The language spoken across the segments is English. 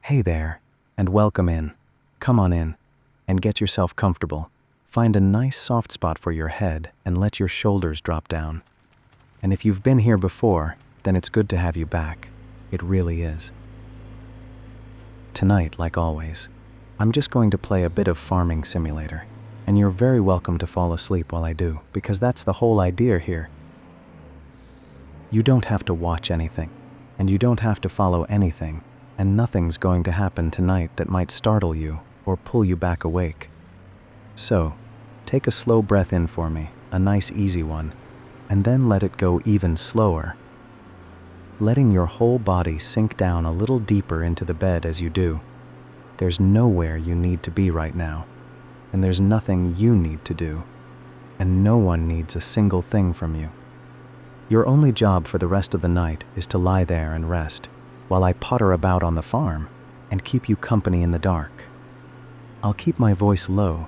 Hey there, and welcome in. Come on in, and get yourself comfortable. Find a nice soft spot for your head and let your shoulders drop down. And if you've been here before, then it's good to have you back. It really is. Tonight, like always, I'm just going to play a bit of Farming Simulator, and you're very welcome to fall asleep while I do, because that's the whole idea here. You don't have to watch anything, and you don't have to follow anything, and nothing's going to happen tonight that might startle you or pull you back awake. So, take a slow breath in for me, a nice easy one, and then let it go even slower, letting your whole body sink down a little deeper into the bed as you do. There's nowhere you need to be right now, and there's nothing you need to do, and no one needs a single thing from you. Your only job for the rest of the night is to lie there and rest, while I potter about on the farm and keep you company in the dark. I'll keep my voice low,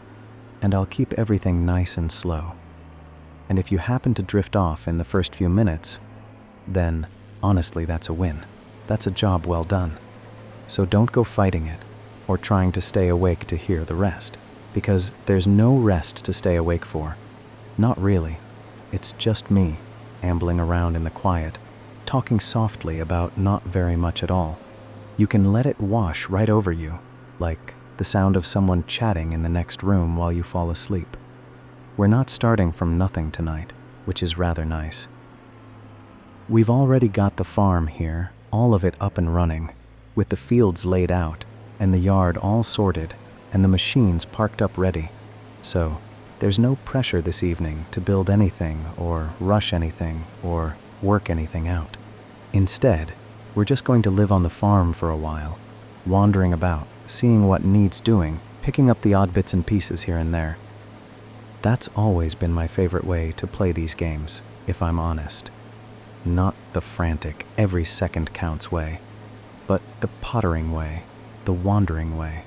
and I'll keep everything nice and slow. And if you happen to drift off in the first few minutes, then honestly that's a win. That's a job well done. So don't go fighting it or trying to stay awake to hear the rest, because there's no rest to stay awake for. Not really. It's just me ambling around in the quiet, talking softly about not very much at all. You can let it wash right over you, like the sound of someone chatting in the next room while you fall asleep. We're not starting from nothing tonight, which is rather nice. We've already got the farm here, all of it up and running, with the fields laid out, and the yard all sorted, and the machines parked up ready. So, there's no pressure this evening to build anything, or rush anything, or work anything out. Instead, we're just going to live on the farm for a while, wandering about, seeing what needs doing, picking up the odd bits and pieces here and there. That's always been my favorite way to play these games, if I'm honest. Not the frantic, every second counts way, but the pottering way, the wandering way.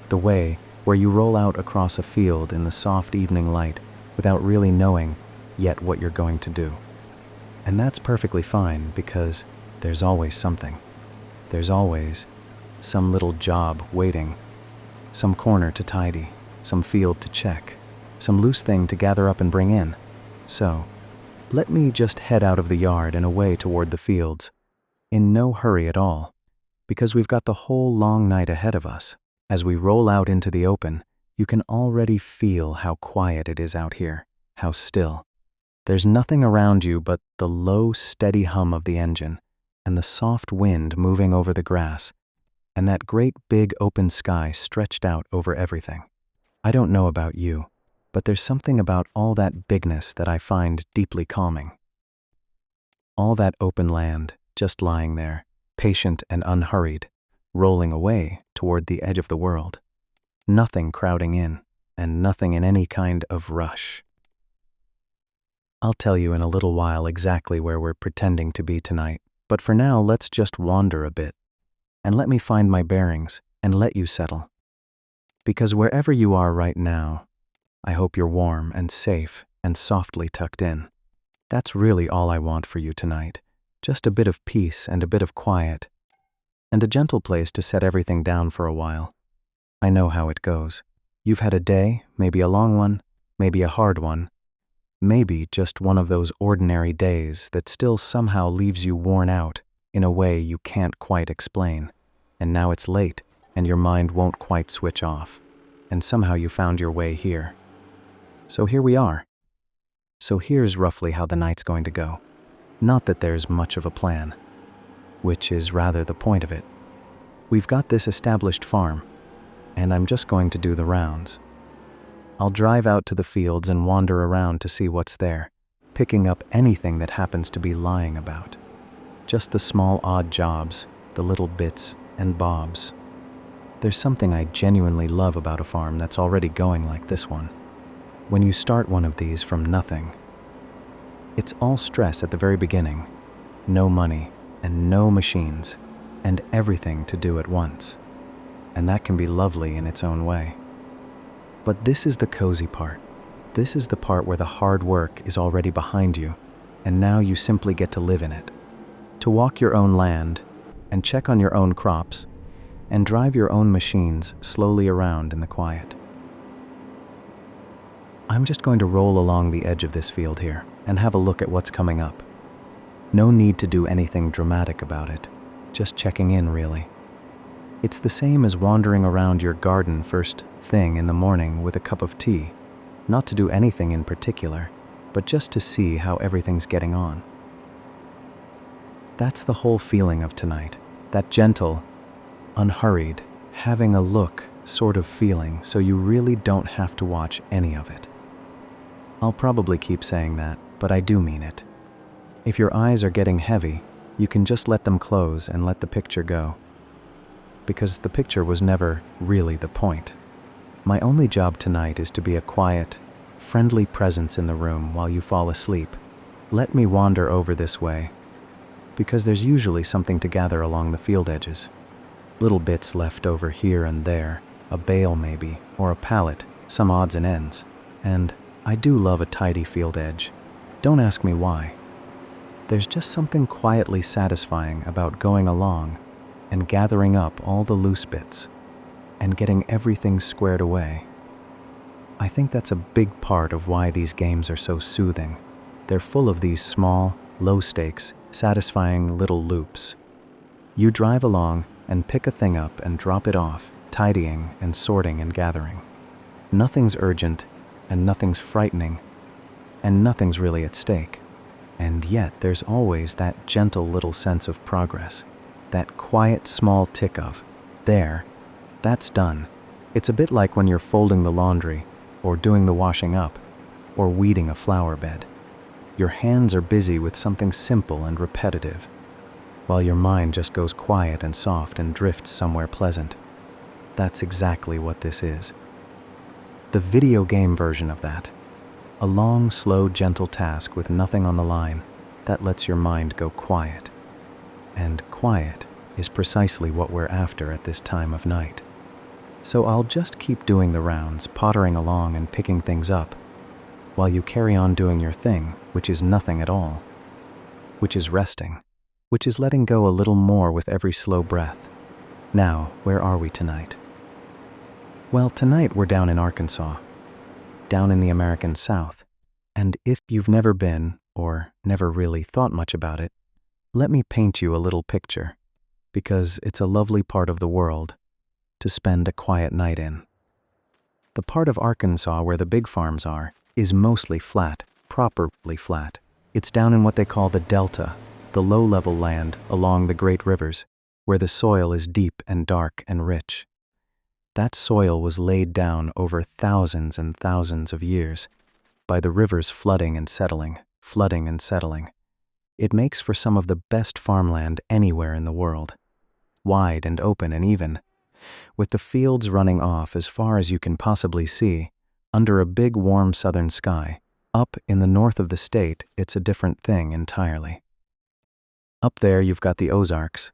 The way where you roll out across a field in the soft evening light without really knowing yet what you're going to do. And that's perfectly fine, because there's always something. There's always some little job waiting, some corner to tidy, some field to check, some loose thing to gather up and bring in. So, let me just head out of the yard and away toward the fields, in no hurry at all, because we've got the whole long night ahead of us. As we roll out into the open, you can already feel how quiet it is out here, how still. There's nothing around you but the low, steady hum of the engine, and the soft wind moving over the grass, and that great big open sky stretched out over everything. I don't know about you, but there's something about all that bigness that I find deeply calming. All that open land, just lying there, patient and unhurried, rolling away toward the edge of the world. Nothing crowding in, and nothing in any kind of rush. I'll tell you in a little while exactly where we're pretending to be tonight, but for now let's just wander a bit, and let me find my bearings and let you settle. Because wherever you are right now, I hope you're warm and safe and softly tucked in. That's really all I want for you tonight, just a bit of peace and a bit of quiet, and a gentle place to set everything down for a while. I know how it goes. You've had a day, maybe a long one, maybe a hard one, maybe just one of those ordinary days that still somehow leaves you worn out in a way you can't quite explain. And now it's late, and your mind won't quite switch off, and somehow you found your way here. So here we are. So here's roughly how the night's going to go. Not that there's much of a plan, which is rather the point of it. We've got this established farm, and I'm just going to do the rounds. I'll drive out to the fields and wander around to see what's there, picking up anything that happens to be lying about. Just the small odd jobs, the little bits and bobs. There's something I genuinely love about a farm that's already going like this one. When you start one of these from nothing, it's all stress at the very beginning, no money and no machines, and everything to do at once. And that can be lovely in its own way. But this is the cozy part. This is the part where the hard work is already behind you, and now you simply get to live in it. To walk your own land and check on your own crops and drive your own machines slowly around in the quiet. I'm just going to roll along the edge of this field here and have a look at what's coming up. No need to do anything dramatic about it, just checking in really. It's the same as wandering around your garden first thing in the morning with a cup of tea, not to do anything in particular, but just to see how everything's getting on. That's the whole feeling of tonight, that gentle, unhurried, having a look sort of feeling, so you really don't have to watch any of it. I'll probably keep saying that, but I do mean it. If your eyes are getting heavy, you can just let them close and let the picture go. Because the picture was never really the point. My only job tonight is to be a quiet, friendly presence in the room while you fall asleep. Let me wander over this way, because there's usually something to gather along the field edges. Little bits left over here and there, a bale maybe, or a pallet, some odds and ends. And I do love a tidy field edge. Don't ask me why. There's just something quietly satisfying about going along and gathering up all the loose bits and getting everything squared away. I think that's a big part of why these games are so soothing. They're full of these small, low-stakes, satisfying little loops. You drive along and pick a thing up and drop it off, tidying and sorting and gathering. Nothing's urgent and nothing's frightening and nothing's really at stake. And yet there's always that gentle little sense of progress, that quiet small tick of, there, that's done. It's a bit like when you're folding the laundry, or doing the washing up, or weeding a flower bed. Your hands are busy with something simple and repetitive, while your mind just goes quiet and soft and drifts somewhere pleasant. That's exactly what this is. The video game version of that. A long, slow, gentle task with nothing on the line that lets your mind go quiet. And quiet is precisely what we're after at this time of night. So I'll just keep doing the rounds, pottering along and picking things up, while you carry on doing your thing, which is nothing at all, which is resting, which is letting go a little more with every slow breath. Now, where are we tonight? Well, tonight we're down in Arkansas, down in the American South. And if you've never been, or never really thought much about it, let me paint you a little picture, because it's a lovely part of the world to spend a quiet night in. The part of Arkansas where the big farms are is mostly flat, properly flat. It's down in what they call the Delta, the low-level land along the great rivers, where the soil is deep and dark and rich. That soil was laid down over thousands and thousands of years by the rivers flooding and settling, flooding and settling. It makes for some of the best farmland anywhere in the world, wide and open and even, with the fields running off as far as you can possibly see, under a big warm southern sky. Up in the north of the state, it's a different thing entirely. Up there you've got the Ozarks,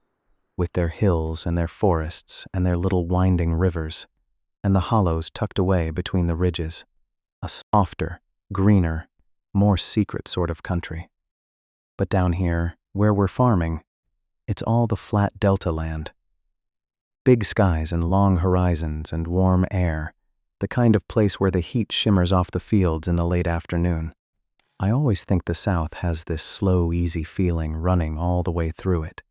with their hills and their forests and their little winding rivers, and the hollows tucked away between the ridges, a softer, greener, more secret sort of country. But down here, where we're farming, it's all the flat delta land. Big skies and long horizons and warm air, the kind of place where the heat shimmers off the fields in the late afternoon. I always think the South has this slow, easy feeling running all the way through it.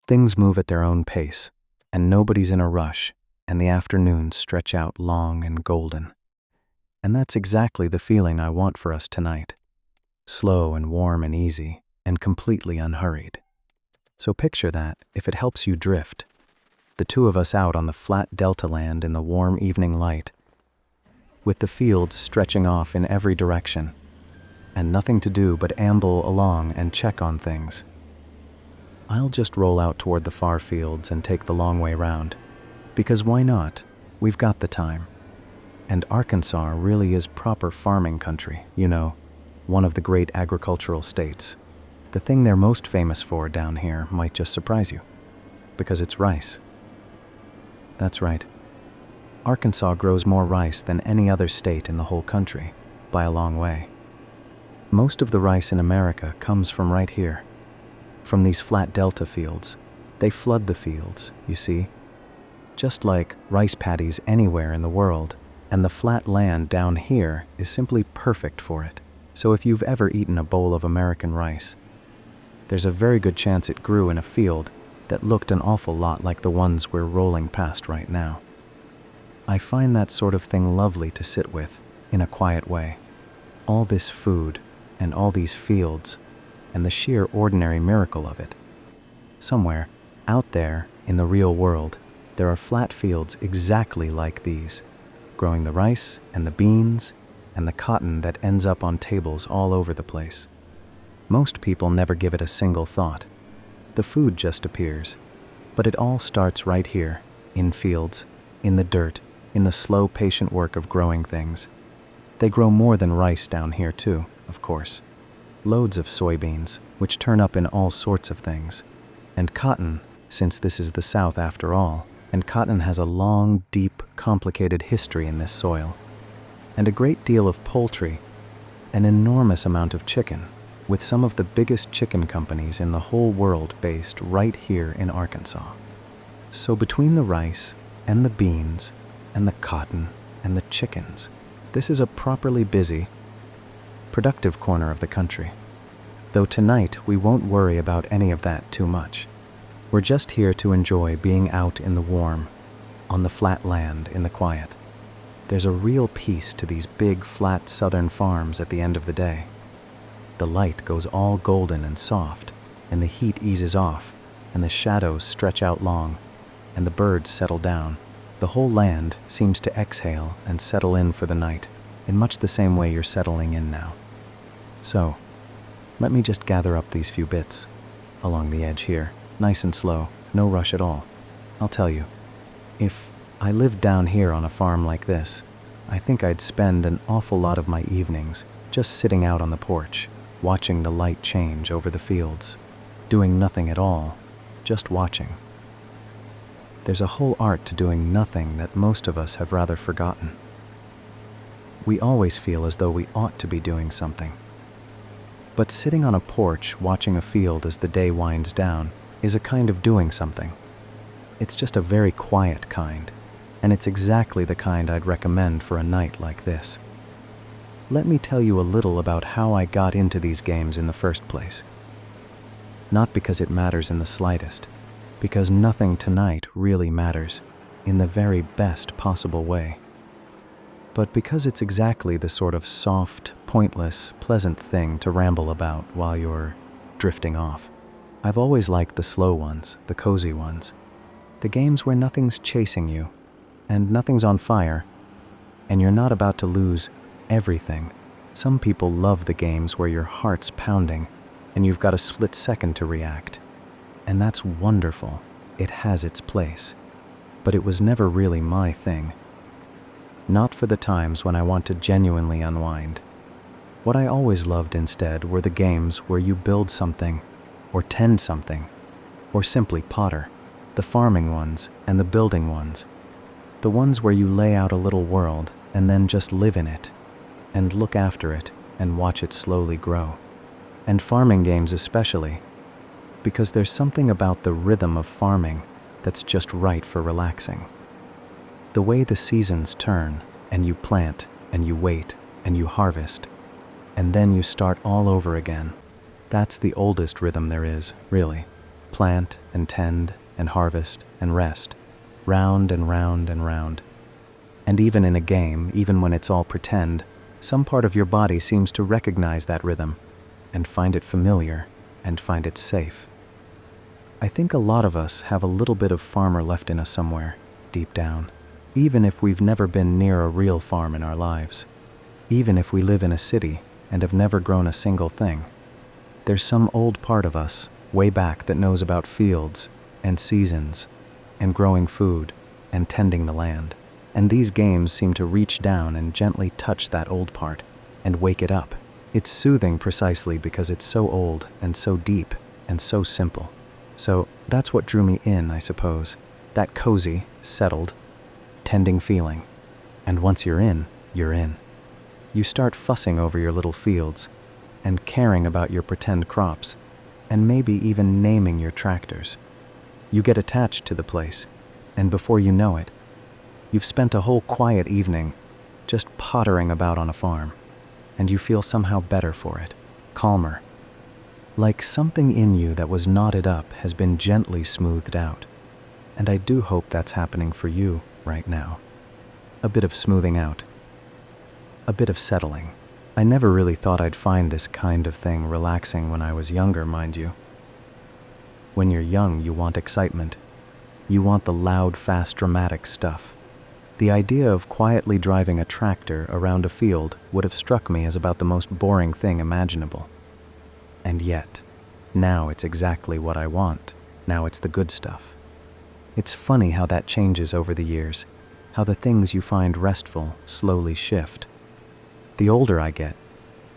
Things move at their own pace, and nobody's in a rush, and the afternoons stretch out long and golden. And that's exactly the feeling I want for us tonight. Slow and warm and easy, and completely unhurried. So picture that, if it helps you drift, the two of us out on the flat delta land in the warm evening light, with the fields stretching off in every direction, and nothing to do but amble along and check on things. I'll just roll out toward the far fields and take the long way round, because why not? We've got the time. And Arkansas really is proper farming country, you know, one of the great agricultural states. The thing they're most famous for down here might just surprise you, because it's rice. That's right. Arkansas grows more rice than any other state in the whole country, by a long way. Most of the rice in America comes from right here, from these flat delta fields, They flood the fields, you see, just like rice paddies anywhere in the world, and the flat land down here is simply perfect for it. So if you've ever eaten a bowl of American rice, there's a very good chance it grew in a field that looked an awful lot like the ones we're rolling past right now. I find that sort of thing lovely to sit with, in a quiet way. All this food, and all these fields, and the sheer ordinary miracle of it. Somewhere, out there, in the real world, there are flat fields exactly like these, growing the rice and the beans and the cotton that ends up on tables all over the place. Most people never give it a single thought. The food just appears. But it all starts right here, in fields, in the dirt, in the slow, patient work of growing things. They grow more than rice down here too, of course. Loads of soybeans, which turn up in all sorts of things. And cotton, since this is the South after all, and cotton has a long, deep, complicated history in this soil. And a great deal of poultry, an enormous amount of chicken, with some of the biggest chicken companies in the whole world based right here in Arkansas. So between the rice and the beans and the cotton and the chickens, this is a properly busy, productive corner of the country. Though tonight we won't worry about any of that too much. We're just here to enjoy being out in the warm, on the flat land in the quiet. There's a real peace to these big, flat southern farms at the end of the day. The light goes all golden and soft, and the heat eases off, and the shadows stretch out long, and the birds settle down. The whole land seems to exhale and settle in for the night, in much the same way you're settling in now. So, let me just gather up these few bits, along the edge here, nice and slow, no rush at all. I'll tell you, if I lived down here on a farm like this, I think I'd spend an awful lot of my evenings just sitting out on the porch, watching the light change over the fields, doing nothing at all, just watching. There's a whole art to doing nothing that most of us have rather forgotten. We always feel as though we ought to be doing something. But sitting on a porch watching a field as the day winds down is a kind of doing something. It's just a very quiet kind, and it's exactly the kind I'd recommend for a night like this. Let me tell you a little about how I got into these games in the first place. Not because it matters in the slightest, because nothing tonight really matters in the very best possible way, but because it's exactly the sort of soft, pointless, pleasant thing to ramble about while you're drifting off. I've always liked the slow ones, the cozy ones, the games where nothing's chasing you, and nothing's on fire, and you're not about to lose everything. Some people love the games where your heart's pounding, and you've got a split second to react. And that's wonderful. It has its place. But it was never really my thing. Not for the times when I want to genuinely unwind. What I always loved instead were the games where you build something, or tend something, or simply potter. The farming ones and the building ones. The ones where you lay out a little world and then just live in it, and look after it and watch it slowly grow. And farming games especially, because there's something about the rhythm of farming that's just right for relaxing. The way the seasons turn, and you plant, and you wait, and you harvest, and then you start all over again. That's the oldest rhythm there is, really. Plant and tend and harvest and rest, round and round and round. And even in a game, even when it's all pretend, some part of your body seems to recognize that rhythm and find it familiar and find it safe. I think a lot of us have a little bit of farmer left in us somewhere, deep down, even if we've never been near a real farm in our lives, even if we live in a city and have never grown a single thing. There's some old part of us, way back, that knows about fields and seasons and growing food and tending the land. And these games seem to reach down and gently touch that old part and wake it up. It's soothing precisely because it's so old and so deep and so simple. So that's what drew me in, I suppose. That cozy, settled, tending feeling. And once you're in, you're in. You start fussing over your little fields and caring about your pretend crops and maybe even naming your tractors. You get attached to the place, and before you know it, you've spent a whole quiet evening just pottering about on a farm, and you feel somehow better for it, calmer. Like something in you that was knotted up has been gently smoothed out. And I do hope that's happening for you right now. A bit of smoothing out. A bit of settling. I never really thought I'd find this kind of thing relaxing when I was younger, mind you. When you're young, you want excitement. You want the loud, fast, dramatic stuff. The idea of quietly driving a tractor around a field would have struck me as about the most boring thing imaginable. And yet, now it's exactly what I want. Now it's the good stuff. It's funny how that changes over the years, how the things you find restful slowly shift. The older I get,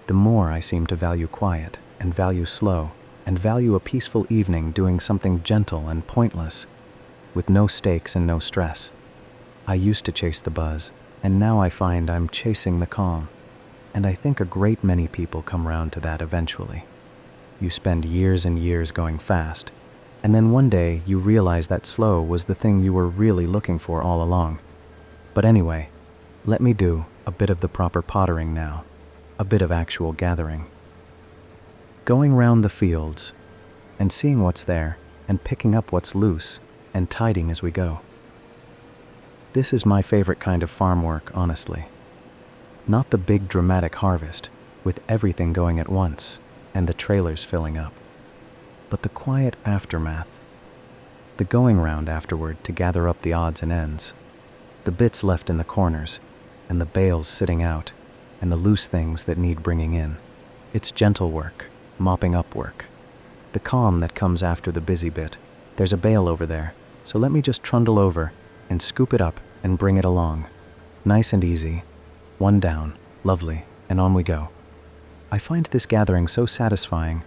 the more I seem to value quiet and value slow and value a peaceful evening doing something gentle and pointless, with no stakes and no stress. I used to chase the buzz, and now I find I'm chasing the calm. And I think a great many people come round to that eventually. You spend years and years going fast, and then one day you realize that slow was the thing you were really looking for all along. But anyway, let me do a bit of the proper pottering now, a bit of actual gathering. Going round the fields and seeing what's there and picking up what's loose and tidying as we go. This is my favorite kind of farm work, honestly. Not the big dramatic harvest with everything going at once and the trailers filling up, but the quiet aftermath, the going round afterward to gather up the odds and ends, the bits left in the corners, and the bales sitting out, and the loose things that need bringing in. It's gentle work, mopping up work. The calm that comes after the busy bit. There's a bale over there, so let me just trundle over and scoop it up and bring it along. Nice and easy, one down, lovely, and on we go. I find this gathering so satisfying,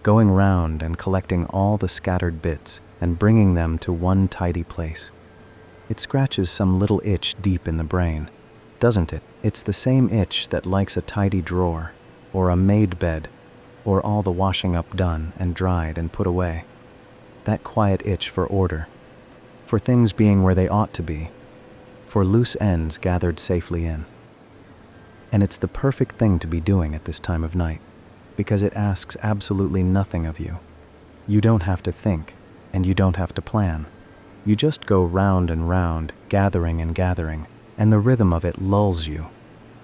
going round and collecting all the scattered bits and bringing them to one tidy place. It scratches some little itch deep in the brain, doesn't it? It's the same itch that likes a tidy drawer, or a made bed, or all the washing up done and dried and put away. That quiet itch for order, for things being where they ought to be, for loose ends gathered safely in. And it's the perfect thing to be doing at this time of night, because it asks absolutely nothing of you. You don't have to think, and you don't have to plan. You just go round and round, gathering and gathering, and the rhythm of it lulls you.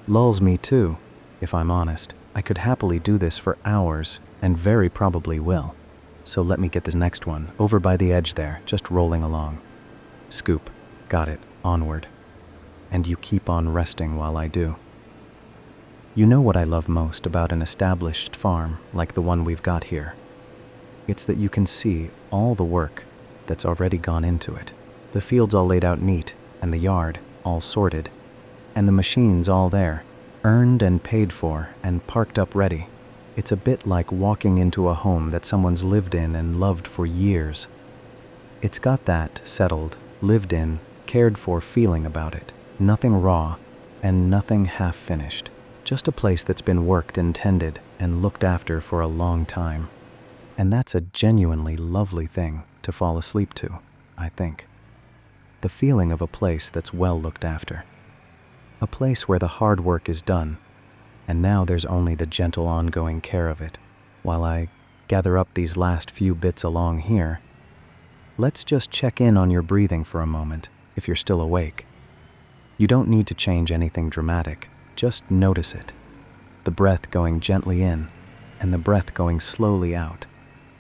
Lulls me too, if I'm honest. I could happily do this for hours, and very probably will. So let me get this next one, over by the edge there, just rolling along. Scoop, got it, onward. And you keep on resting while I do. You know what I love most about an established farm like the one we've got here? It's that you can see all the work that's already gone into it. The fields all laid out neat, and the yard all sorted, and the machines all there, earned and paid for and parked up ready. It's a bit like walking into a home that someone's lived in and loved for years. It's got that settled, lived in, cared for feeling about it. Nothing raw and nothing half finished. Just a place that's been worked and tended and looked after for a long time. And that's a genuinely lovely thing to fall asleep to, I think. The feeling of a place that's well looked after. A place where the hard work is done, and now there's only the gentle ongoing care of it. While I gather up these last few bits along here, let's just check in on your breathing for a moment, if you're still awake. You don't need to change anything dramatic. Just notice it. The breath going gently in, and the breath going slowly out.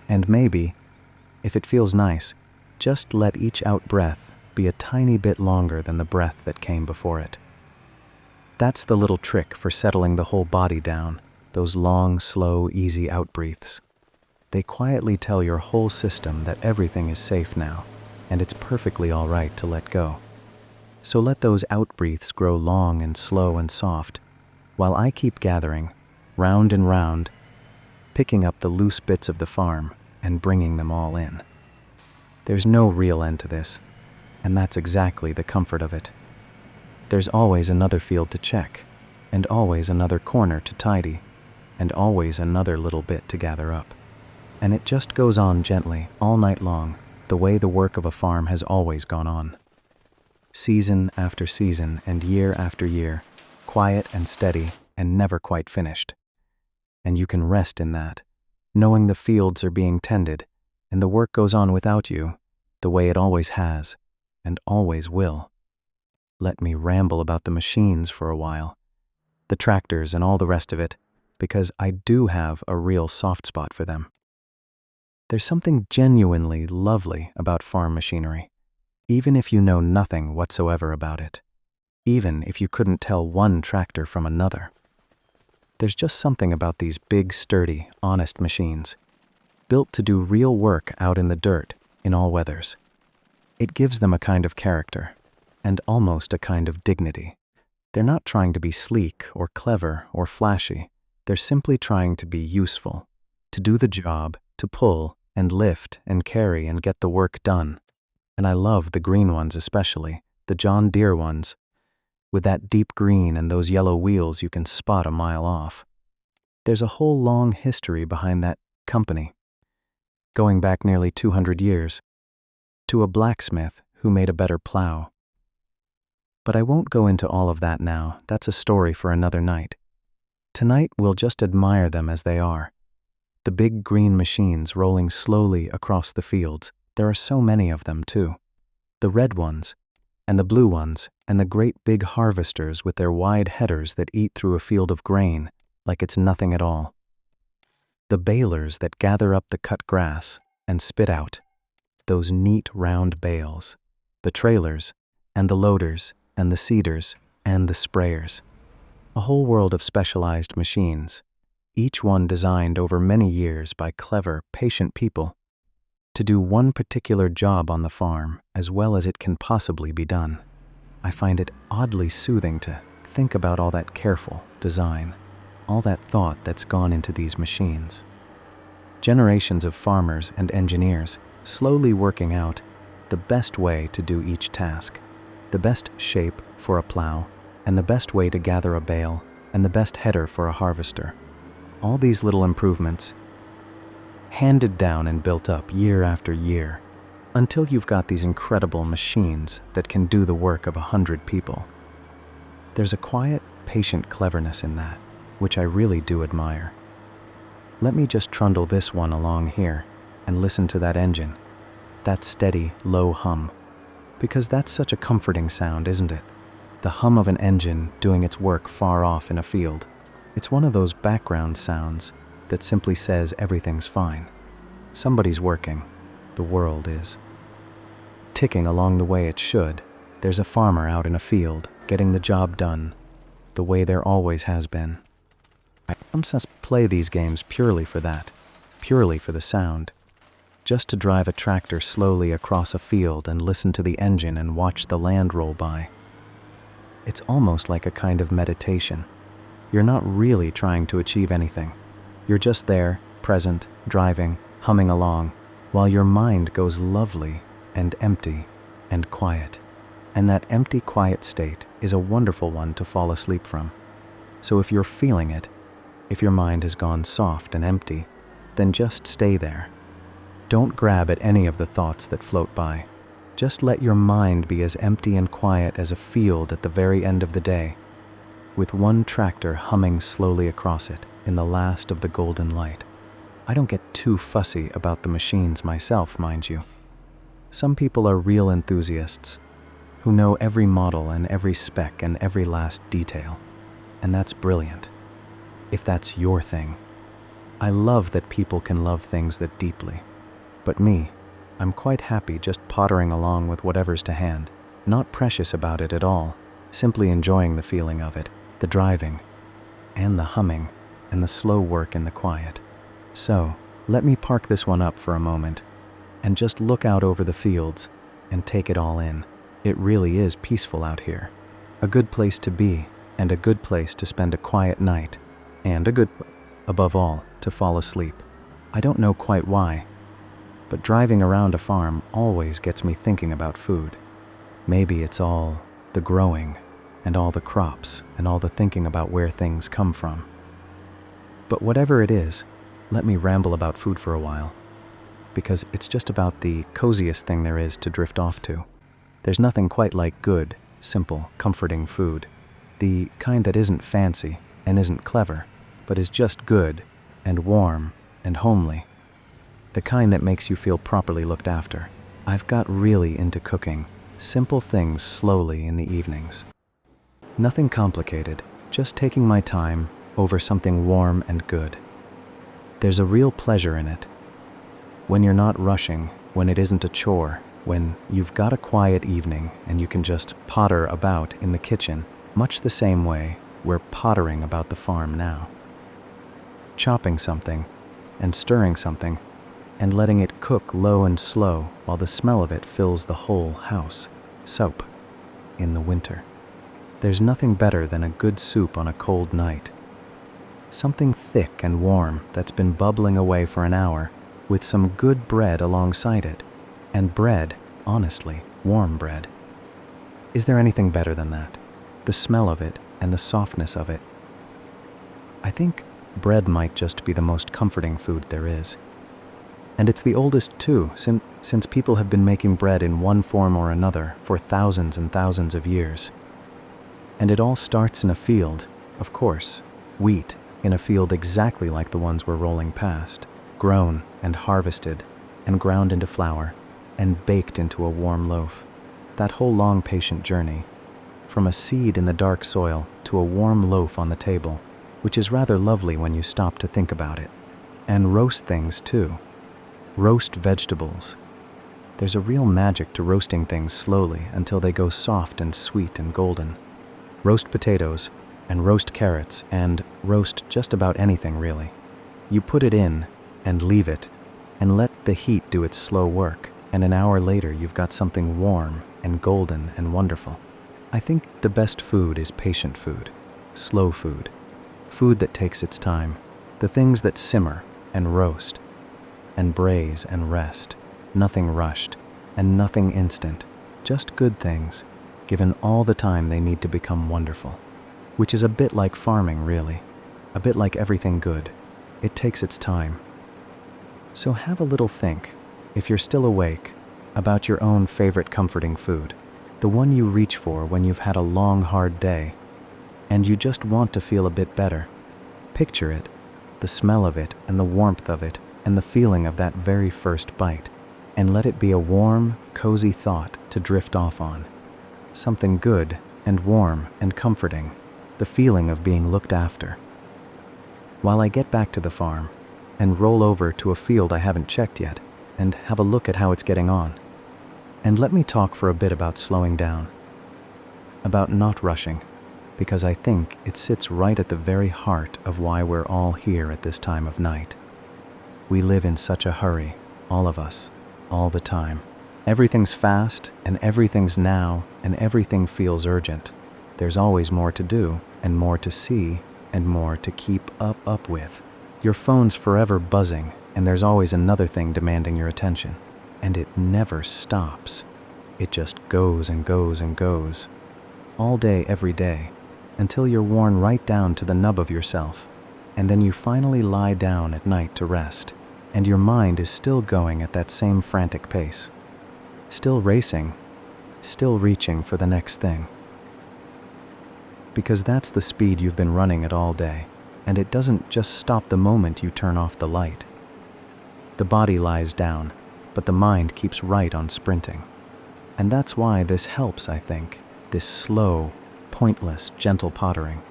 And maybe, if it feels nice, just let each out breath be a tiny bit longer than the breath that came before it. That's the little trick for settling the whole body down, those long, slow, easy out breaths. They quietly tell your whole system that everything is safe now, and it's perfectly all right to let go. So let those out breaths grow long and slow and soft, while I keep gathering, round and round, picking up the loose bits of the farm and bringing them all in. There's no real end to this, and that's exactly the comfort of it. There's always another field to check, and always another corner to tidy, and always another little bit to gather up. And it just goes on gently all night long, the way the work of a farm has always gone on. Season after season and year after year, quiet and steady and never quite finished. And you can rest in that, knowing the fields are being tended and the work goes on without you, the way it always has and always will. Let me ramble about the machines for a while, the tractors and all the rest of it, because I do have a real soft spot for them. There's something genuinely lovely about farm machinery, even if you know nothing whatsoever about it, even if you couldn't tell one tractor from another. There's just something about these big, sturdy, honest machines, built to do real work out in the dirt in all weathers. It gives them a kind of character, and almost a kind of dignity. They're not trying to be sleek or clever or flashy. They're simply trying to be useful, to do the job, to pull and lift and carry and get the work done. And I love the green ones especially, the John Deere ones, with that deep green and those yellow wheels you can spot a mile off. There's a whole long history behind that company, going back nearly 200 years, to a blacksmith who made a better plow. But I won't go into all of that now. That's a story for another night. Tonight we'll just admire them as they are. The big green machines rolling slowly across the fields. There are so many of them too. The red ones, and the blue ones, and the great big harvesters with their wide headers that eat through a field of grain like it's nothing at all. The balers that gather up the cut grass and spit out those neat round bales. The trailers, and the loaders, and the seeders, and the sprayers. A whole world of specialized machines, each one designed over many years by clever, patient people to do one particular job on the farm as well as it can possibly be done. I find it oddly soothing to think about all that careful design, all that thought that's gone into these machines. Generations of farmers and engineers slowly working out the best way to do each task, the best shape for a plow, and the best way to gather a bale, and the best header for a harvester. All these little improvements, handed down and built up year after year, until you've got these incredible machines that can do the work of 100 people. There's a quiet, patient cleverness in that, which I really do admire. Let me just trundle this one along here and listen to that engine, that steady, low hum, because that's such a comforting sound, isn't it? The hum of an engine doing its work far off in a field. It's one of those background sounds that simply says everything's fine. Somebody's working. The world is. Ticking along the way it should. There's a farmer out in a field, getting the job done, the way there always has been. I sometimes play these games purely for that, purely for the sound. Just to drive a tractor slowly across a field and listen to the engine and watch the land roll by. It's almost like a kind of meditation. You're not really trying to achieve anything. You're just there, present, driving, humming along, while your mind goes lovely and empty and quiet. And that empty, quiet state is a wonderful one to fall asleep from. So if you're feeling it, if your mind has gone soft and empty, then just stay there. Don't grab at any of the thoughts that float by. Just let your mind be as empty and quiet as a field at the very end of the day, with one tractor humming slowly across it in the last of the golden light. I don't get too fussy about the machines myself, mind you. Some people are real enthusiasts who know every model and every spec and every last detail, and that's brilliant, if that's your thing. I love that people can love things that deeply. But me, I'm quite happy just pottering along with whatever's to hand, not precious about it at all, simply enjoying the feeling of it, the driving, and the humming, and the slow work in the quiet. So, let me park this one up for a moment, and just look out over the fields, and take it all in. It really is peaceful out here. A good place to be, and a good place to spend a quiet night, and a good place, above all, to fall asleep. I don't know quite why, but driving around a farm always gets me thinking about food. Maybe it's all the growing and all the crops and all the thinking about where things come from. But whatever it is, let me ramble about food for a while, because it's just about the coziest thing there is to drift off to. There's nothing quite like good, simple, comforting food. The kind that isn't fancy and isn't clever, but is just good and warm and homely. The kind that makes you feel properly looked after. I've got really into cooking simple things slowly in the evenings. Nothing complicated, just taking my time over something warm and good. There's a real pleasure in it. When you're not rushing, when it isn't a chore, when you've got a quiet evening and you can just potter about in the kitchen, much the same way we're pottering about the farm now. Chopping something and stirring something and letting it cook low and slow while the smell of it fills the whole house. Soap in the winter. There's nothing better than a good soup on a cold night. Something thick and warm that's been bubbling away for an hour with some good bread alongside it. And bread, honestly, warm bread. Is there anything better than that? The smell of it and the softness of it. I think bread might just be the most comforting food there is. And it's the oldest too, since people have been making bread in one form or another for thousands and thousands of years. And it all starts in a field, of course, wheat, in a field exactly like the ones we're rolling past, grown and harvested and ground into flour and baked into a warm loaf. That whole long patient journey, from a seed in the dark soil to a warm loaf on the table, which is rather lovely when you stop to think about it. And roast things too. Roast vegetables. There's a real magic to roasting things slowly until they go soft and sweet and golden. Roast potatoes and roast carrots and roast just about anything really. You put it in and leave it and let the heat do its slow work, and an hour later you've got something warm and golden and wonderful. I think the best food is patient food, slow food, food that takes its time, the things that simmer and roast and braise and rest, nothing rushed and nothing instant, just good things, given all the time they need to become wonderful, which is a bit like farming really, a bit like everything good. It takes its time. So have a little think, if you're still awake, about your own favorite comforting food, the one you reach for when you've had a long, hard day, and you just want to feel a bit better. Picture it, the smell of it and the warmth of it and the feeling of that very first bite, and let it be a warm, cozy thought to drift off on. Something good and warm and comforting, the feeling of being looked after. While I get back to the farm and roll over to a field I haven't checked yet and have a look at how it's getting on. And let me talk for a bit about slowing down, about not rushing, because I think it sits right at the very heart of why we're all here at this time of night. We live in such a hurry, all of us, all the time. Everything's fast, and everything's now, and everything feels urgent. There's always more to do, and more to see, and more to keep up with. Your phone's forever buzzing, and there's always another thing demanding your attention. And it never stops. It just goes and goes and goes. All day, every day, until you're worn right down to the nub of yourself. And then you finally lie down at night to rest, and your mind is still going at that same frantic pace. Still racing, still reaching for the next thing. Because that's the speed you've been running at all day, and it doesn't just stop the moment you turn off the light. The body lies down, but the mind keeps right on sprinting. And that's why this helps, I think, this slow, pointless, gentle pottering,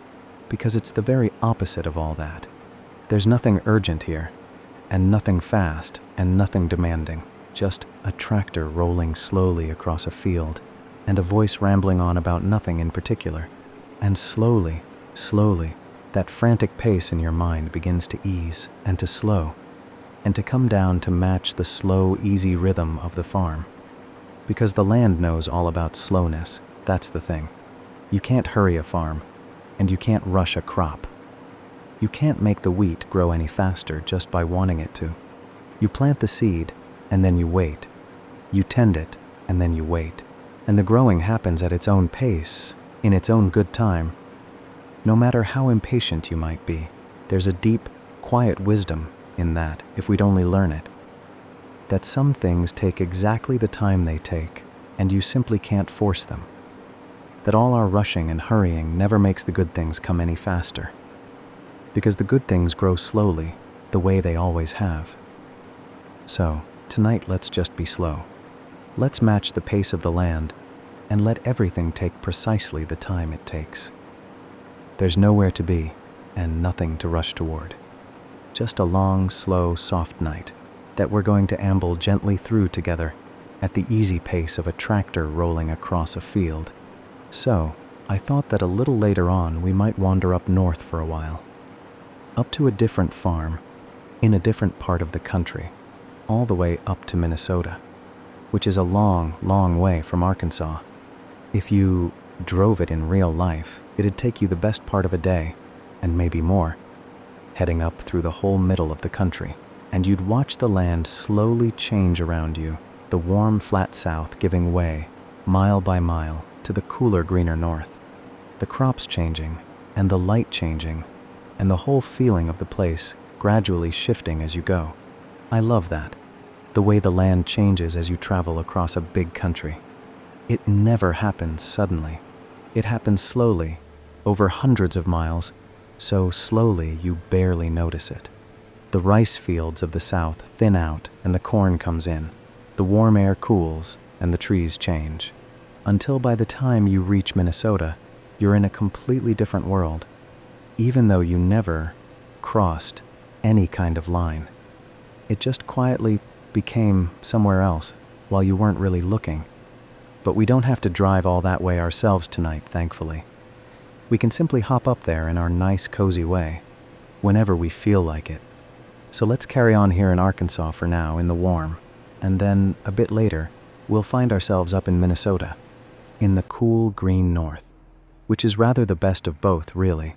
because it's the very opposite of all that. There's nothing urgent here, and nothing fast, and nothing demanding, just a tractor rolling slowly across a field, and a voice rambling on about nothing in particular. And slowly, slowly, that frantic pace in your mind begins to ease and to slow, and to come down to match the slow, easy rhythm of the farm. Because the land knows all about slowness, that's the thing. You can't hurry a farm, and you can't rush a crop. You can't make the wheat grow any faster just by wanting it to. You plant the seed, and then you wait. You tend it, and then you wait. And the growing happens at its own pace, in its own good time. No matter how impatient you might be, there's a deep, quiet wisdom in that if we'd only learn it. that some things take exactly the time they take, and you simply can't force them. That all our rushing and hurrying never makes the good things come any faster. Because the good things grow slowly, the way they always have. So, tonight let's just be slow. Let's match the pace of the land, and let everything take precisely the time it takes. There's nowhere to be, and nothing to rush toward. Just a long, slow, soft night that we're going to amble gently through together at the easy pace of a tractor rolling across a field. So, I thought that a little later on we might wander up north for a while. Up to a different farm, in a different part of the country, all the way up to Minnesota, which is a long, long way from Arkansas. If you drove it in real life, it'd take you the best part of a day, and maybe more, heading up through the whole middle of the country, and you'd watch the land slowly change around you, the warm, flat south giving way, mile by mile, to the cooler, greener north. The crops changing, and the light changing, and the whole feeling of the place gradually shifting as you go. I love that, the way the land changes as you travel across a big country. It never happens suddenly. It happens slowly, over hundreds of miles, so slowly you barely notice it. The rice fields of the south thin out and the corn comes in. The warm air cools and the trees change. Until by the time you reach Minnesota, you're in a completely different world, even though you never crossed any kind of line. It just quietly became somewhere else while you weren't really looking. But we don't have to drive all that way ourselves tonight, thankfully. We can simply hop up there in our nice, cozy way, whenever we feel like it. So let's carry on here in Arkansas for now, in the warm, and then, a bit later, we'll find ourselves up in Minnesota, in the cool, green north, which is rather the best of both, really.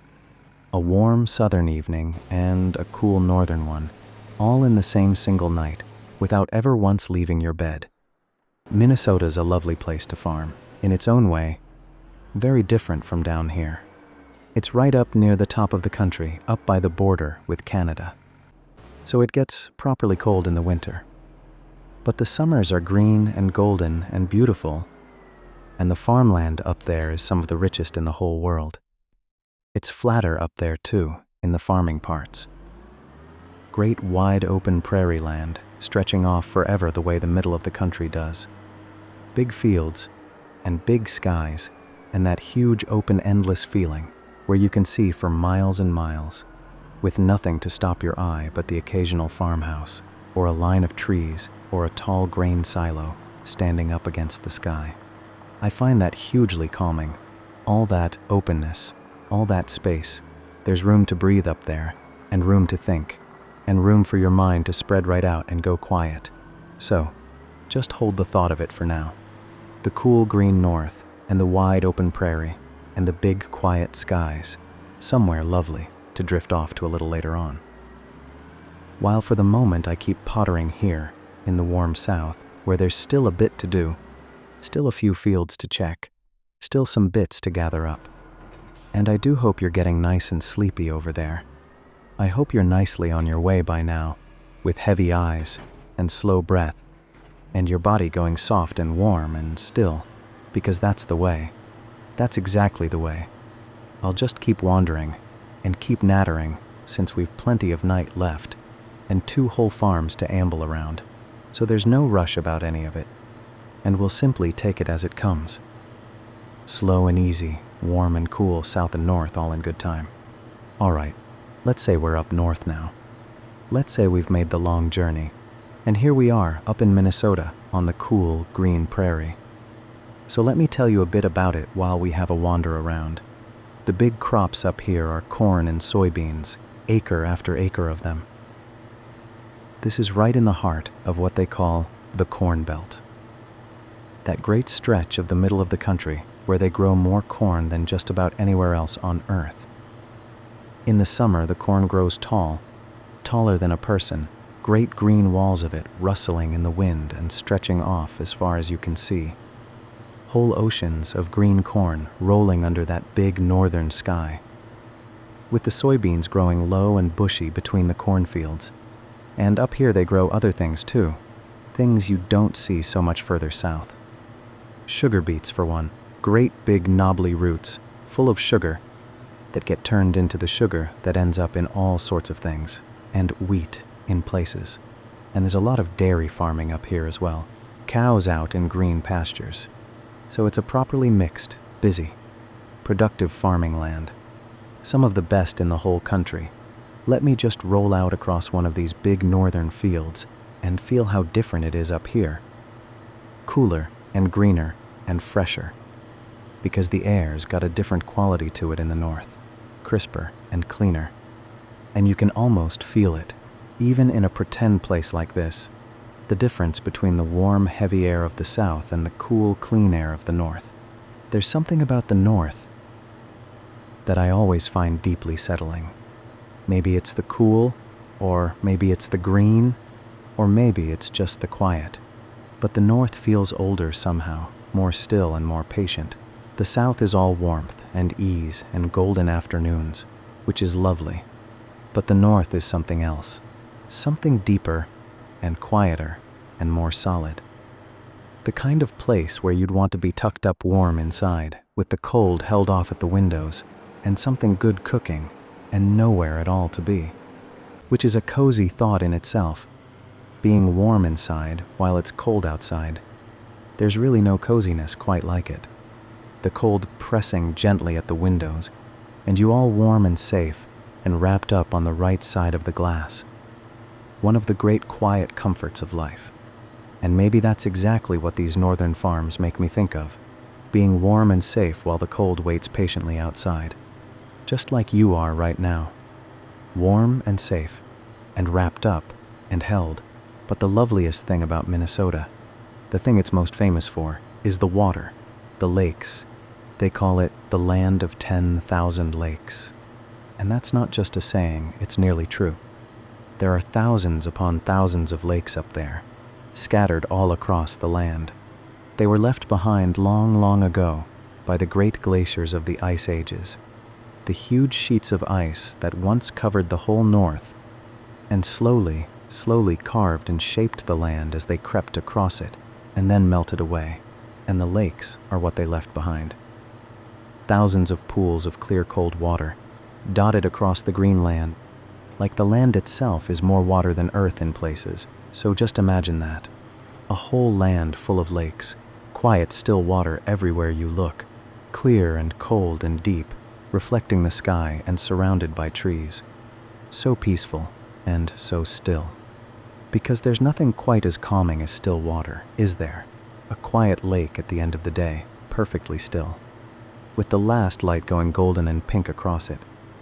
A warm southern evening and a cool northern one, all in the same single night, without ever once leaving your bed. Minnesota's a lovely place to farm, in its own way, very different from down here. It's right up near the top of the country, up by the border with Canada. So it gets properly cold in the winter. But the summers are green and golden and beautiful, and the farmland up there is some of the richest in the whole world. It's flatter up there too, in the farming parts. Great wide open prairie land, stretching off forever the way the middle of the country does. Big fields, and big skies, and that huge open endless feeling where you can see for miles and miles, with nothing to stop your eye but the occasional farmhouse, or a line of trees, or a tall grain silo standing up against the sky. I find that hugely calming. All that openness, all that space. There's room to breathe up there, and room to think, and room for your mind to spread right out and go quiet. So, just hold the thought of it for now. The cool green north, and the wide open prairie, and the big quiet skies, somewhere lovely to drift off to a little later on. While for the moment I keep pottering here, in the warm south, where there's still a bit to do, still a few fields to check, still some bits to gather up. And I do hope you're getting nice and sleepy over there. I hope you're nicely on your way by now, with heavy eyes and slow breath, and your body going soft and warm and still, because that's the way. That's exactly the way. I'll just keep wandering and keep nattering since we've plenty of night left and 2 whole farms to amble around, so there's no rush about any of it, and we'll simply take it as it comes. Slow and easy, warm and cool, south and north, all in good time. All right, let's say we're up north now. Let's say we've made the long journey, and here we are up in Minnesota on the cool, green prairie. So let me tell you a bit about it while we have a wander around. The big crops up here are corn and soybeans, acre after acre of them. This is right in the heart of what they call the Corn Belt. That great stretch of the middle of the country where they grow more corn than just about anywhere else on Earth. In the summer, the corn grows tall, taller than a person, great green walls of it rustling in the wind and stretching off as far as you can see. Whole oceans of green corn rolling under that big northern sky. With the soybeans growing low and bushy between the cornfields. And up here they grow other things too. things you don't see so much further south. Sugar beets, for one, great big knobbly roots, full of sugar, that get turned into the sugar that ends up in all sorts of things, and wheat in places. And there's a lot of dairy farming up here as well, cows out in green pastures. So it's a properly mixed, busy, productive farming land, some of the best in the whole country. Let me just roll out across one of these big northern fields and feel how different it is up here. Cooler and greener and fresher, because the air's got a different quality to it in the north, crisper and cleaner. And you can almost feel it, even in a pretend place like this, the difference between the warm, heavy air of the south and the cool, clean air of the north. There's something about the north that I always find deeply settling. Maybe it's the cool, or maybe it's the green, or maybe it's just the quiet. But the north feels older somehow, more still and more patient. The south is all warmth and ease and golden afternoons, which is lovely. But the north is something else, something deeper and quieter and more solid. The kind of place where you'd want to be tucked up warm inside, with the cold held off at the windows, and something good cooking, and nowhere at all to be. Which is a cozy thought in itself. Being warm inside while it's cold outside. There's really no coziness quite like it. The cold pressing gently at the windows, and you all warm and safe, and wrapped up on the right side of the glass. One of the great quiet comforts of life. And maybe that's exactly what these northern farms make me think of, being warm and safe while the cold waits patiently outside, just like you are right now. Warm and safe, and wrapped up, and held. But the loveliest thing about Minnesota, the thing it's most famous for, is the water, the lakes. They call it the land of 10,000 lakes. And that's not just a saying, it's nearly true. There are thousands upon thousands of lakes up there, scattered all across the land. They were left behind long, long ago by the great glaciers of the ice ages, the huge sheets of ice that once covered the whole north and slowly carved and shaped the land as they crept across it and then melted away, and the lakes are what they left behind. Thousands of pools of clear cold water, dotted across the green land, like the land itself is more water than earth in places, so just imagine that. A whole land full of lakes, quiet still water everywhere you look, clear and cold and deep, reflecting the sky and surrounded by trees. So peaceful and so still. Because there's nothing quite as calming as still water, is there? A quiet lake at the end of the day, perfectly still, with the last light going golden and pink across it,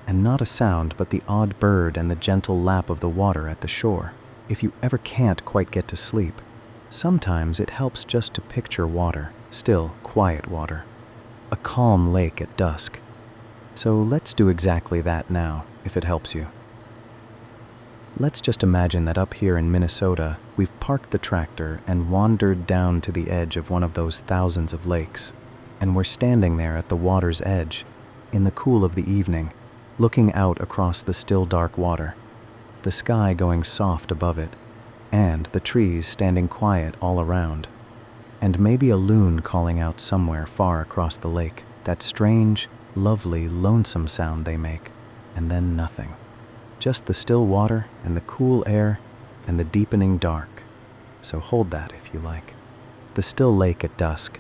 and not a sound but the odd bird and the gentle lap of the water at the shore. If you ever can't quite get to sleep, sometimes it helps just to picture water, still, quiet water. A calm lake at dusk. So let's do exactly that now, if it helps you. Let's just imagine that up here in Minnesota, we've parked the tractor and wandered down to the edge of one of those thousands of lakes, and we're standing there at the water's edge, in the cool of the evening, looking out across the still dark water, the sky going soft above it, and the trees standing quiet all around, and maybe a loon calling out somewhere far across the lake, that strange, lovely, lonesome sound they make, and then nothing. Just the still water and the cool air and the deepening dark. So hold that if you like. The still lake at dusk,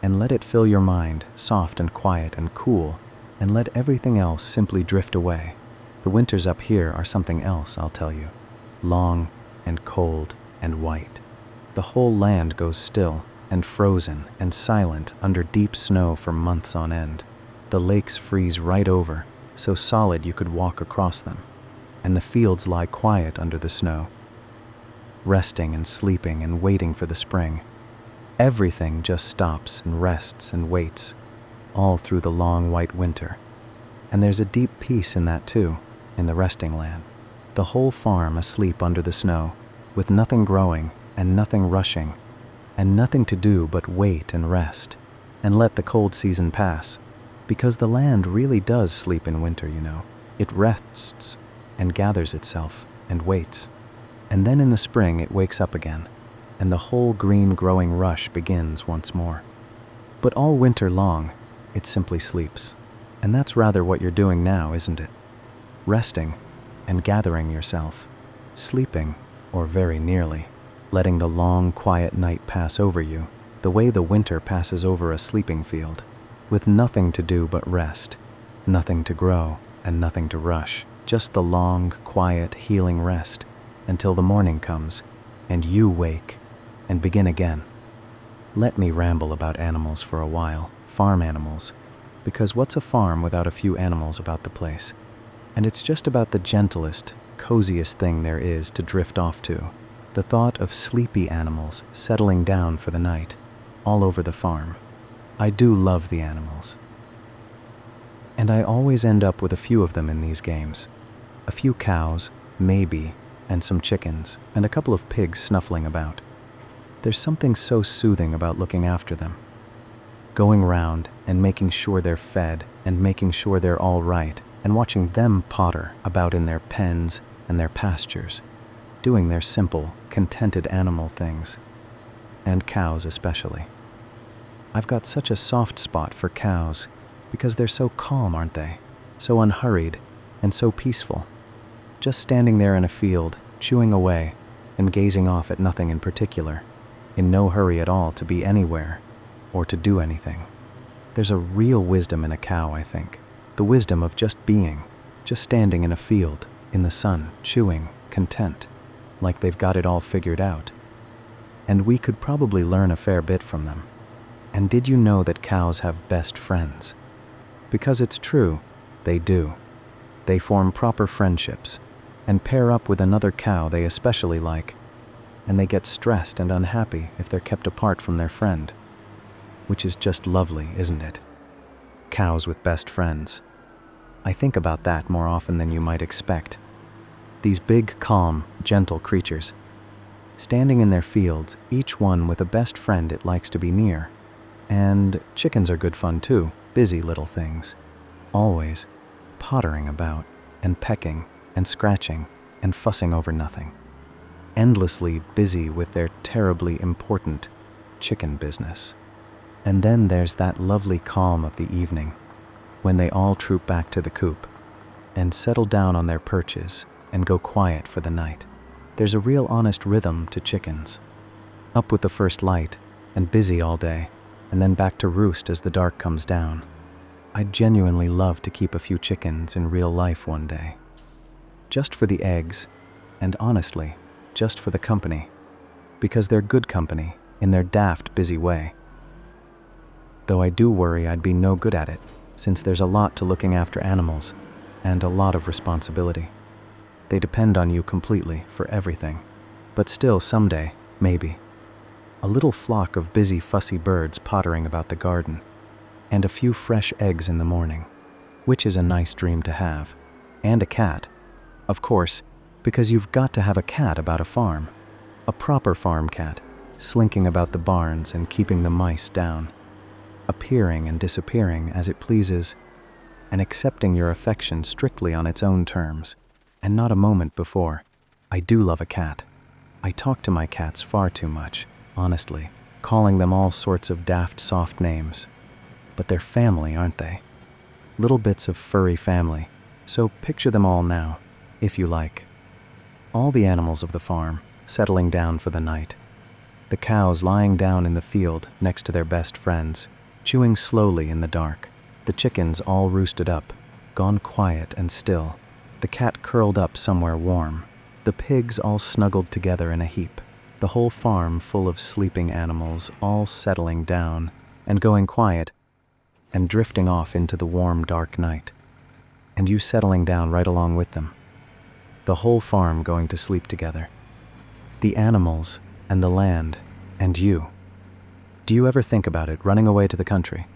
and let it fill your mind, soft and quiet and cool, and let everything else simply drift away. The winters up here are something else, I'll tell you. Long and cold and white. The whole land goes still and frozen and silent under deep snow for months on end. The lakes freeze right over, so solid you could walk across them, and the fields lie quiet under the snow, resting and sleeping and waiting for the spring. Everything just stops and rests and waits, all through the long white winter. And there's a deep peace in that too, in the resting land. The whole farm asleep under the snow, with nothing growing and nothing rushing, and nothing to do but wait and rest, and let the cold season pass. Because the land really does sleep in winter, you know. It rests and gathers itself and waits. And then in the spring it wakes up again, and the whole green growing rush begins once more. But all winter long, it simply sleeps. And that's rather what you're doing now, isn't it? Resting and gathering yourself, sleeping, or very nearly, letting the long, quiet night pass over you, the way the winter passes over a sleeping field, with nothing to do but rest, nothing to grow, and nothing to rush, just the long, quiet, healing rest, until the morning comes, and you wake, and begin again. Let me ramble about animals for a while, farm animals, because what's a farm without a few animals about the place? And it's just about the gentlest, coziest thing there is to drift off to, the thought of sleepy animals settling down for the night, all over the farm. I do love the animals. And I always end up with a few of them in these games. A few cows, maybe, and some chickens, and a couple of pigs snuffling about. There's something so soothing about looking after them. Going round and making sure they're fed and making sure they're all right, and watching them potter about in their pens and their pastures, doing their simple, contented animal things, and cows especially. I've got such a soft spot for cows because they're so calm, aren't they? So unhurried and so peaceful. Just standing there in a field, chewing away and gazing off at nothing in particular, in no hurry at all to be anywhere or to do anything. There's a real wisdom in a cow, I think. The wisdom of just being, just standing in a field, in the sun, chewing, content, like they've got it all figured out. And we could probably learn a fair bit from them. And did you know that cows have best friends? Because it's true, they do. They form proper friendships and pair up with another cow they especially like, and they get stressed and unhappy if they're kept apart from their friend. Which is just lovely, isn't it? Cows with best friends. I think about that more often than you might expect. These big, calm, gentle creatures, standing in their fields, each one with a best friend it likes to be near. And chickens are good fun too, busy little things. Always pottering about and pecking and scratching and fussing over nothing. Endlessly busy with their terribly important chicken business. And then there's that lovely calm of the evening, when they all troop back to the coop and settle down on their perches and go quiet for the night. There's a real honest rhythm to chickens. Up with the first light and busy all day, and then back to roost as the dark comes down. I'd genuinely love to keep a few chickens in real life one day. Just for the eggs, and honestly, just for the company, because they're good company in their daft, busy way. Though I do worry I'd be no good at it, since there's a lot to looking after animals, and a lot of responsibility. They depend on you completely for everything. But still, someday, maybe. A little flock of busy, fussy birds pottering about the garden, and a few fresh eggs in the morning, which is a nice dream to have. And a cat, of course, because you've got to have a cat about a farm. A proper farm cat, slinking about the barns and keeping the mice down, appearing and disappearing as it pleases, and accepting your affection strictly on its own terms, and not a moment before. I do love a cat. I talk to my cats far too much, honestly, calling them all sorts of daft, soft names. But they're family, aren't they? Little bits of furry family, so picture them all now, if you like. All the animals of the farm, settling down for the night. The cows lying down in the field next to their best friends, chewing slowly in the dark. The chickens all roosted up, gone quiet and still. The cat curled up somewhere warm. The pigs all snuggled together in a heap. The whole farm full of sleeping animals, all settling down and going quiet and drifting off into the warm, dark night. And you settling down right along with them. The whole farm going to sleep together. The animals and the land and you. Do you ever think about it, running away to the country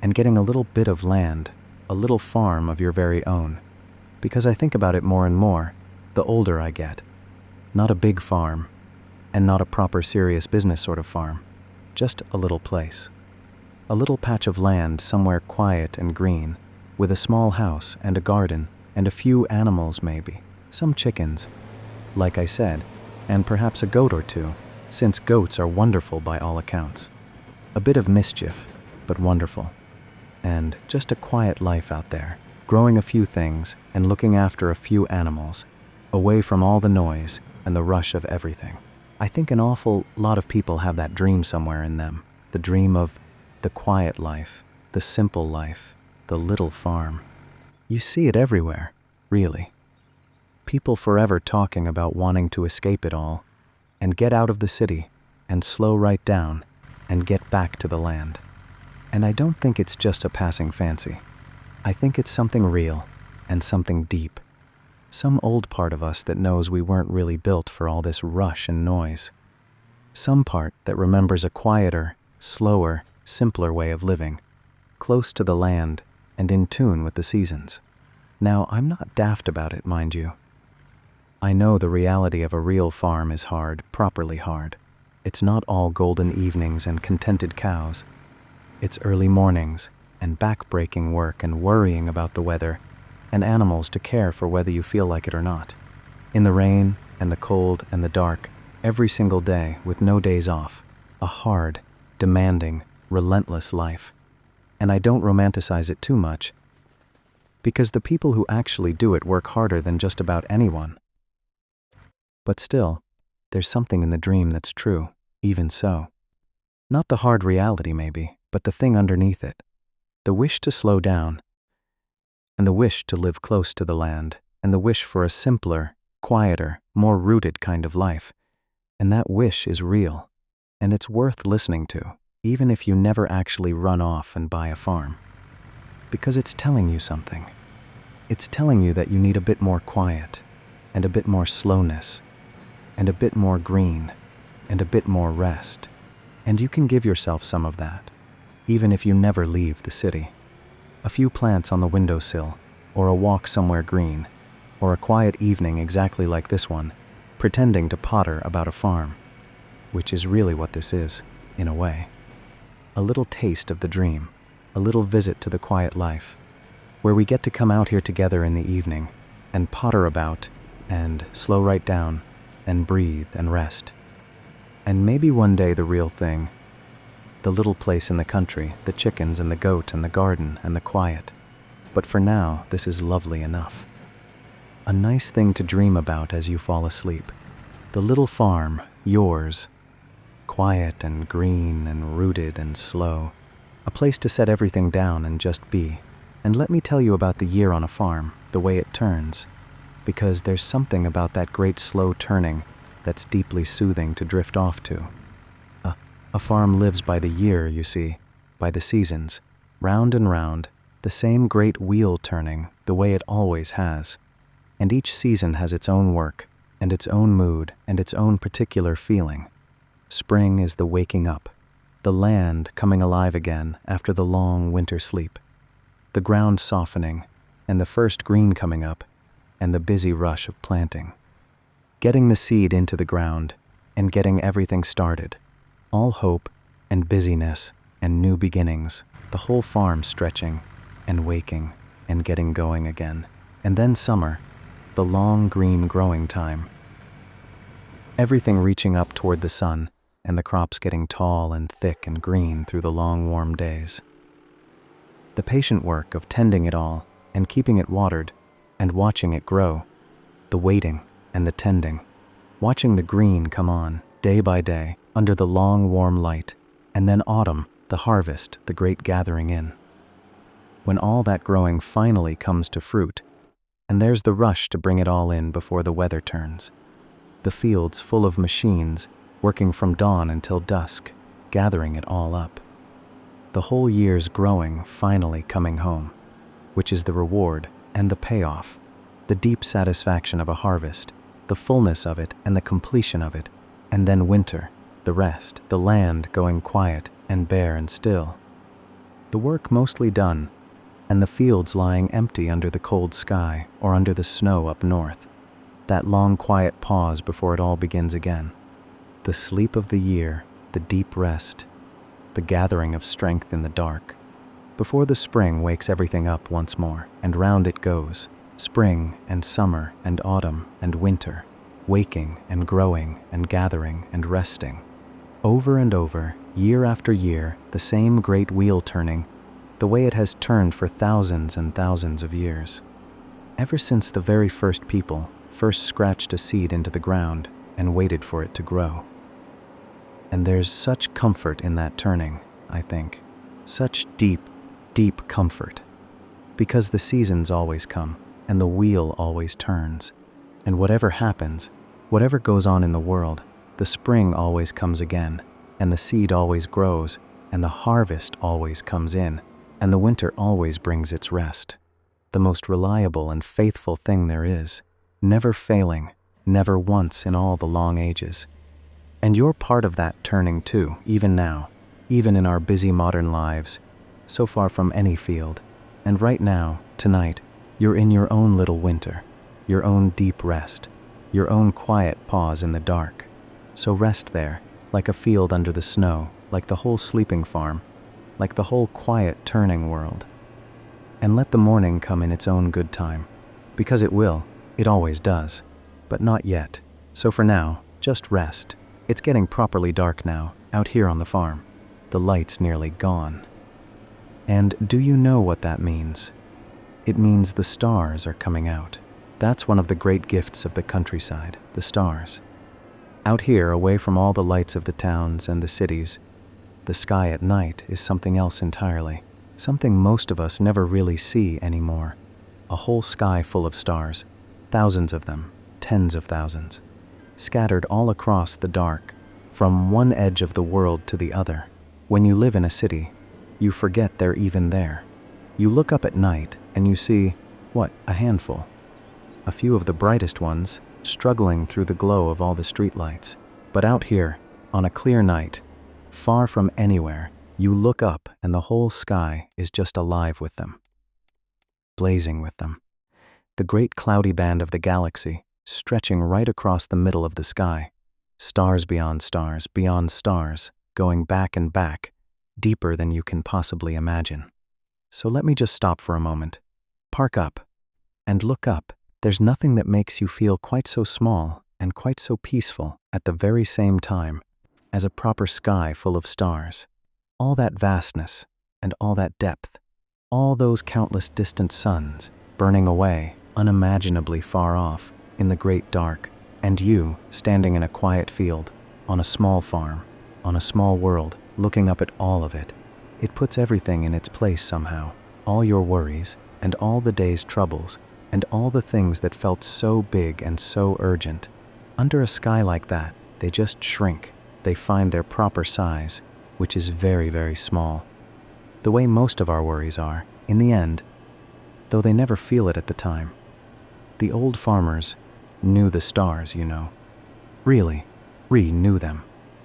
and getting a little bit of land, a little farm of your very own? Because I think about it more and more, the older I get. Not a big farm, and not a proper serious business sort of farm, just a little place. A little patch of land somewhere quiet and green, with a small house and a garden and a few animals maybe, some chickens, like I said, and perhaps a goat or two, since goats are wonderful by all accounts. A bit of mischief, but wonderful. And just a quiet life out there, growing a few things and looking after a few animals, away from all the noise and the rush of everything. I think an awful lot of people have that dream somewhere in them, the dream of the quiet life, the simple life, the little farm. You see it everywhere, really. People forever talking about wanting to escape it all and get out of the city and slow right down and get back to the land. And I don't think it's just a passing fancy. I think it's something real and something deep. Some old part of us that knows we weren't really built for all this rush and noise. Some part that remembers a quieter, slower, simpler way of living, close to the land and in tune with the seasons. Now, I'm not daft about it, mind you. I know the reality of a real farm is hard, properly hard. It's not all golden evenings and contented cows. It's early mornings and back-breaking work and worrying about the weather and animals to care for whether you feel like it or not. In the rain and the cold and the dark, every single day with no days off. A hard, demanding, relentless life. And I don't romanticize it too much, because the people who actually do it work harder than just about anyone. But still, there's something in the dream that's true, even so. Not the hard reality maybe, but the thing underneath it. The wish to slow down, and the wish to live close to the land, and the wish for a simpler, quieter, more rooted kind of life. And that wish is real, and it's worth listening to, even if you never actually run off and buy a farm. Because it's telling you something. It's telling you that you need a bit more quiet, and a bit more slowness, and a bit more green, and a bit more rest. And you can give yourself some of that, even if you never leave the city. A few plants on the windowsill, or a walk somewhere green, or a quiet evening exactly like this one, pretending to potter about a farm, which is really what this is, in a way. A little taste of the dream, a little visit to the quiet life, where we get to come out here together in the evening and potter about and slow right down and breathe and rest. And maybe one day the real thing, the little place in the country, the chickens and the goat and the garden and the quiet. But for now, this is lovely enough. A nice thing to dream about as you fall asleep. The little farm, yours, quiet and green and rooted and slow. A place to set everything down and just be. And let me tell you about the year on a farm, the way it turns. Because there's something about that great slow turning that's deeply soothing to drift off to. A farm lives by the year, you see, by the seasons, round and round, the same great wheel turning the way it always has. And each season has its own work, and its own mood, and its own particular feeling. Spring is the waking up, the land coming alive again after the long winter sleep, the ground softening, and the first green coming up, and the busy rush of planting. Getting the seed into the ground, and getting everything started. All hope and busyness and new beginnings, the whole farm stretching and waking and getting going again. And then summer, the long green growing time. Everything reaching up toward the sun and the crops getting tall and thick and green through the long warm days. The patient work of tending it all and keeping it watered and watching it grow. The waiting and the tending. Watching the green come on day by day under the long warm light, and then autumn, the harvest, the great gathering in. When all that growing finally comes to fruit, and there's the rush to bring it all in before the weather turns. The fields full of machines working from dawn until dusk, gathering it all up. The whole year's growing finally coming home, which is the reward and the payoff, the deep satisfaction of a harvest, the fullness of it and the completion of it, and then winter, the rest, the land going quiet and bare and still. The work mostly done, and the fields lying empty under the cold sky or under the snow up north. That long quiet pause before it all begins again. The sleep of the year, the deep rest, the gathering of strength in the dark, before the spring wakes everything up once more, and round it goes, spring and summer and autumn and winter, waking and growing and gathering and resting. Over and over, year after year, the same great wheel turning, the way it has turned for thousands and thousands of years. Ever since the very first people first scratched a seed into the ground and waited for it to grow. And there's such comfort in that turning, I think. Such deep, deep comfort. Because the seasons always come, and the wheel always turns. And whatever happens, whatever goes on in the world, the spring always comes again, and the seed always grows, and the harvest always comes in, and the winter always brings its rest. The most reliable and faithful thing there is, never failing, never once in all the long ages. And you're part of that turning too, even now, even in our busy modern lives, so far from any field. And right now, tonight, you're in your own little winter, your own deep rest, your own quiet pause in the dark. So rest there, like a field under the snow, like the whole sleeping farm, like the whole quiet turning world. And let the morning come in its own good time, because it will, it always does, but not yet. So for now, just rest. It's getting properly dark now, out here on the farm. The light's nearly gone. And do you know what that means? It means the stars are coming out. That's one of the great gifts of the countryside, the stars. Out here, away from all the lights of the towns and the cities, the sky at night is something else entirely, something most of us never really see anymore. A whole sky full of stars, thousands of them, tens of thousands, scattered all across the dark, from one edge of the world to the other. When you live in a city, you forget they're even there. You look up at night and you see, what, a handful. A few of the brightest ones, struggling through the glow of all the streetlights. But out here, on a clear night, far from anywhere, you look up and the whole sky is just alive with them. Blazing with them. The great cloudy band of the galaxy, stretching right across the middle of the sky. Stars, beyond stars, going back and back, deeper than you can possibly imagine. So let me just stop for a moment. Park up and look up. There's nothing that makes you feel quite so small and quite so peaceful at the very same time as a proper sky full of stars. All that vastness and all that depth, all those countless distant suns burning away unimaginably far off in the great dark, and you standing in a quiet field, on a small farm, on a small world, looking up at all of it. It puts everything in its place somehow, all your worries and all the day's troubles and all the things that felt so big and so urgent. Under a sky like that, they just shrink. They find their proper size, which is very, very small. The way most of our worries are, in the end, though they never feel it at the time. The old farmers knew the stars, you know. Really knew them.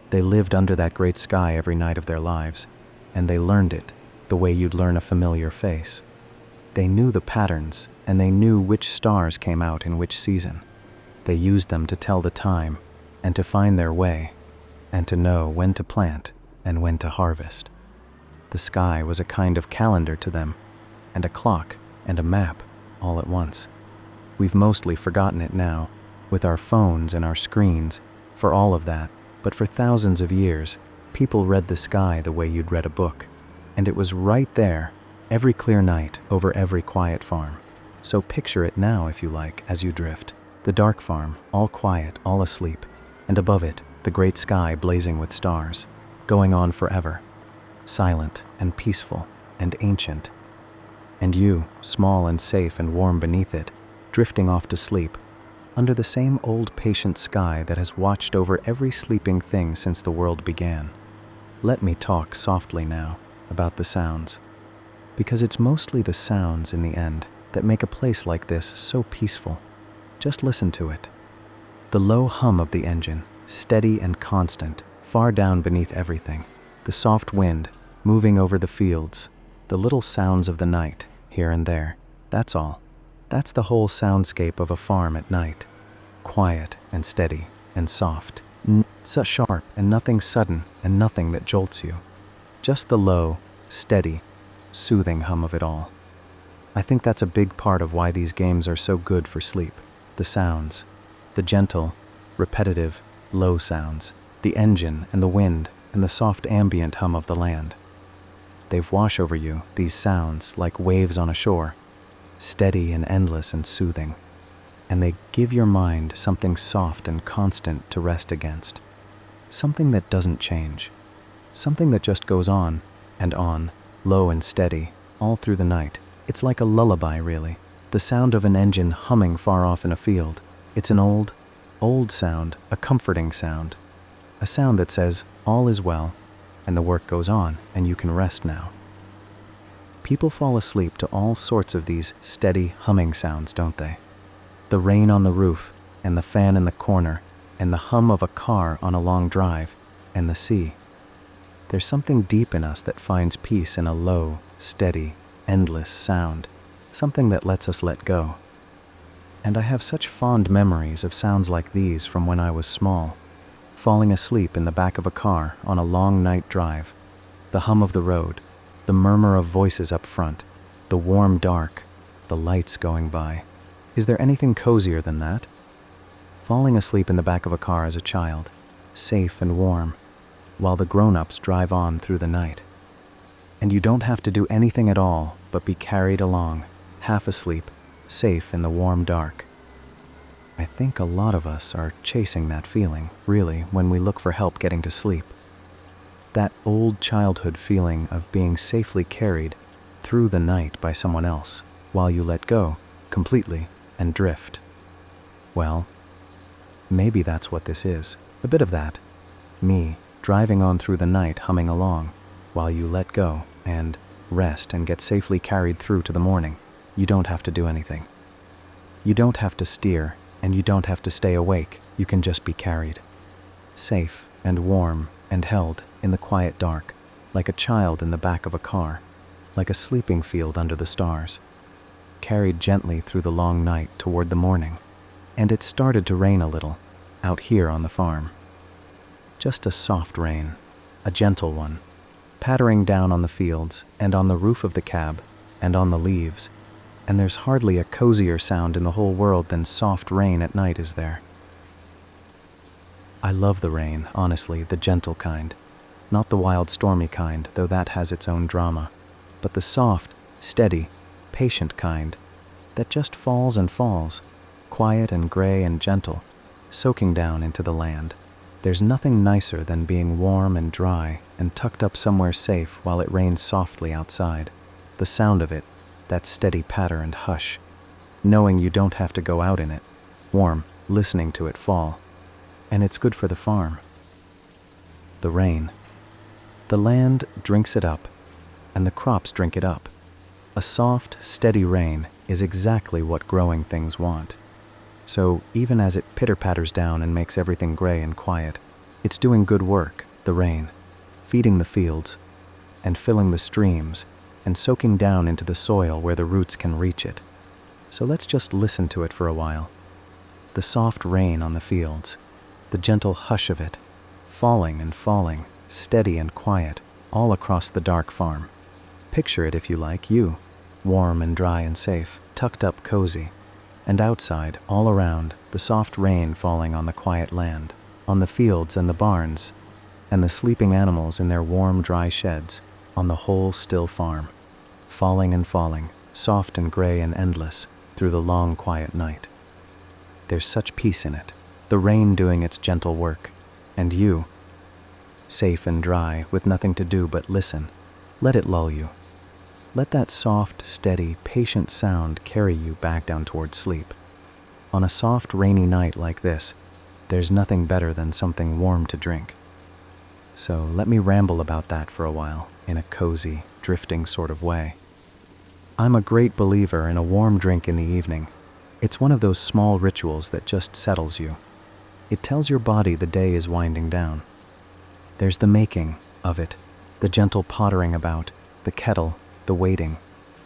They lived under that great sky every night of their lives, and they learned it the way you'd learn a familiar face. They knew the patterns, and they knew which stars came out in which season. They used them to tell the time, and to find their way, and to know when to plant and when to harvest. The sky was a kind of calendar to them, and a clock and a map all at once. We've mostly forgotten it now, with our phones and our screens, for all of that, but for thousands of years, people read the sky the way you'd read a book, and it was right there, every clear night over every quiet farm. So picture it now, if you like, as you drift. The dark farm, all quiet, all asleep, and above it, the great sky blazing with stars, going on forever, silent and peaceful and ancient. And you, small and safe and warm beneath it, drifting off to sleep, under the same old patient sky that has watched over every sleeping thing since the world began. Let me talk softly now about the sounds, because it's mostly the sounds in the end that make a place like this so peaceful. Just listen to it. The low hum of the engine, steady and constant, far down beneath everything. The soft wind moving over the fields. The little sounds of the night, here and there. That's all. That's the whole soundscape of a farm at night. Quiet and steady and soft. So sharp and nothing sudden and nothing that jolts you. Just the low, steady, soothing hum of it all. I think that's a big part of why these games are so good for sleep. The sounds, the gentle, repetitive, low sounds, the engine and the wind and the soft ambient hum of the land. They wash over you, these sounds, like waves on a shore, steady and endless and soothing, and they give your mind something soft and constant to rest against, something that doesn't change, something that just goes on, low and steady, all through the night. It's like a lullaby, really, the sound of an engine humming far off in a field. It's an old sound, a comforting sound, a sound that says, all is well, and the work goes on, and you can rest now. People fall asleep to all sorts of these steady, humming sounds, don't they? The rain on the roof, and the fan in the corner, and the hum of a car on a long drive, and the sea. There's something deep in us that finds peace in a low, steady, endless sound, something that lets us let go. And I have such fond memories of sounds like these from when I was small, falling asleep in the back of a car on a long night drive, the hum of the road, the murmur of voices up front, the warm dark, the lights going by. Is there anything cozier than that? Falling asleep in the back of a car as a child, safe and warm, while the grown-ups drive on through the night. And you don't have to do anything at all but be carried along, half asleep, safe in the warm dark. I think a lot of us are chasing that feeling, really, when we look for help getting to sleep. That old childhood feeling of being safely carried through the night by someone else, while you let go, completely, and drift. Well, maybe that's what this is, a bit of that. Me, driving on through the night, humming along, while you let go, and rest and get safely carried through to the morning. You don't have to do anything. You don't have to steer, and you don't have to stay awake. You can just be carried. Safe and warm and held in the quiet dark, like a child in the back of a car, like a sleeping field under the stars. Carried gently through the long night toward the morning. And it started to rain a little, out here on the farm. Just a soft rain, a gentle one, pattering down on the fields and on the roof of the cab and on the leaves. And there's hardly a cozier sound in the whole world than soft rain at night, is there? I love the rain, honestly, the gentle kind. Not the wild, stormy kind, though that has its own drama, but the soft, steady, patient kind that just falls and falls, quiet and gray and gentle, soaking down into the land. There's nothing nicer than being warm and dry and tucked up somewhere safe while it rains softly outside. The sound of it, that steady patter and hush, knowing you don't have to go out in it, warm, listening to it fall. And it's good for the farm. The rain. The land drinks it up, and the crops drink it up. A soft, steady rain is exactly what growing things want. So even as it pitter-patters down and makes everything gray and quiet, it's doing good work, the rain, feeding the fields, and filling the streams, and soaking down into the soil where the roots can reach it. So let's just listen to it for a while. The soft rain on the fields, the gentle hush of it, falling and falling, steady and quiet, all across the dark farm. Picture it if you like, you, warm and dry and safe, tucked up cozy, and outside, all around, the soft rain falling on the quiet land, on the fields and the barns, and the sleeping animals in their warm, dry sheds, on the whole still farm, falling and falling, soft and gray and endless, through the long, quiet night. There's such peace in it, the rain doing its gentle work, and you, safe and dry, with nothing to do but listen. Let it lull you. Let that soft, steady, patient sound carry you back down towards sleep. On a soft, rainy night like this, there's nothing better than something warm to drink. So let me ramble about that for a while, in a cozy, drifting sort of way. I'm a great believer in a warm drink in the evening. It's one of those small rituals that just settles you. It tells your body the day is winding down. There's the making of it, the gentle pottering about, the kettle, the waiting,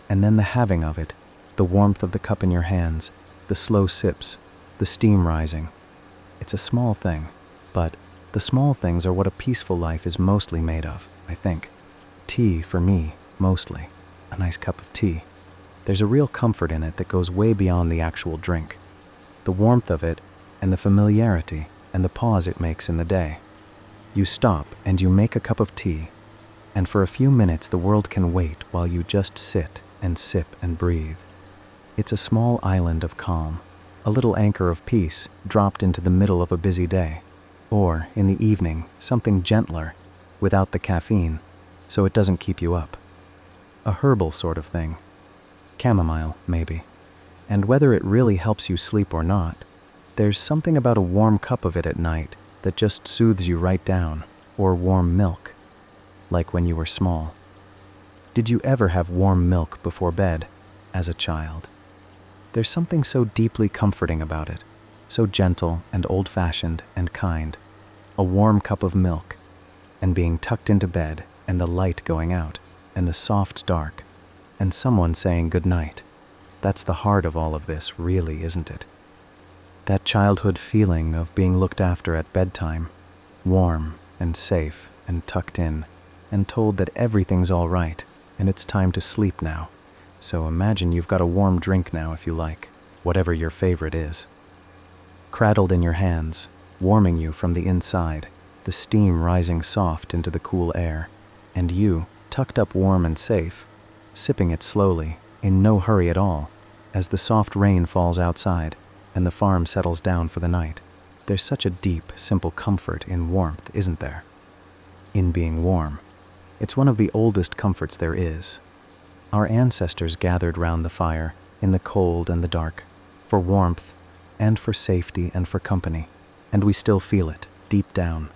and then the having of it, the warmth of the cup in your hands, the slow sips, the steam rising. It's a small thing, but the small things are what a peaceful life is mostly made of, I think. Tea, for me, mostly. A nice cup of tea. There's a real comfort in it that goes way beyond the actual drink. The warmth of it and the familiarity, and the pause it makes in the day. You stop and you make a cup of tea, and for a few minutes the world can wait while you just sit and sip and breathe. It's a small island of calm, a little anchor of peace dropped into the middle of a busy day. Or, in the evening, something gentler, without the caffeine, so it doesn't keep you up. A herbal sort of thing. Chamomile, maybe. And whether it really helps you sleep or not, there's something about a warm cup of it at night that just soothes you right down, or warm milk, like when you were small. Did you ever have warm milk before bed, as a child? There's something so deeply comforting about it, so gentle and old-fashioned and kind. A warm cup of milk, and being tucked into bed, and the light going out, and the soft dark, and someone saying good night. That's the heart of all of this, really, isn't it? That childhood feeling of being looked after at bedtime, warm and safe and tucked in, and told that everything's all right, and it's time to sleep now. So imagine you've got a warm drink now if you like, whatever your favorite is. Cradled in your hands, warming you from the inside, the steam rising soft into the cool air, and you, tucked up warm and safe, sipping it slowly, in no hurry at all, as the soft rain falls outside and the farm settles down for the night. There's such a deep, simple comfort in warmth, isn't there? In being warm. It's one of the oldest comforts there is. Our ancestors gathered round the fire, in the cold and the dark, for warmth, and for safety and for company, and we still feel it, deep down,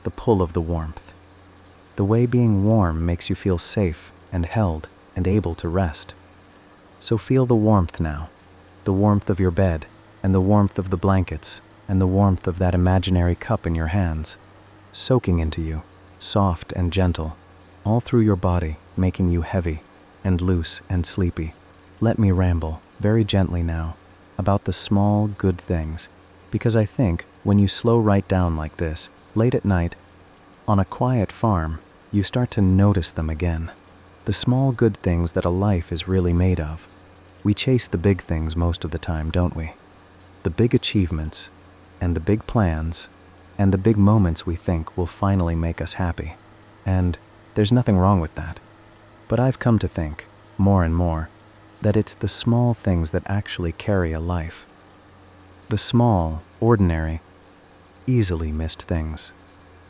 the pull of the warmth. The way being warm makes you feel safe and held and able to rest. So feel the warmth now, the warmth of your bed, and the warmth of the blankets, and the warmth of that imaginary cup in your hands, soaking into you, soft and gentle, all through your body, making you heavy and loose and sleepy. Let me ramble, very gently now, about the small, good things, because I think when you slow right down like this, late at night, on a quiet farm, you start to notice them again. The small, good things that a life is really made of. We chase the big things most of the time, don't we? The big achievements, and the big plans, and the big moments we think will finally make us happy. And there's nothing wrong with that. But I've come to think, more and more, that it's the small things that actually carry a life. The small, ordinary, easily missed things.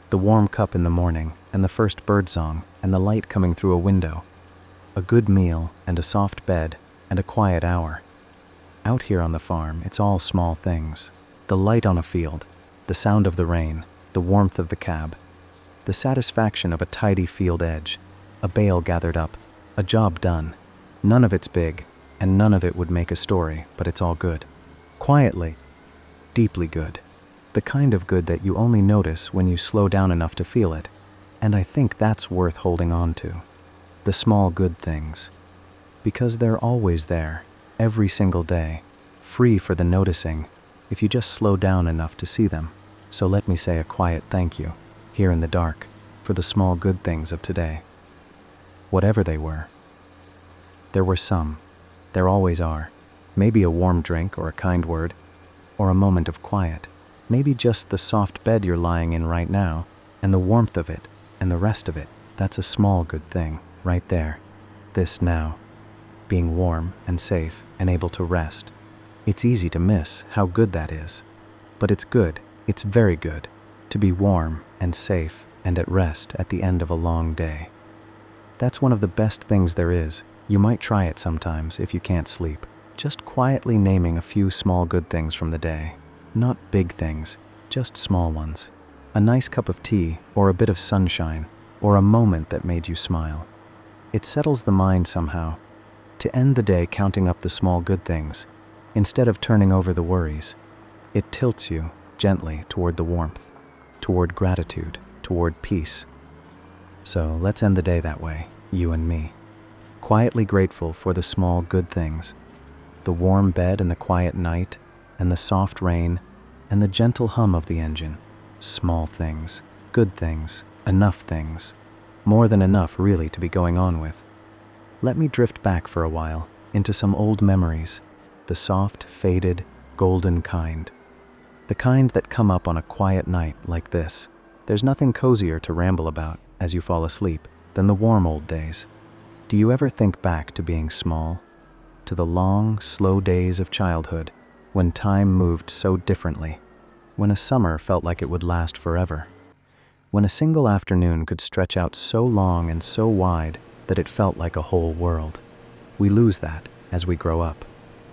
The warm cup in the morning, and the first birdsong, and the light coming through a window. A good meal, and a soft bed, and a quiet hour. Out here on the farm, it's all small things. The light on a field, the sound of the rain, the warmth of the cab, the satisfaction of a tidy field edge, a bale gathered up, a job done. None of it's big, and none of it would make a story, but it's all good. Quietly, deeply good. The kind of good that you only notice when you slow down enough to feel it. And I think that's worth holding on to. The small good things. Because they're always there, every single day, free for the noticing, if you just slow down enough to see them. So let me say a quiet thank you, here in the dark, for the small good things of today. Whatever they were. There were some. There always are. Maybe a warm drink or a kind word, or a moment of quiet. Maybe just the soft bed you're lying in right now, and the warmth of it, and the rest of it. That's a small good thing, right there. This now. Being warm and safe and able to rest. It's easy to miss how good that is. But it's good, it's very good, to be warm and safe and at rest at the end of a long day. That's one of the best things there is. You might try it sometimes if you can't sleep. Just quietly naming a few small good things from the day. Not big things, just small ones. A nice cup of tea, or a bit of sunshine, or a moment that made you smile. It settles the mind somehow. To end the day counting up the small good things, instead of turning over the worries. It tilts you gently toward the warmth, toward gratitude, toward peace. So let's end the day that way, you and me. Quietly grateful for the small good things. The warm bed and the quiet night, and the soft rain, and the gentle hum of the engine. Small things, good things, enough things. More than enough really to be going on with. Let me drift back for a while, into some old memories, the soft, faded, golden kind. The kind that come up on a quiet night like this. There's nothing cozier to ramble about as you fall asleep than the warm old days. Do you ever think back to being small? To the long, slow days of childhood when time moved so differently, when a summer felt like it would last forever, when a single afternoon could stretch out so long and so wide that it felt like a whole world. We lose that as we grow up.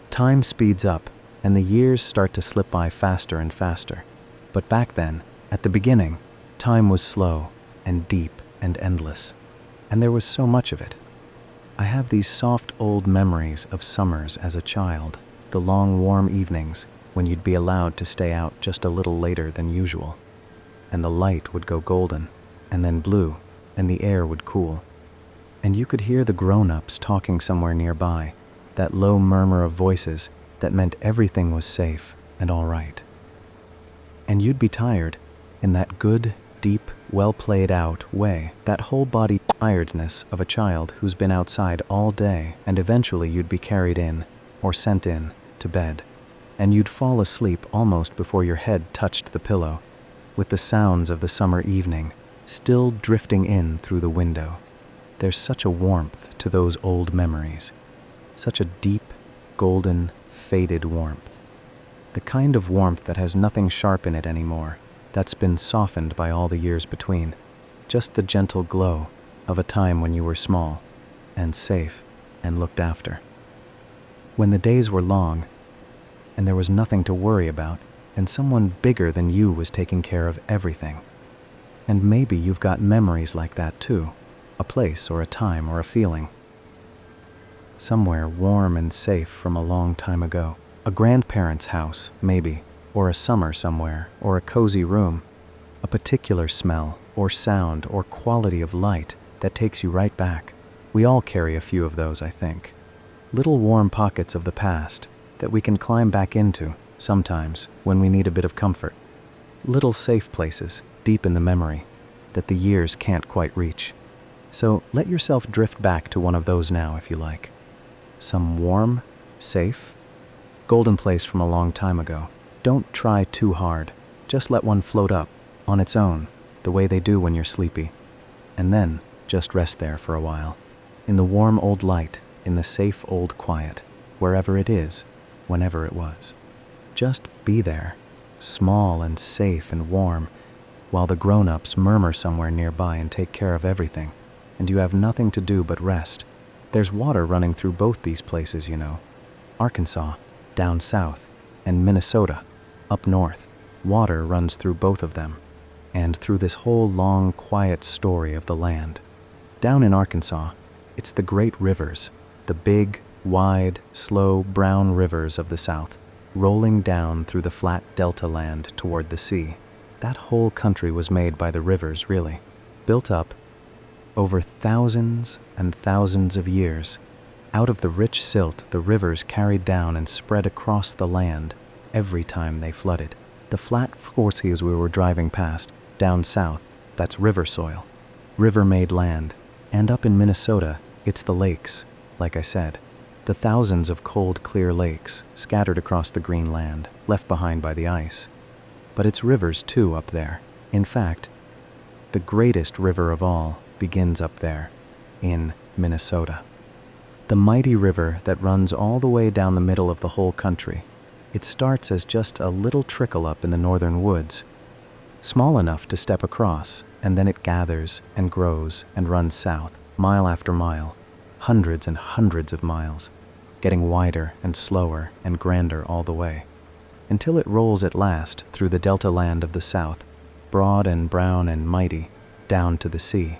Time speeds up and the years start to slip by faster and faster. But back then, at the beginning, time was slow and deep and endless, and there was so much of it. I have these soft old memories of summers as a child, the long warm evenings when you'd be allowed to stay out just a little later than usual, and the light would go golden and then blue, and the air would cool, and you could hear the grown-ups talking somewhere nearby, that low murmur of voices that meant everything was safe and all right. And you'd be tired in that good, deep, well-played-out way, that whole-body tiredness of a child who's been outside all day, and eventually you'd be carried in or sent in to bed, and you'd fall asleep almost before your head touched the pillow, with the sounds of the summer evening still drifting in through the window. There's such a warmth to those old memories, such a deep, golden, faded warmth. The kind of warmth that has nothing sharp in it anymore, that's been softened by all the years between. Just the gentle glow of a time when you were small and safe and looked after. When the days were long and there was nothing to worry about and someone bigger than you was taking care of everything. And maybe you've got memories like that too, a place or a time or a feeling. Somewhere warm and safe from a long time ago. A grandparent's house, maybe, or a summer somewhere, or a cozy room. A particular smell, or sound, or quality of light that takes you right back. We all carry a few of those, I think. Little warm pockets of the past that we can climb back into sometimes when we need a bit of comfort. Little safe places deep in the memory that the years can't quite reach. So let yourself drift back to one of those now if you like. Some warm, safe, golden place from a long time ago. Don't try too hard. Just let one float up on its own, the way they do when you're sleepy. And then just rest there for a while. In the warm old light, in the safe old quiet, wherever it is, whenever it was. Just be there, small and safe and warm, while the grown-ups murmur somewhere nearby and take care of everything, and you have nothing to do but rest. There's water running through both these places, you know. Arkansas, down south, and Minnesota, up north. Water runs through both of them, and through this whole long, quiet story of the land. Down in Arkansas, it's the great rivers, the big, wide, slow, brown rivers of the South, rolling down through the flat delta land toward the sea. That whole country was made by the rivers, really, built up over thousands and thousands of years. Out of the rich silt the rivers carried down and spread across the land every time they flooded. The flat courses we were driving past, down south, that's river soil, river-made land. And up in Minnesota, it's the lakes, like I said. The thousands of cold, clear lakes scattered across the green land, left behind by the ice. But it's rivers too up there. In fact, the greatest river of all begins up there, in Minnesota. The mighty river that runs all the way down the middle of the whole country. It starts as just a little trickle up in the northern woods, small enough to step across, and then it gathers and grows and runs south, mile after mile, hundreds and hundreds of miles, getting wider and slower and grander all the way, until it rolls at last through the delta land of the South, broad and brown and mighty, down to the sea.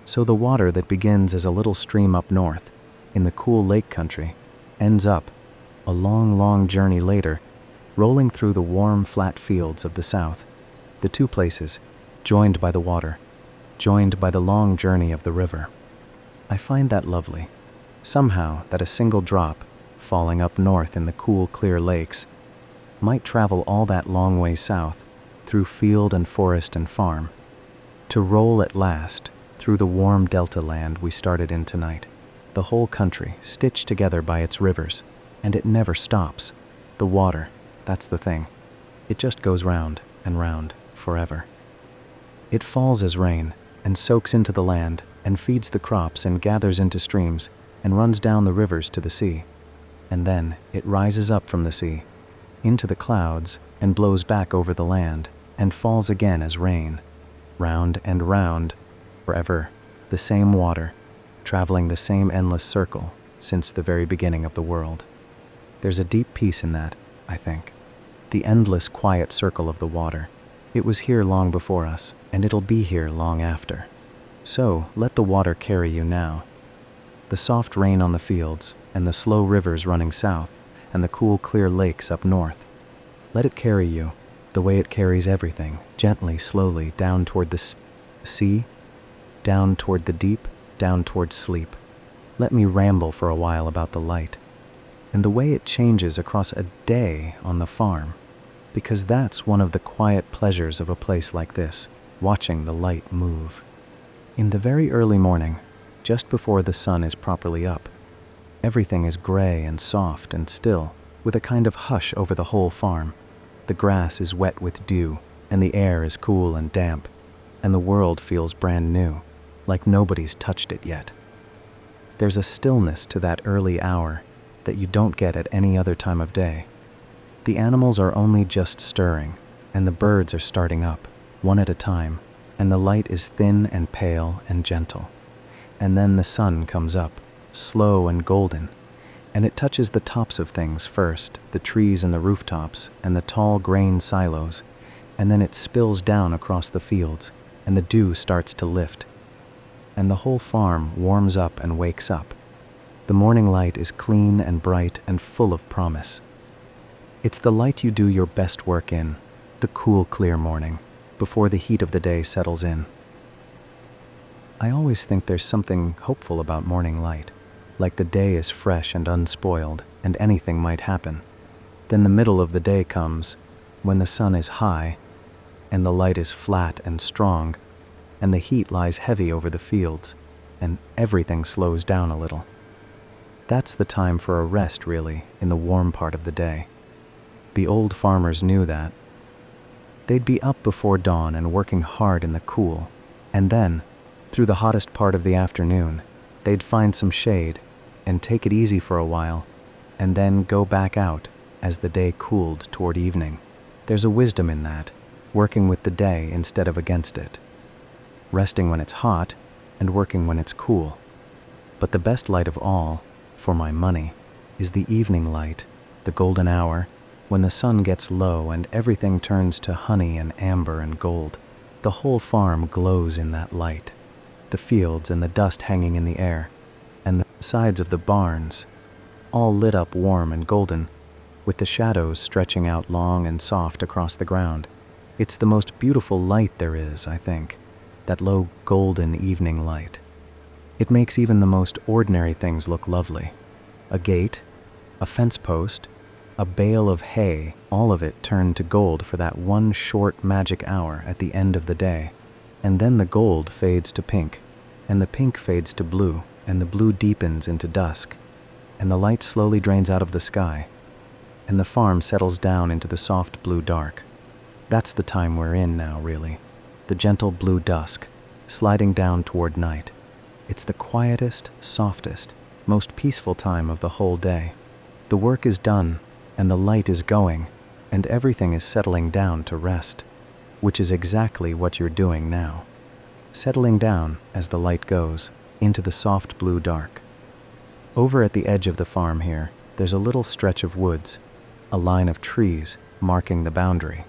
So the water that begins as a little stream up north, in the cool lake country, ends up, a long, long journey later, rolling through the warm, flat fields of the South, the two places, joined by the water, joined by the long journey of the river. I find that lovely. Somehow that a single drop, falling up north in the cool, clear lakes, might travel all that long way south, through field and forest and farm, to roll at last through the warm delta land we started in tonight. The whole country, stitched together by its rivers, and it never stops. The water, that's the thing. It just goes round and round forever. It falls as rain and soaks into the land and feeds the crops and gathers into streams and runs down the rivers to the sea. And then it rises up from the sea, into the clouds, and blows back over the land and falls again as rain, round and round, forever, the same water, traveling the same endless circle since the very beginning of the world. There's a deep peace in that, I think. The endless quiet circle of the water. It was here long before us, and it'll be here long after. So let the water carry you now. The soft rain on the fields, and the slow rivers running south, and the cool, clear lakes up north. Let it carry you, the way it carries everything, gently, slowly, down toward the sea, down toward the deep, down toward sleep. Let me ramble for a while about the light, and the way it changes across a day on the farm, because that's one of the quiet pleasures of a place like this, watching the light move. In the very early morning, just before the sun is properly up, everything is gray and soft and still, with a kind of hush over the whole farm. The grass is wet with dew, and the air is cool and damp, and the world feels brand new, like nobody's touched it yet. There's a stillness to that early hour that you don't get at any other time of day. The animals are only just stirring, and the birds are starting up, one at a time, and the light is thin and pale and gentle. And then the sun comes up, slow and golden, and it touches the tops of things first, the trees and the rooftops, and the tall grain silos, and then it spills down across the fields, and the dew starts to lift, and the whole farm warms up and wakes up. The morning light is clean and bright and full of promise. It's the light you do your best work in, the cool, clear morning, before the heat of the day settles in. I always think there's something hopeful about morning light, like the day is fresh and unspoiled, and anything might happen. Then the middle of the day comes, when the sun is high, and the light is flat and strong, and the heat lies heavy over the fields, and everything slows down a little. That's the time for a rest, really, in the warm part of the day. The old farmers knew that. They'd be up before dawn and working hard in the cool, and then, through the hottest part of the afternoon, they'd find some shade and take it easy for a while, and then go back out as the day cooled toward evening. There's a wisdom in that, working with the day instead of against it. Resting when it's hot and working when it's cool. But the best light of all, for my money, is the evening light, the golden hour, when the sun gets low and everything turns to honey and amber and gold. The whole farm glows in that light. The fields and the dust hanging in the air, and the sides of the barns, all lit up warm and golden, with the shadows stretching out long and soft across the ground. It's the most beautiful light there is, I think, that low golden evening light. It makes even the most ordinary things look lovely. A gate, a fence post, a bale of hay, all of it turned to gold for that one short magic hour at the end of the day. And then the gold fades to pink, and the pink fades to blue, and the blue deepens into dusk, and the light slowly drains out of the sky, and the farm settles down into the soft blue dark. That's the time we're in now, really. The gentle blue dusk, sliding down toward night. It's the quietest, softest, most peaceful time of the whole day. The work is done, and the light is going, and everything is settling down to rest, which is exactly what you're doing now. Settling down, as the light goes, into the soft blue dark. Over at the edge of the farm here, there's a little stretch of woods, a line of trees marking the boundary.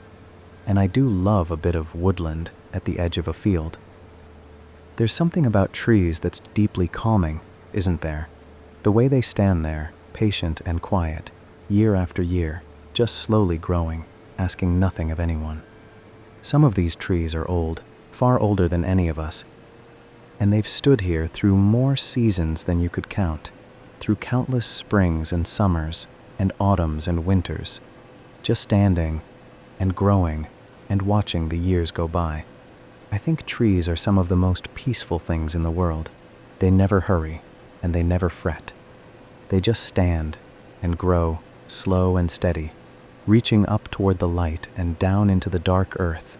And I do love a bit of woodland at the edge of a field. There's something about trees that's deeply calming, isn't there? The way they stand there, patient and quiet, year after year, just slowly growing, asking nothing of anyone. Some of these trees are old, far older than any of us, and they've stood here through more seasons than you could count, through countless springs and summers and autumns and winters, just standing and growing and watching the years go by. I think trees are some of the most peaceful things in the world. They never hurry, and they never fret. They just stand and grow, slow and steady, reaching up toward the light and down into the dark earth,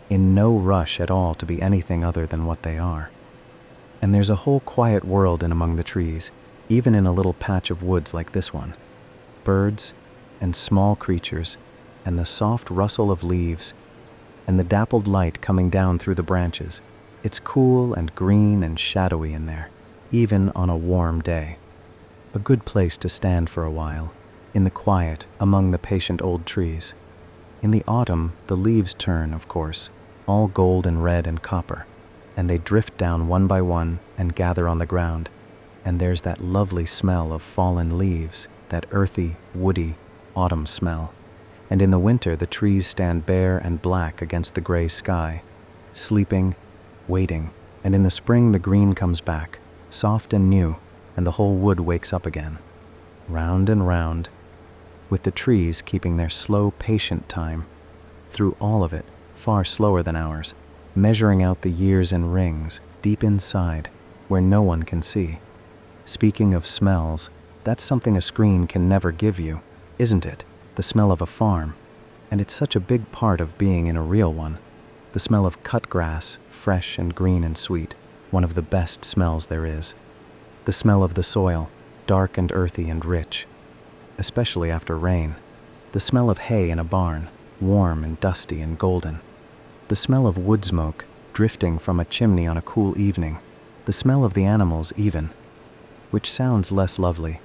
in no rush at all to be anything other than what they are. And there's a whole quiet world in among the trees, even in a little patch of woods like this one. Birds and small creatures, and the soft rustle of leaves, and the dappled light coming down through the branches. It's cool and green and shadowy in there, even on a warm day. A good place to stand for a while, in the quiet among the patient old trees. In the autumn, the leaves turn, of course, all gold and red and copper, and they drift down one by one and gather on the ground, and there's that lovely smell of fallen leaves, that earthy, woody autumn smell. And in the winter, the trees stand bare and black against the gray sky, sleeping, waiting, and in the spring the green comes back, soft and new, and the whole wood wakes up again, round and round, with the trees keeping their slow, patient time, through all of it, far slower than ours, measuring out the years in rings, deep inside, where no one can see. Speaking of smells, that's something a screen can never give you, isn't it? The smell of a farm. And it's such a big part of being in a real one. The smell of cut grass, fresh and green and sweet, one of the best smells there is. The smell of the soil, dark and earthy and rich, especially after rain. The smell of hay in a barn, warm and dusty and golden. The smell of wood smoke drifting from a chimney on a cool evening. The smell of the animals even, which sounds less lovely,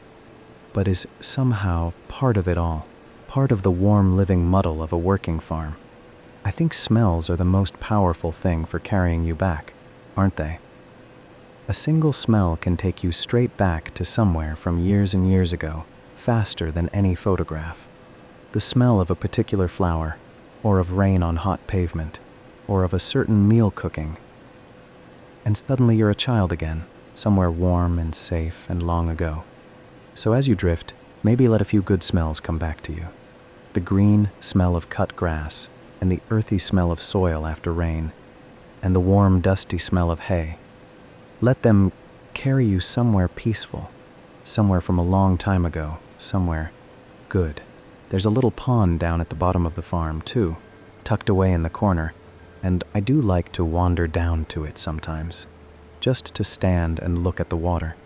but is somehow part of it all, part of the warm living muddle of a working farm. I think smells are the most powerful thing for carrying you back, aren't they? A single smell can take you straight back to somewhere from years and years ago, faster than any photograph. The smell of a particular flower, or of rain on hot pavement, or of a certain meal cooking. And suddenly you're a child again, somewhere warm and safe and long ago. So as you drift, maybe let a few good smells come back to you. The green smell of cut grass, and the earthy smell of soil after rain, and the warm, dusty smell of hay. Let them carry you somewhere peaceful, somewhere from a long time ago, somewhere good. There's a little pond down at the bottom of the farm, too, tucked away in the corner, and I do like to wander down to it sometimes, just to stand and look at the water.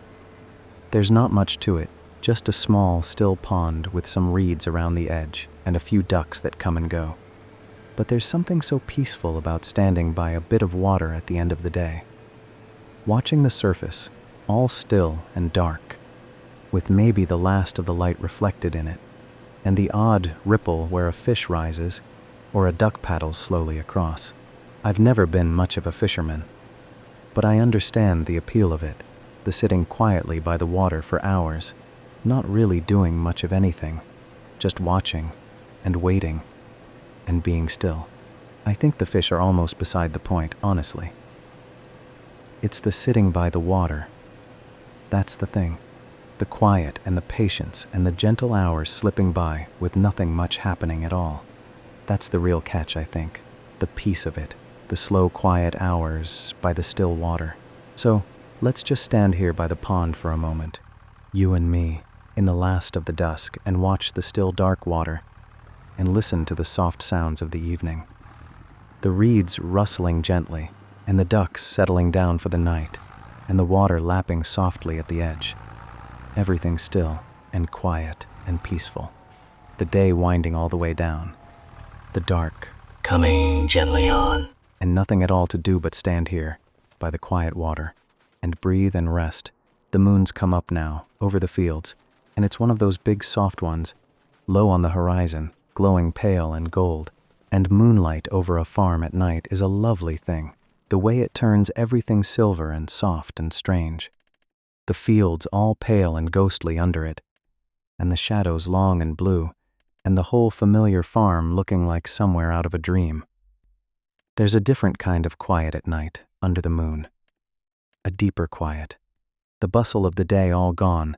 There's not much to it, just a small, still pond with some reeds around the edge and a few ducks that come and go. But there's something so peaceful about standing by a bit of water at the end of the day. Watching the surface, all still and dark, with maybe the last of the light reflected in it, and the odd ripple where a fish rises or a duck paddles slowly across. I've never been much of a fisherman, but I understand the appeal of it, the sitting quietly by the water for hours, not really doing much of anything, just watching and waiting and being still. I think the fish are almost beside the point, honestly. It's the sitting by the water. That's the thing. The quiet and the patience and the gentle hours slipping by with nothing much happening at all. That's the real catch, I think. The peace of it. The slow, quiet hours by the still water. So, let's just stand here by the pond for a moment, you and me, in the last of the dusk, and watch the still dark water, and listen to the soft sounds of the evening. The reeds rustling gently, and the ducks settling down for the night, and the water lapping softly at the edge. Everything still and quiet and peaceful. The day winding all the way down. The dark coming gently on. And nothing at all to do but stand here, by the quiet water, and breathe and rest. The moon's come up now, over the fields, and it's one of those big soft ones, low on the horizon, glowing pale and gold. And moonlight over a farm at night is a lovely thing, the way it turns everything silver and soft and strange. The fields all pale and ghostly under it, and the shadows long and blue, and the whole familiar farm looking like somewhere out of a dream. There's a different kind of quiet at night, under the moon. A deeper quiet. The bustle of the day all gone,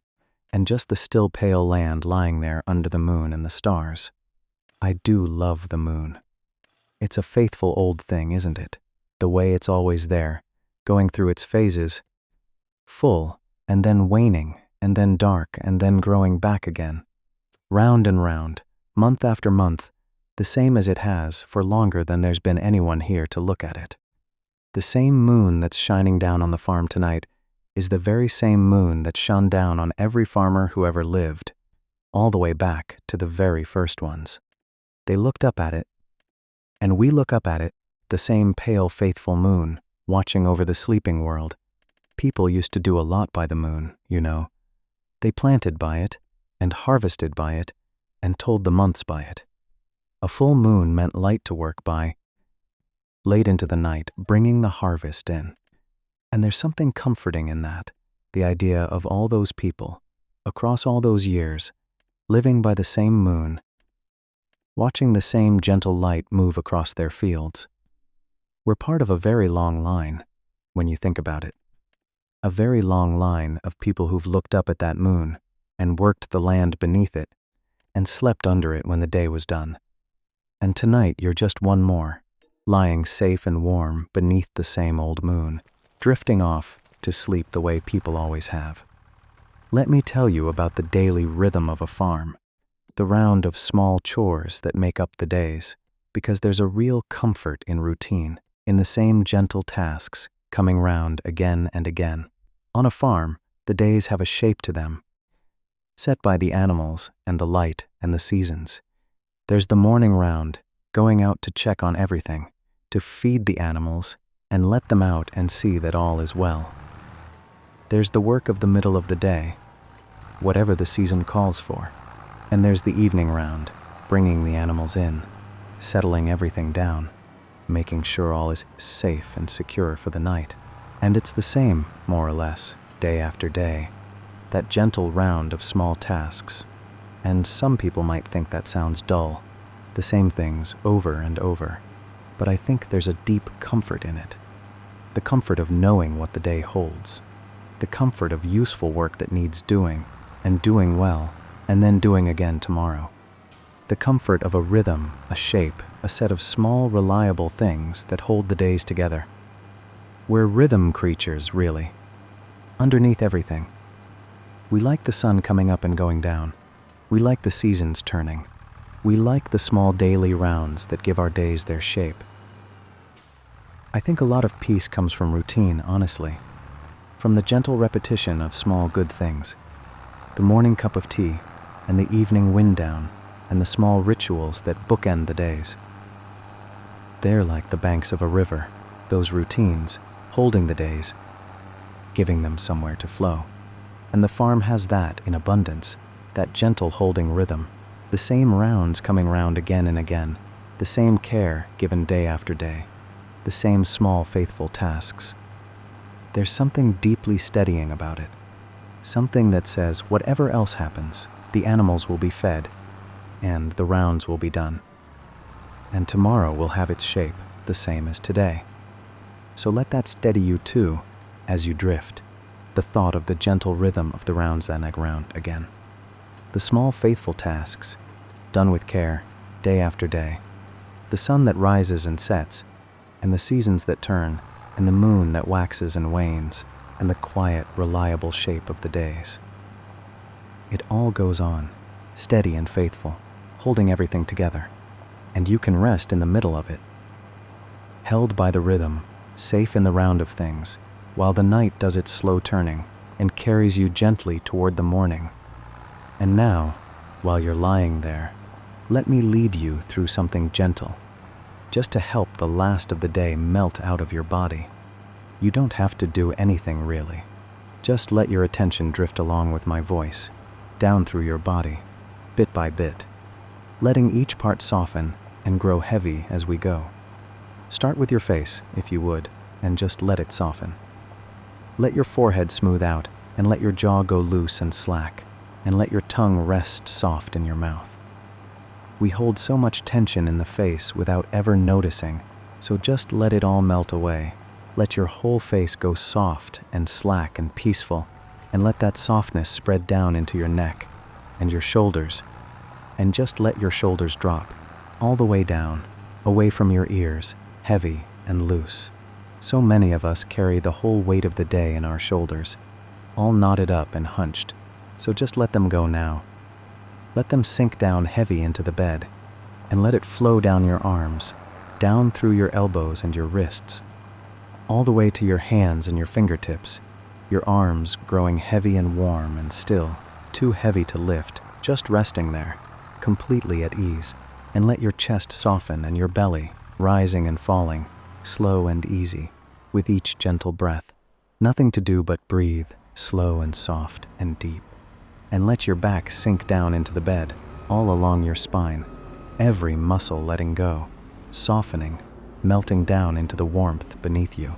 and just the still pale land lying there under the moon and the stars. I do love the moon. It's a faithful old thing, isn't it? The way it's always there, going through its phases, full, and then waning, and then dark, and then growing back again. Round and round, month after month, the same as it has for longer than there's been anyone here to look at it. The same moon that's shining down on the farm tonight is the very same moon that shone down on every farmer who ever lived, all the way back to the very first ones. They looked up at it, and we look up at it, the same pale, faithful moon, watching over the sleeping world. People used to do a lot by the moon, you know. They planted by it, and harvested by it, and told the months by it. A full moon meant light to work by, late into the night, bringing the harvest in. And there's something comforting in that, the idea of all those people, across all those years, living by the same moon, watching the same gentle light move across their fields. We're part of a very long line, when you think about it. A very long line of people who've looked up at that moon and worked the land beneath it and slept under it when the day was done. And tonight you're just one more, lying safe and warm beneath the same old moon, drifting off to sleep the way people always have. Let me tell you about the daily rhythm of a farm, the round of small chores that make up the days, because there's a real comfort in routine, in the same gentle tasks coming round again and again. On a farm, the days have a shape to them, set by the animals and the light and the seasons. There's the morning round, going out to check on everything, to feed the animals and let them out and see that all is well. There's the work of the middle of the day, whatever the season calls for. And there's the evening round, bringing the animals in, settling everything down, making sure all is safe and secure for the night. And it's the same, more or less, day after day, that gentle round of small tasks. And some people might think that sounds dull, the same things over and over. But I think there's a deep comfort in it. The comfort of knowing what the day holds. The comfort of useful work that needs doing, and doing well, and then doing again tomorrow. The comfort of a rhythm, a shape, a set of small, reliable things that hold the days together. We're rhythm creatures, really. Underneath everything. We like the sun coming up and going down. We like the seasons turning. We like the small daily rounds that give our days their shape. I think a lot of peace comes from routine, honestly. From the gentle repetition of small good things. The morning cup of tea, and the evening wind down, and the small rituals that bookend the days. They're like the banks of a river, those routines, holding the days, giving them somewhere to flow. And the farm has that in abundance, that gentle holding rhythm, the same rounds coming round again and again, the same care given day after day, the same small faithful tasks. There's something deeply steadying about it, something that says whatever else happens, the animals will be fed, and the rounds will be done. And tomorrow will have its shape, the same as today. So let that steady you too, as you drift, the thought of the gentle rhythm of the rounds that nag round again. The small faithful tasks, done with care, day after day. The sun that rises and sets, and the seasons that turn, and the moon that waxes and wanes, and the quiet, reliable shape of the days. It all goes on, steady and faithful, holding everything together, and you can rest in the middle of it, held by the rhythm, safe in the round of things, while the night does its slow turning and carries you gently toward the morning. And now, while you're lying there, let me lead you through something gentle, just to help the last of the day melt out of your body. You don't have to do anything really. Just let your attention drift along with my voice, down through your body, bit by bit, letting each part soften and grow heavy as we go. Start with your face, if you would, and just let it soften. Let your forehead smooth out, and let your jaw go loose and slack, and let your tongue rest soft in your mouth. We hold so much tension in the face without ever noticing, so just let it all melt away. Let your whole face go soft and slack and peaceful, and let that softness spread down into your neck and your shoulders, and just let your shoulders drop, all the way down, away from your ears, heavy and loose. So many of us carry the whole weight of the day in our shoulders, all knotted up and hunched, so just let them go now. Let them sink down heavy into the bed, and let it flow down your arms, down through your elbows and your wrists, all the way to your hands and your fingertips, your arms growing heavy and warm and still, too heavy to lift, just resting there, completely at ease, and let your chest soften and your belly rising and falling, slow and easy, with each gentle breath. Nothing to do but breathe, slow and soft and deep. And let your back sink down into the bed, all along your spine, every muscle letting go, softening, melting down into the warmth beneath you.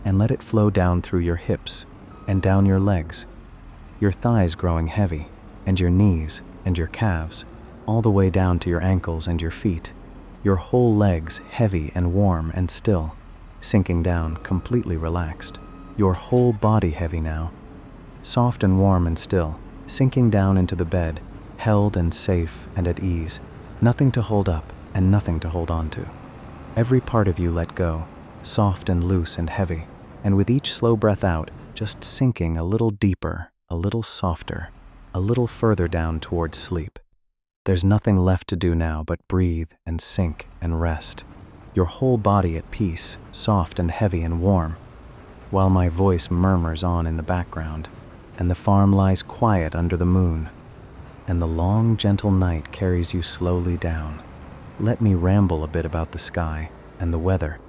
And let it flow down through your hips and down your legs, your thighs growing heavy, and your knees and your calves, all the way down to your ankles and your feet, your whole legs heavy and warm and still, sinking down completely relaxed, your whole body heavy now, soft and warm and still, sinking down into the bed, held and safe and at ease, nothing to hold up and nothing to hold on to. Every part of you let go, soft and loose and heavy, and with each slow breath out, just sinking a little deeper, a little softer, a little further down towards sleep. There's nothing left to do now but breathe and sink and rest, your whole body at peace, soft and heavy and warm, while my voice murmurs on in the background, and the farm lies quiet under the moon, and the long, gentle night carries you slowly down. Let me ramble a bit about the sky and the weather,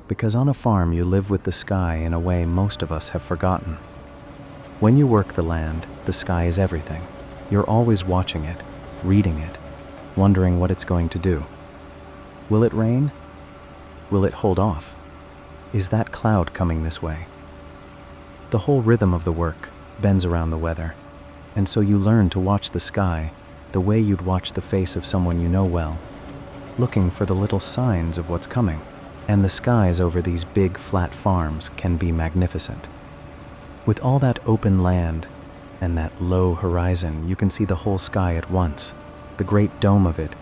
because on a farm you live with the sky in a way most of us have forgotten. When you work the land, the sky is everything. You're always watching it, reading it, wondering what it's going to do. Will it rain? Will it hold off? Is that cloud coming this way? The whole rhythm of the work bends around the weather, and so you learn to watch the sky the way you'd watch the face of someone you know well, looking for the little signs of what's coming. And the skies over these big, flat farms can be magnificent. With all that open land and that low horizon, you can see the whole sky at once, the great dome of it,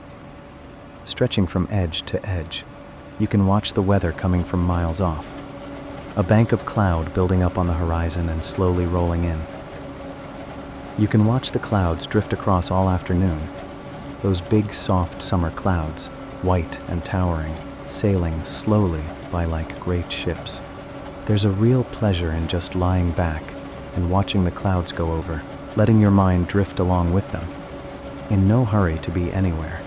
stretching from edge to edge. You can watch the weather coming from miles off, a bank of cloud building up on the horizon and slowly rolling in. You can watch the clouds drift across all afternoon, those big, soft summer clouds, white and towering, sailing slowly by like great ships. There's a real pleasure in just lying back and watching the clouds go over, letting your mind drift along with them, in no hurry to be anywhere.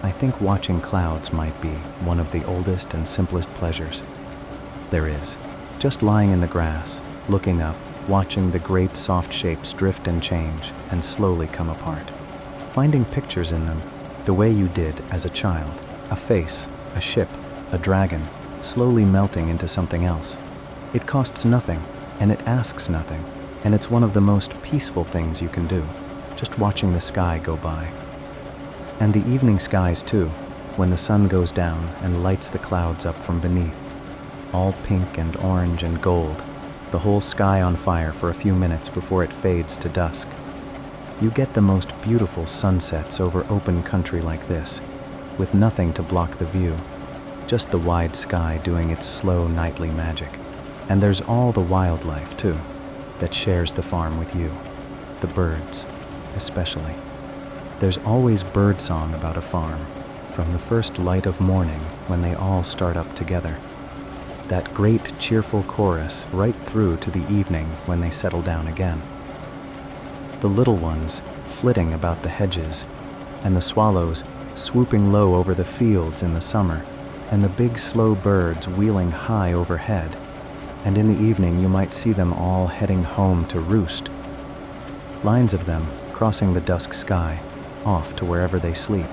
I think watching clouds might be one of the oldest and simplest pleasures there is. Just lying in the grass, looking up, watching the great soft shapes drift and change and slowly come apart. Finding pictures in them the way you did as a child, a face, a ship, a dragon, slowly melting into something else. It costs nothing, and it asks nothing, and it's one of the most peaceful things you can do, just watching the sky go by. And the evening skies too, when the sun goes down and lights the clouds up from beneath, all pink and orange and gold, the whole sky on fire for a few minutes before it fades to dusk. You get the most beautiful sunsets over open country like this, with nothing to block the view, just the wide sky doing its slow nightly magic. And there's all the wildlife, too, that shares the farm with you, the birds, especially. There's always birdsong about a farm, from the first light of morning when they all start up together. That great cheerful chorus right through to the evening when they settle down again. The little ones flitting about the hedges, and the swallows swooping low over the fields in the summer, and the big slow birds wheeling high overhead, and in the evening you might see them all heading home to roost. Lines of them crossing the dusk sky, off to wherever they sleep.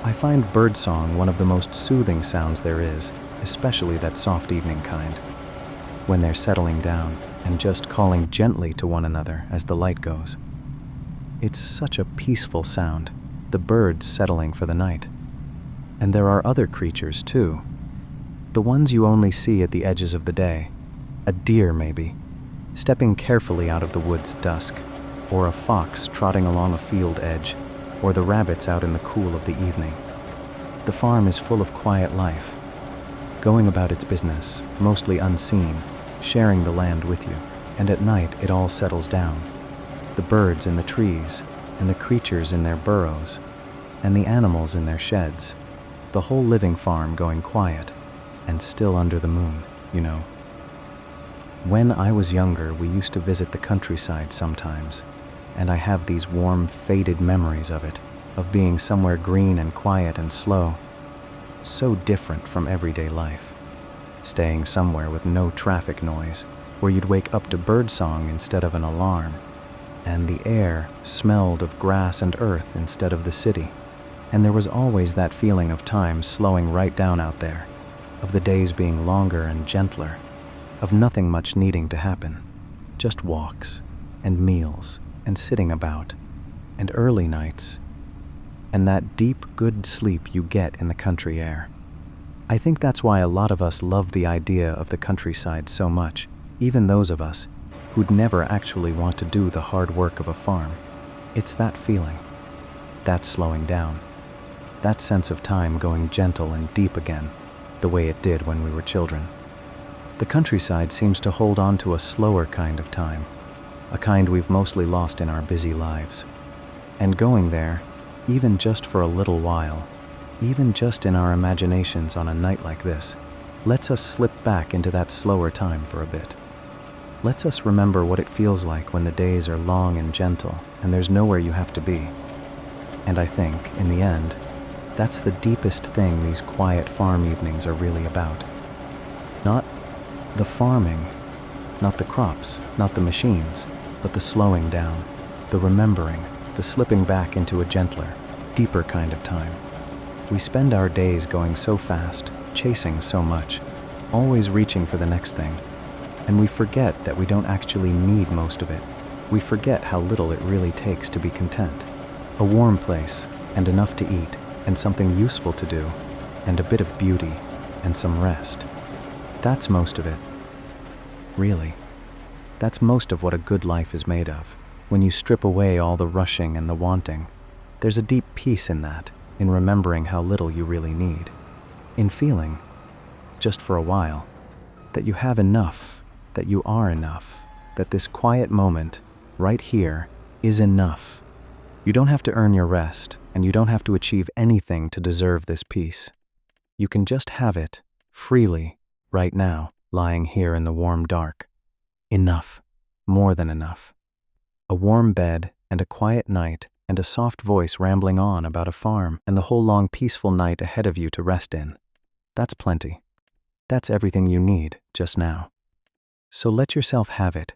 I find birdsong one of the most soothing sounds there is, especially that soft evening kind, when they're settling down and just calling gently to one another as the light goes. It's such a peaceful sound, the birds settling for the night. And there are other creatures too, the ones you only see at the edges of the day, a deer maybe, stepping carefully out of the woods at dusk, or a fox trotting along a field edge, or the rabbits out in the cool of the evening. The farm is full of quiet life, going about its business, mostly unseen, sharing the land with you, and at night it all settles down. The birds in the trees, and the creatures in their burrows, and the animals in their sheds. The whole living farm going quiet and still under the moon, you know. When I was younger, we used to visit the countryside sometimes, and I have these warm, faded memories of it, of being somewhere green and quiet and slow, so different from everyday life. Staying somewhere with no traffic noise, where you'd wake up to birdsong instead of an alarm, and the air smelled of grass and earth instead of the city. And there was always that feeling of time slowing right down out there, of the days being longer and gentler, of nothing much needing to happen, just walks and meals and sitting about, and early nights, and that deep, good sleep you get in the country air. I think that's why a lot of us love the idea of the countryside so much, even those of us who'd never actually want to do the hard work of a farm. It's that feeling, that slowing down, that sense of time going gentle and deep again, the way it did when we were children. The countryside seems to hold on to a slower kind of time, a kind we've mostly lost in our busy lives. And going there, even just for a little while, even just in our imaginations on a night like this, lets us slip back into that slower time for a bit. Lets us remember what it feels like when the days are long and gentle and there's nowhere you have to be. And I think, in the end, that's the deepest thing these quiet farm evenings are really about. Not the farming, not the crops, not the machines, but the slowing down, the remembering, the slipping back into a gentler, deeper kind of time. We spend our days going so fast, chasing so much, always reaching for the next thing, and we forget that we don't actually need most of it. We forget how little it really takes to be content. A warm place, and enough to eat, and something useful to do, and a bit of beauty, and some rest. That's most of it. Really. That's most of what a good life is made of. When you strip away all the rushing and the wanting, there's a deep peace in that, in remembering how little you really need. In feeling, just for a while, that you have enough, that you are enough, that this quiet moment, right here, is enough. You don't have to earn your rest, and you don't have to achieve anything to deserve this peace. You can just have it, freely, right now, lying here in the warm dark. Enough, more than enough. A warm bed, and a quiet night, and a soft voice rambling on about a farm, and the whole long peaceful night ahead of you to rest in. That's plenty. That's everything you need, just now. So let yourself have it.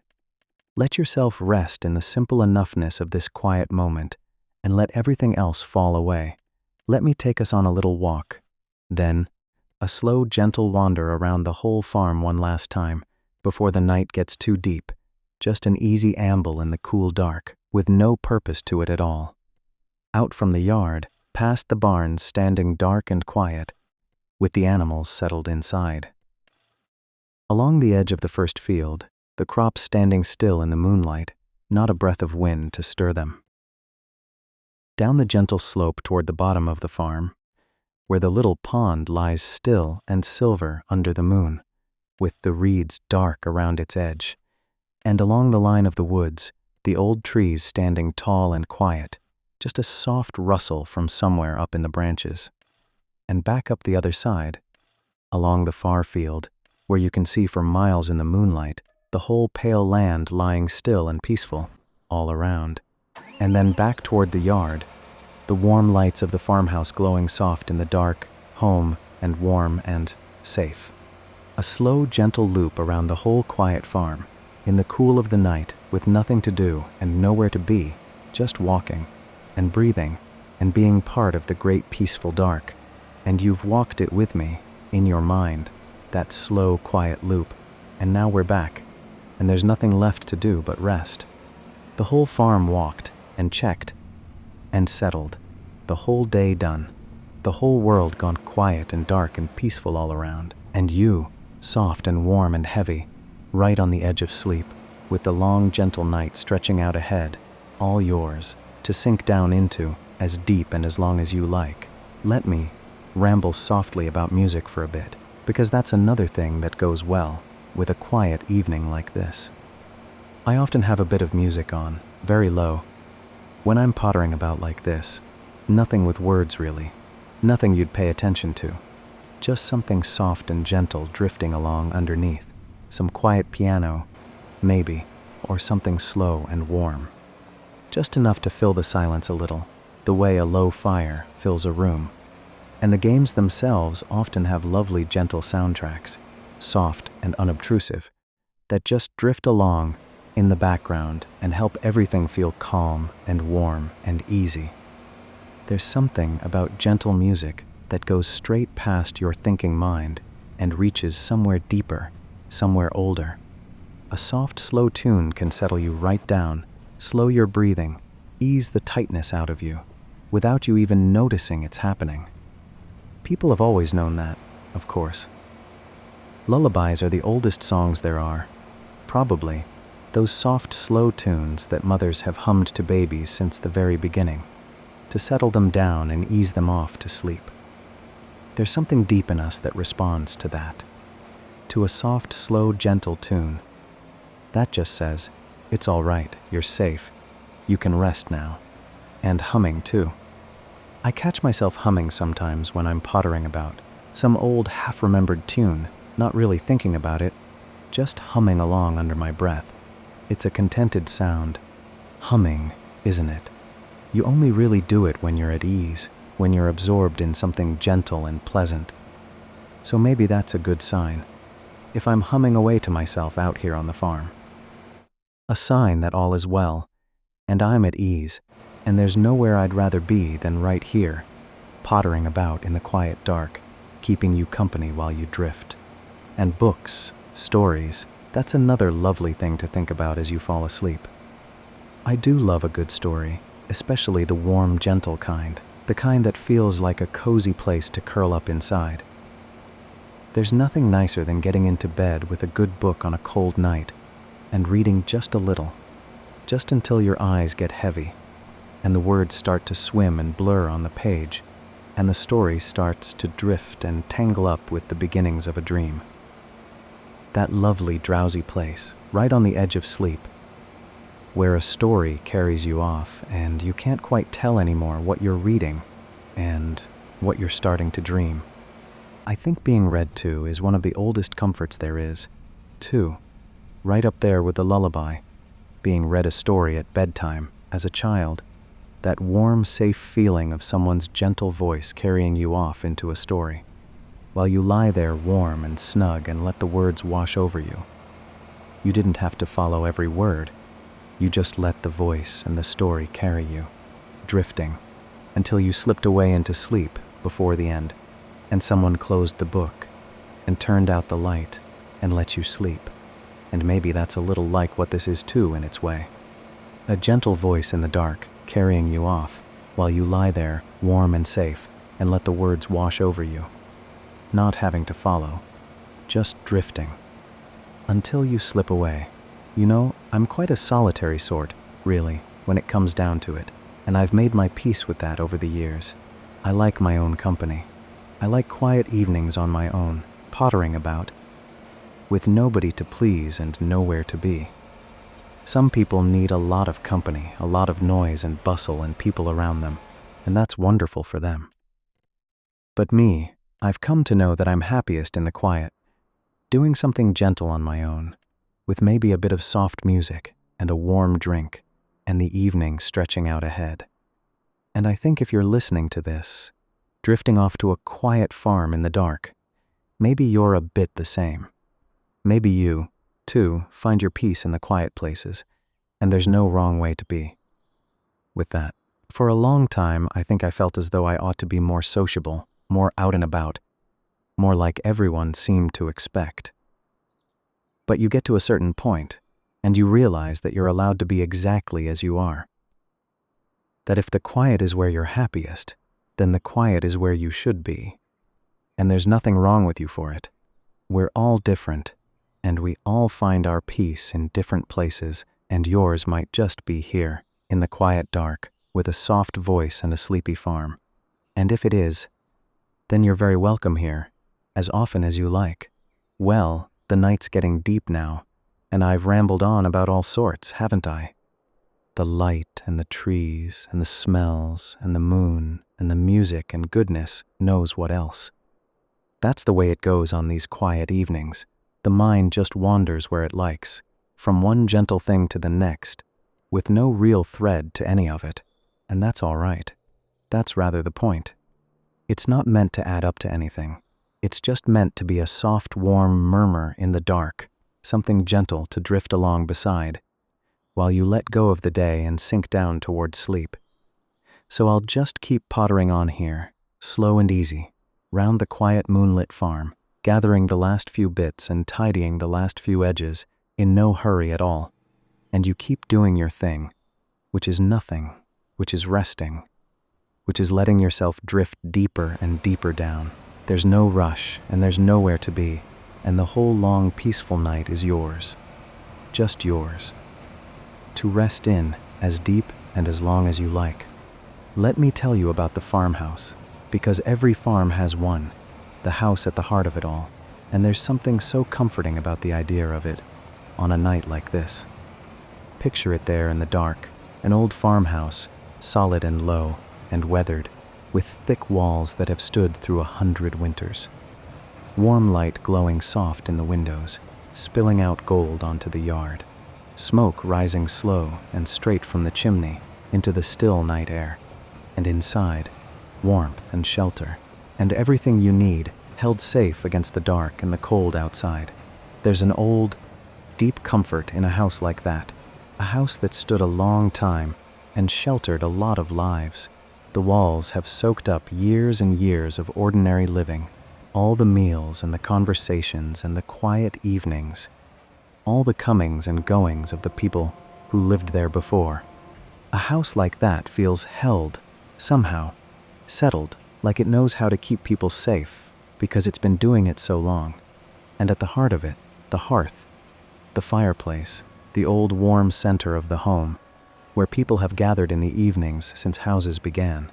Let yourself rest in the simple enoughness of this quiet moment, and let everything else fall away. Let me take us on a little walk. Then, a slow, gentle wander around the whole farm one last time, before the night gets too deep. Just an easy amble in the cool dark, with no purpose to it at all. Out from the yard, past the barns standing dark and quiet, with the animals settled inside. Along the edge of the first field, the crops standing still in the moonlight, not a breath of wind to stir them. Down the gentle slope toward the bottom of the farm, where the little pond lies still and silver under the moon, with the reeds dark around its edge, and along the line of the woods, the old trees standing tall and quiet, just a soft rustle from somewhere up in the branches. And back up the other side, along the far field, where you can see for miles in the moonlight, the whole pale land lying still and peaceful, all around. And then back toward the yard, the warm lights of the farmhouse glowing soft in the dark, home and warm and safe. A slow, gentle loop around the whole quiet farm, in the cool of the night, with nothing to do and nowhere to be, just walking and breathing and being part of the great peaceful dark. And you've walked it with me, in your mind, that slow, quiet loop, and now we're back, and there's nothing left to do but rest. The whole farm walked and checked and settled, the whole day done, the whole world gone quiet and dark and peaceful all around, and you, soft and warm and heavy, right on the edge of sleep, with the long, gentle night stretching out ahead, all yours, to sink down into, as deep and as long as you like. Let me ramble softly about music for a bit, because that's another thing that goes well with a quiet evening like this. I often have a bit of music on, very low, When I'm pottering about like this, nothing with words really, nothing you'd pay attention to, just something soft and gentle drifting along underneath, some quiet piano, maybe, or something slow and warm. Just enough to fill the silence a little, the way a low fire fills a room. And the games themselves often have lovely gentle soundtracks, soft and unobtrusive, that just drift along in the background and help everything feel calm and warm and easy. There's something about gentle music that goes straight past your thinking mind and reaches somewhere deeper, somewhere older. A soft, slow tune can settle you right down, slow your breathing, ease the tightness out of you, without you even noticing it's happening. People have always known that, of course. Lullabies are the oldest songs there are. Probably those soft, slow tunes that mothers have hummed to babies since the very beginning, to settle them down and ease them off to sleep. There's something deep in us that responds to that, to a soft, slow, gentle tune. That just says, it's all right, you're safe, you can rest now. And humming too. I catch myself humming sometimes when I'm pottering about, some old half-remembered tune, not really thinking about it, just humming along under my breath. It's a contented sound. Humming, isn't it? You only really do it when you're at ease, when you're absorbed in something gentle and pleasant. So maybe that's a good sign, if I'm humming away to myself out here on the farm. A sign that all is well, and I'm at ease, and there's nowhere I'd rather be than right here, pottering about in the quiet dark, keeping you company while you drift. And books, stories, that's another lovely thing to think about as you fall asleep. I do love a good story, especially the warm, gentle kind, the kind that feels like a cozy place to curl up inside. There's nothing nicer than getting into bed with a good book on a cold night and reading just a little, just until your eyes get heavy and the words start to swim and blur on the page, and the story starts to drift and tangle up with the beginnings of a dream. That lovely, drowsy place, right on the edge of sleep, where a story carries you off and you can't quite tell anymore what you're reading and what you're starting to dream. I think being read to is one of the oldest comforts there is, too, right up there with the lullaby, being read a story at bedtime as a child, that warm, safe feeling of someone's gentle voice carrying you off into a story, while you lie there warm and snug and let the words wash over you. You didn't have to follow every word. You just let the voice and the story carry you, drifting, until you slipped away into sleep before the end, and someone closed the book and turned out the light and let you sleep. And maybe that's a little like what this is too in its way. A gentle voice in the dark, carrying you off, while you lie there, warm and safe, and let the words wash over you. Not having to follow, just drifting. Until you slip away. You know, I'm quite a solitary sort, really, when it comes down to it, and I've made my peace with that over the years. I like my own company. I like quiet evenings on my own, pottering about, with nobody to please and nowhere to be. Some people need a lot of company, a lot of noise and bustle and people around them, and that's wonderful for them. But me, I've come to know that I'm happiest in the quiet, doing something gentle on my own, with maybe a bit of soft music and a warm drink, and the evening stretching out ahead. And I think if you're listening to this, drifting off to a quiet farm in the dark, maybe you're a bit the same. Maybe you, too, find your peace in the quiet places, and there's no wrong way to be. With that, for a long time, I think I felt as though I ought to be more sociable, more out and about, more like everyone seemed to expect. But you get to a certain point, and you realize that you're allowed to be exactly as you are. That if the quiet is where you're happiest, then the quiet is where you should be. And there's nothing wrong with you for it. We're all different, and we all find our peace in different places, and yours might just be here, in the quiet dark, with a soft voice and a sleepy farm. And if it is, then you're very welcome here, as often as you like. Well, the night's getting deep now, and I've rambled on about all sorts, haven't I? The light and the trees and the smells and the moon and the music and goodness knows what else. That's the way it goes on these quiet evenings. The mind just wanders where it likes, from one gentle thing to the next, with no real thread to any of it, and that's all right. That's rather the point. It's not meant to add up to anything. It's just meant to be a soft, warm murmur in the dark, something gentle to drift along beside, while you let go of the day and sink down toward sleep. So I'll just keep pottering on here, slow and easy, round the quiet moonlit farm, gathering the last few bits and tidying the last few edges, in no hurry at all. And you keep doing your thing, which is nothing, which is resting, which is letting yourself drift deeper and deeper down. There's no rush, and there's nowhere to be, and the whole long peaceful night is yours, just yours, to rest in as deep and as long as you like. Let me tell you about the farmhouse, because every farm has one, the house at the heart of it all, and there's something so comforting about the idea of it on a night like this. Picture it there in the dark, an old farmhouse, solid and low and weathered, with thick walls that have stood through 100 winters. Warm light glowing soft in the windows, spilling out gold onto the yard. Smoke rising slow and straight from the chimney into the still night air. And inside, warmth and shelter, and everything you need held safe against the dark and the cold outside. There's an old, deep comfort in a house like that, a house that stood a long time and sheltered a lot of lives. The walls have soaked up years and years of ordinary living, all the meals and the conversations and the quiet evenings, all the comings and goings of the people who lived there before. A house like that feels held, somehow, settled, like it knows how to keep people safe because it's been doing it so long. And at the heart of it, the hearth, the fireplace, the old warm center of the home, where people have gathered in the evenings since houses began.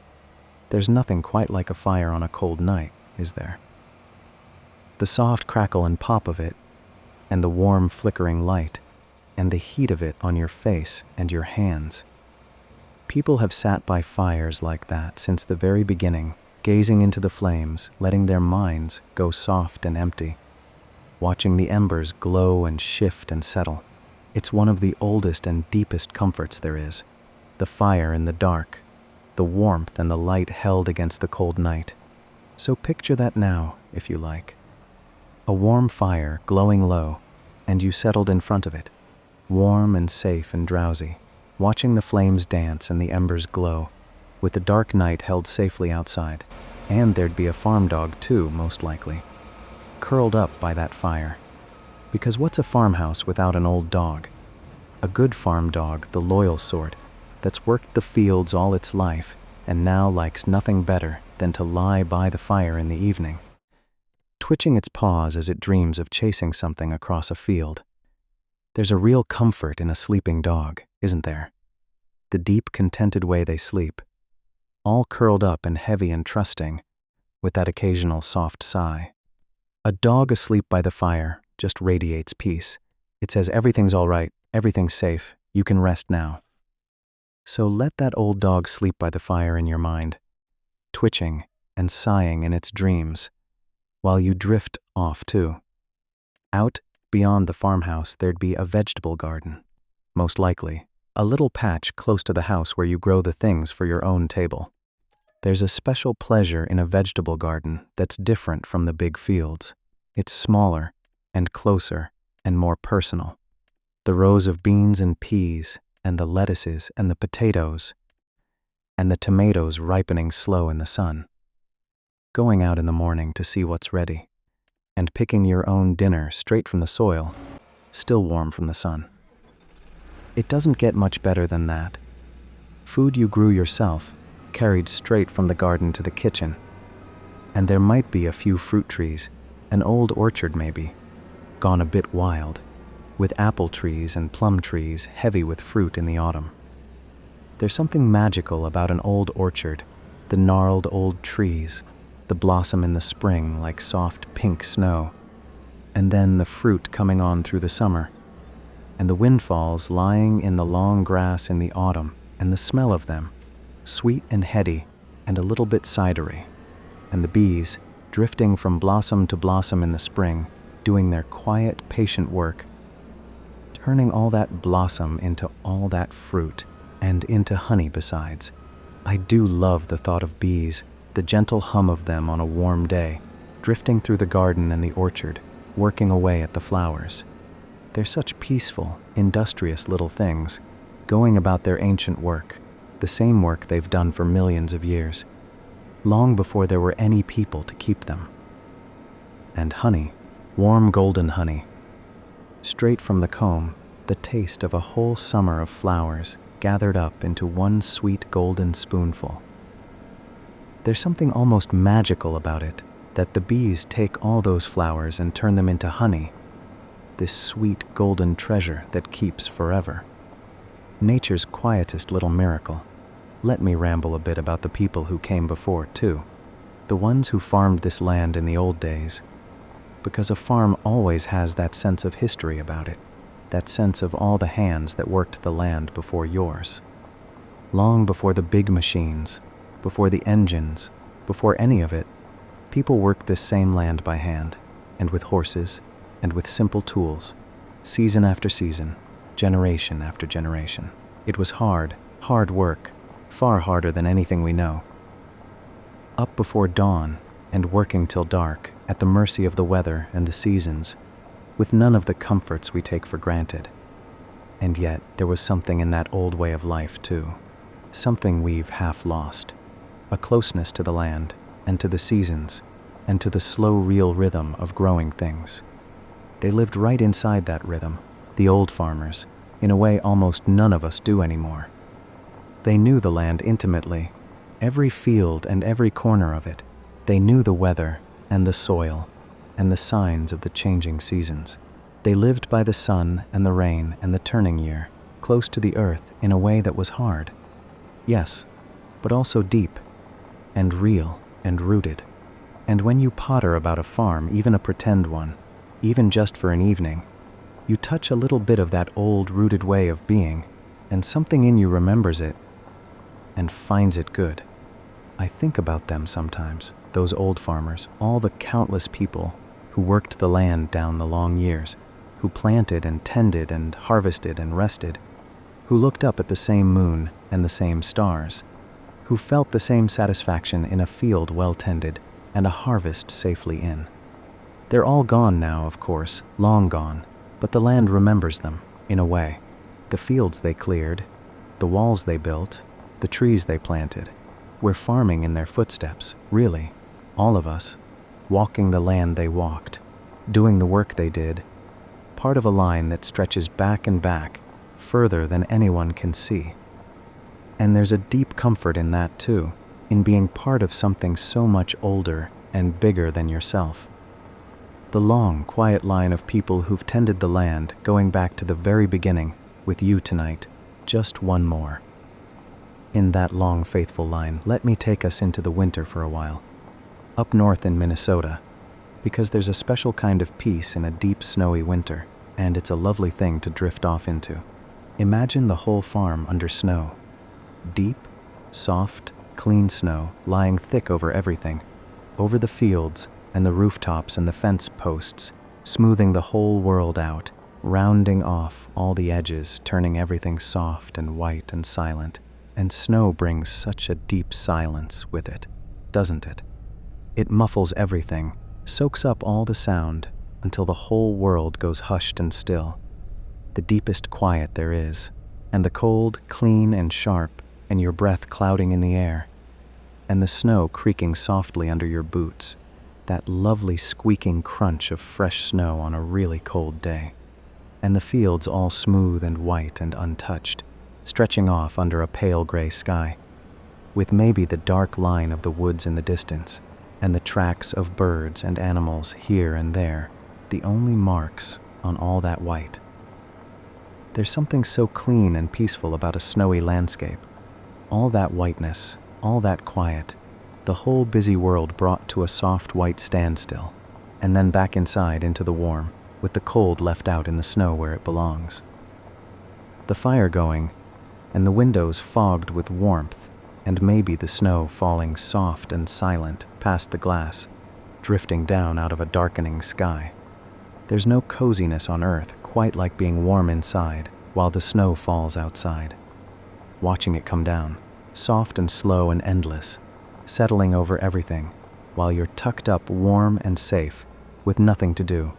There's nothing quite like a fire on a cold night, is there? The soft crackle and pop of it, and the warm flickering light, and the heat of it on your face and your hands. People have sat by fires like that since the very beginning, gazing into the flames, letting their minds go soft and empty, watching the embers glow and shift and settle. It's one of the oldest and deepest comforts there is, the fire in the dark, the warmth and the light held against the cold night. So picture that now, if you like. A warm fire glowing low, and you settled in front of it, warm and safe and drowsy, watching the flames dance and the embers glow, with the dark night held safely outside. And there'd be a farm dog too, most likely, curled up by that fire. Because what's a farmhouse without an old dog? A good farm dog, the loyal sort, that's worked the fields all its life and now likes nothing better than to lie by the fire in the evening, twitching its paws as it dreams of chasing something across a field. There's a real comfort in a sleeping dog, isn't there? The deep, contented way they sleep, all curled up and heavy and trusting, with that occasional soft sigh. A dog asleep by the fire just radiates peace. It says everything's all right, everything's safe, you can rest now. So let that old dog sleep by the fire in your mind, twitching and sighing in its dreams, while you drift off too. Out beyond the farmhouse there'd be a vegetable garden, most likely, a little patch close to the house where you grow the things for your own table. There's a special pleasure in a vegetable garden that's different from the big fields. It's smaller and closer and more personal. The rows of beans and peas and the lettuces and the potatoes and the tomatoes ripening slow in the sun. Going out in the morning to see what's ready and picking your own dinner straight from the soil, still warm from the sun. It doesn't get much better than that. Food you grew yourself, carried straight from the garden to the kitchen. And there might be a few fruit trees, an old orchard maybe, gone a bit wild, with apple trees and plum trees heavy with fruit in the autumn. There's something magical about an old orchard, the gnarled old trees, the blossom in the spring like soft pink snow, and then the fruit coming on through the summer. and the windfalls lying in the long grass in the autumn, and the smell of them, sweet and heady and a little bit cidery, and the bees drifting from blossom to blossom in the spring, doing their quiet, patient work, turning all that blossom into all that fruit, and into honey besides. I do love the thought of bees, the gentle hum of them on a warm day, drifting through the garden and the orchard, working away at the flowers. They're such peaceful, industrious little things, going about their ancient work, the same work they've done for millions of years, long before there were any people to keep them. And honey, warm golden honey, straight from the comb, the taste of a whole summer of flowers gathered up into one sweet golden spoonful. There's something almost magical about it, that the bees take all those flowers and turn them into honey, this sweet golden treasure that keeps forever. Nature's quietest little miracle. Let me ramble a bit about the people who came before, too, the ones who farmed this land in the old days, because a farm always has that sense of history about it, that sense of all the hands that worked the land before yours. Long before the big machines, before the engines, before any of it, people worked this same land by hand, and with horses, and with simple tools, season after season, generation after generation. It was hard, hard work, far harder than anything we know. Up before dawn, and working till dark, at the mercy of the weather and the seasons, with none of the comforts we take for granted. And yet, there was something in that old way of life, too. Something we've half lost. A closeness to the land, and to the seasons, and to the slow, real rhythm of growing things. They lived right inside that rhythm, the old farmers, in a way almost none of us do anymore. They knew the land intimately, every field and every corner of it. They knew the weather and the soil and the signs of the changing seasons. They lived by the sun and the rain and the turning year, close to the earth in a way that was hard. Yes, but also deep and real and rooted. And when you potter about a farm, even a pretend one, even just for an evening, you touch a little bit of that old rooted way of being, and something in you remembers it and finds it good. I think about them sometimes, those old farmers, all the countless people who worked the land down the long years, who planted and tended and harvested and rested, who looked up at the same moon and the same stars, who felt the same satisfaction in a field well tended and a harvest safely in. They're all gone now, of course, long gone, but the land remembers them, in a way. The fields they cleared, the walls they built, the trees they planted. We're farming in their footsteps, really, all of us, walking the land they walked, doing the work they did, part of a line that stretches back and back, further than anyone can see. And there's a deep comfort in that, too, in being part of something so much older and bigger than yourself. The long, quiet line of people who've tended the land, going back to the very beginning, with you tonight, just one more. In that long, faithful line, let me take us into the winter for a while, up north in Minnesota, because there's a special kind of peace in a deep, snowy winter, and it's a lovely thing to drift off into. Imagine the whole farm under snow. Deep, soft, clean snow lying thick over everything, over the fields and the rooftops and the fence posts, smoothing the whole world out, rounding off all the edges, turning everything soft and white and silent. And snow brings such a deep silence with it, doesn't it? It muffles everything, soaks up all the sound, until the whole world goes hushed and still. The deepest quiet there is, and the cold, clean and sharp, and your breath clouding in the air, and the snow creaking softly under your boots, that lovely squeaking crunch of fresh snow on a really cold day, and the fields all smooth and white and untouched, stretching off under a pale gray sky, with maybe the dark line of the woods in the distance, and the tracks of birds and animals here and there, the only marks on all that white. There's something so clean and peaceful about a snowy landscape. All that whiteness, all that quiet, the whole busy world brought to a soft white standstill, and then back inside into the warm, with the cold left out in the snow where it belongs. the fire going, and the windows fogged with warmth, and maybe the snow falling soft and silent past the glass, drifting down out of a darkening sky. There's no coziness on earth quite like being warm inside while the snow falls outside. Watching it come down, soft and slow and endless, settling over everything, while you're tucked up warm and safe, with nothing to do,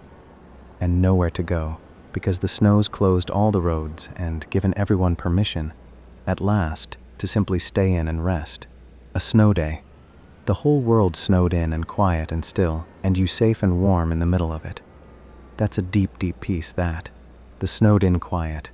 and nowhere to go, because the snow's closed all the roads and given everyone permission, at last, to simply stay in and rest. A snow day. The whole world snowed in and quiet and still, and you safe and warm in the middle of it. That's a deep, deep peace, that. The snowed-in quiet.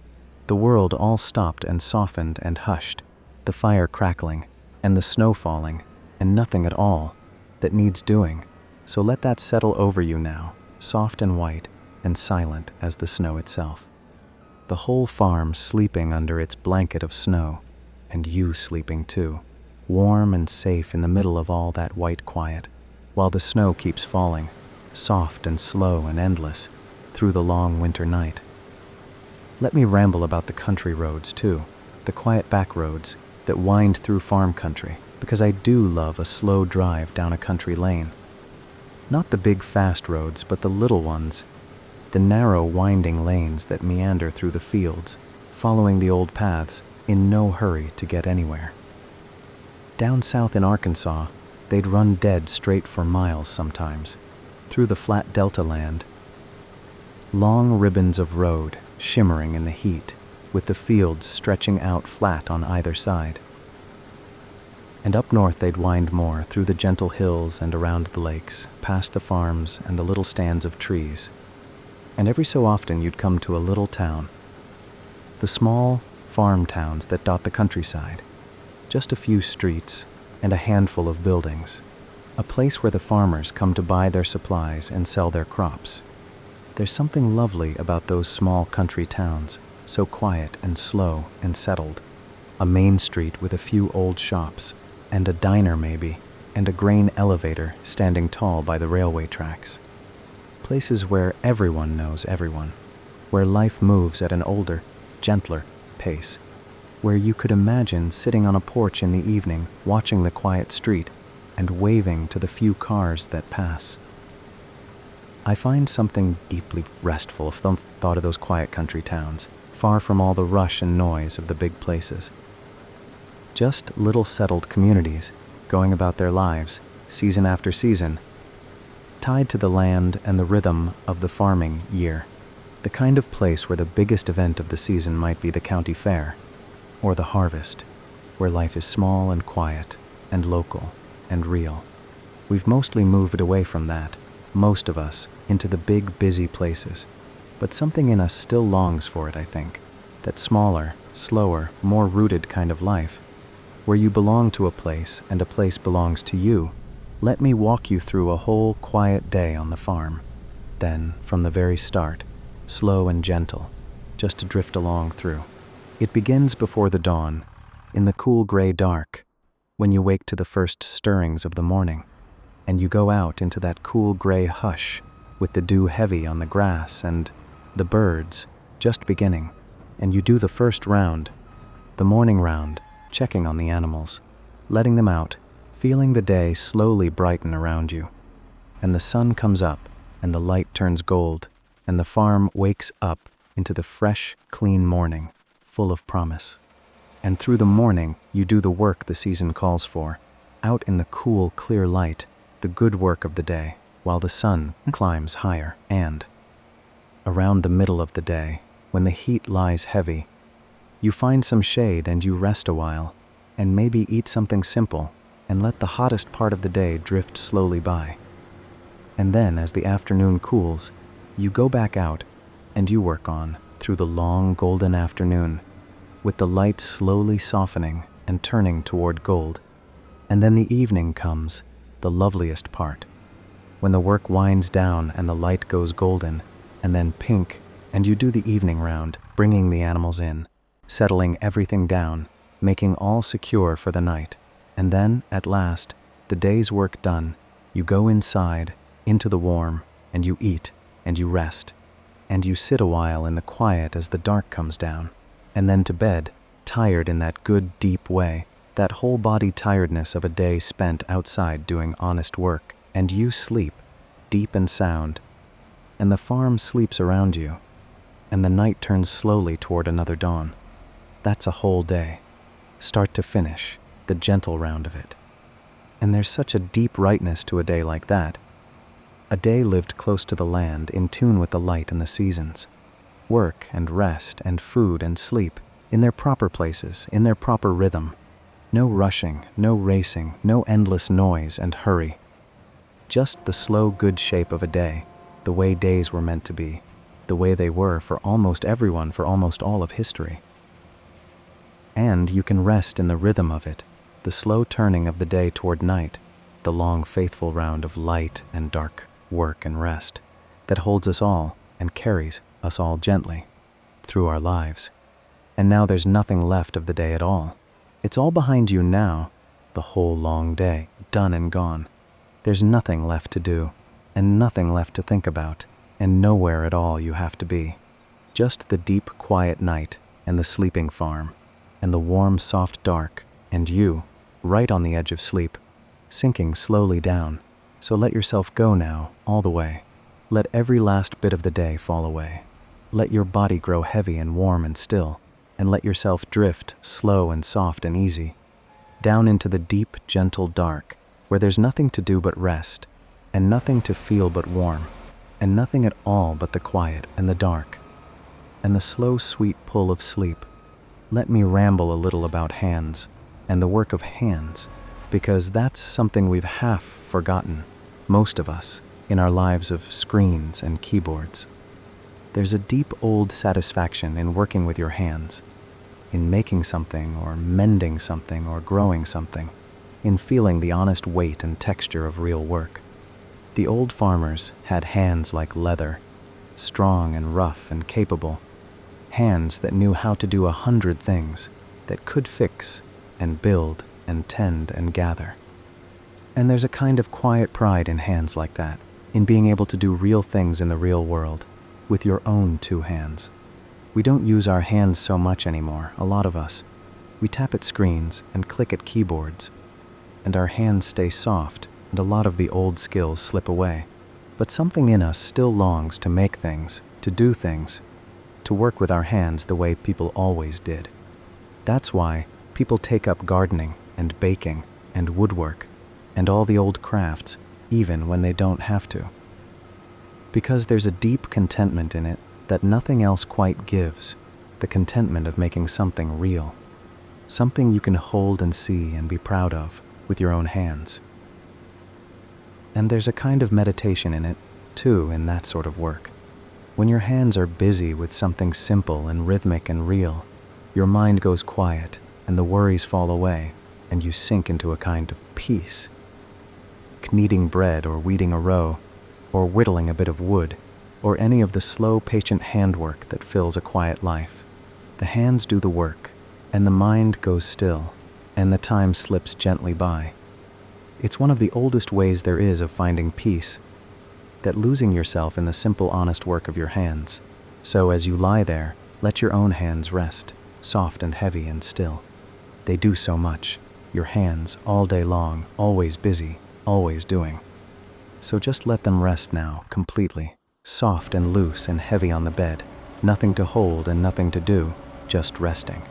The world all stopped and softened and hushed, the fire crackling, and the snow falling, and nothing at all that needs doing. So let that settle over you now, soft and white and silent as the snow itself. The whole farm sleeping under its blanket of snow, and you sleeping too, warm and safe in the middle of all that white quiet, while the snow keeps falling, soft and slow and endless, through the long winter night. Let me ramble about the country roads too, the quiet back roads that wind through farm country, because I do love a slow drive down a country lane. Not the big fast roads, but the little ones, the narrow winding lanes that meander through the fields, following the old paths, in no hurry to get anywhere. Down south in Arkansas, they'd run dead straight for miles sometimes, through the flat delta land. Long ribbons of road, shimmering in the heat, with the fields stretching out flat on either side. And up north they'd wind more, through the gentle hills and around the lakes, past the farms and the little stands of trees. And every so often you'd come to a little town. The small farm towns that dot the countryside. Just a few streets and a handful of buildings. A place where the farmers come to buy their supplies and sell their crops. There's something lovely about those small country towns, so quiet and slow and settled. A main street with a few old shops, and a diner maybe, and a grain elevator standing tall by the railway tracks. Places where everyone knows everyone, where life moves at an older, gentler pace, where you could imagine sitting on a porch in the evening watching the quiet street and waving to the few cars that pass. I find something deeply restful if the thought of those quiet country towns, far from all the rush and noise of the big places. Just little settled communities, going about their lives, season after season, tied to the land and the rhythm of the farming year. The kind of place where the biggest event of the season might be the county fair, or the harvest, where life is small and quiet, and local, and real. We've mostly moved away from that, most of us, into the big, busy places. But something in us still longs for it, I think. That smaller, slower, more rooted kind of life, where you belong to a place and a place belongs to you. Let me walk you through a whole quiet day on the farm. Then, from the very start, slow and gentle, just to drift along through. It begins before the dawn, in the cool gray dark, when you wake to the first stirrings of the morning, and you go out into that cool gray hush with the dew heavy on the grass and the birds just beginning, and you do the first round, the morning round, checking on the animals, letting them out, feeling the day slowly brighten around you. And the sun comes up, and the light turns gold, and the farm wakes up into the fresh, clean morning, full of promise. And through the morning, you do the work the season calls for, out in the cool, clear light, the good work of the day, while the sun climbs higher. And around the middle of the day, when the heat lies heavy, you find some shade and you rest a while, and maybe eat something simple, and let the hottest part of the day drift slowly by. And then, as the afternoon cools, you go back out, and you work on, through the long golden afternoon, with the light slowly softening and turning toward gold. And then the evening comes, the loveliest part, when the work winds down and the light goes golden, and then pink, and you do the evening round, bringing the animals in, settling everything down, making all secure for the night. And then, at last, the day's work done, you go inside, into the warm, and you eat, and you rest, and you sit a while in the quiet as the dark comes down. and then to bed, tired in that good, deep way, that whole body tiredness of a day spent outside doing honest work, and you sleep, deep and sound, and the farm sleeps around you, and the night turns slowly toward another dawn. That's a whole day, start to finish, the gentle round of it. And there's such a deep rightness to a day like that. A day lived close to the land, in tune with the light and the seasons. Work and rest and food and sleep, in their proper places, in their proper rhythm. No rushing, no racing, no endless noise and hurry. Just the slow, good shape of a day, the way days were meant to be, the way they were for almost everyone for almost all of history. And you can rest in the rhythm of it, the slow turning of the day toward night, the long, faithful round of light and dark, work and rest, that holds us all and carries us all gently through our lives. And now there's nothing left of the day at all. It's all behind you now, the whole long day, done and gone. There's nothing left to do, and nothing left to think about, and nowhere at all you have to be. Just the deep, quiet night, and the sleeping farm, and the warm, soft dark, and you, right on the edge of sleep, sinking slowly down. So let yourself go now, all the way. Let every last bit of the day fall away. Let your body grow heavy and warm and still, and let yourself drift, slow and soft and easy, down into the deep, gentle dark, where there's nothing to do but rest, and nothing to feel but warm, and nothing at all but the quiet and the dark, and the slow, sweet pull of sleep. Let me ramble a little about hands, and the work of hands, because that's something we've half forgotten, most of us, in our lives of screens and keyboards. There's a deep old satisfaction in working with your hands, in making something or mending something or growing something, in feeling the honest weight and texture of real work. The old farmers had hands like leather, strong and rough and capable, hands that knew how to do 100 things, that could fix and build and tend and gather. And there's a kind of quiet pride in hands like that, in being able to do real things in the real world, with your own 2 hands. We don't use our hands so much anymore, a lot of us. We tap at screens and click at keyboards, and our hands stay soft, and a lot of the old skills slip away. But something in us still longs to make things, to do things, to work with our hands the way people always did. That's why people take up gardening and baking and woodwork and all the old crafts, even when they don't have to. Because there's a deep contentment in it that nothing else quite gives, the contentment of making something real, something you can hold and see and be proud of with your own hands. And there's a kind of meditation in it, too, in that sort of work. When your hands are busy with something simple and rhythmic and real, your mind goes quiet and the worries fall away, and you sink into a kind of peace. Kneading bread or weeding a row, or whittling a bit of wood, or any of the slow, patient handwork that fills a quiet life. The hands do the work, and the mind goes still, and the time slips gently by. It's one of the oldest ways there is of finding peace, that losing yourself in the simple, honest work of your hands. So as you lie there, let your own hands rest, soft and heavy and still. They do so much. Your hands, all day long, always busy, always doing. So just let them rest now, completely, soft and loose and heavy on the bed, nothing to hold and nothing to do, just resting.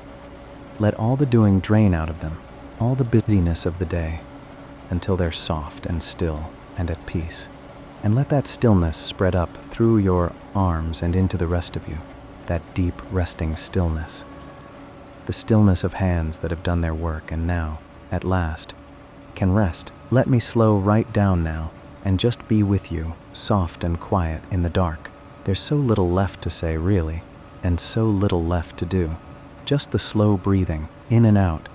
Let all the doing drain out of them, all the busyness of the day, until they're soft and still and at peace. And let that stillness spread up through your arms and into the rest of you, that deep, resting stillness. The stillness of hands that have done their work and now, at last, can rest. Let me slow right down now and just be with you, soft and quiet in the dark. There's so little left to say, really, and so little left to do. Just the slow breathing, in and out,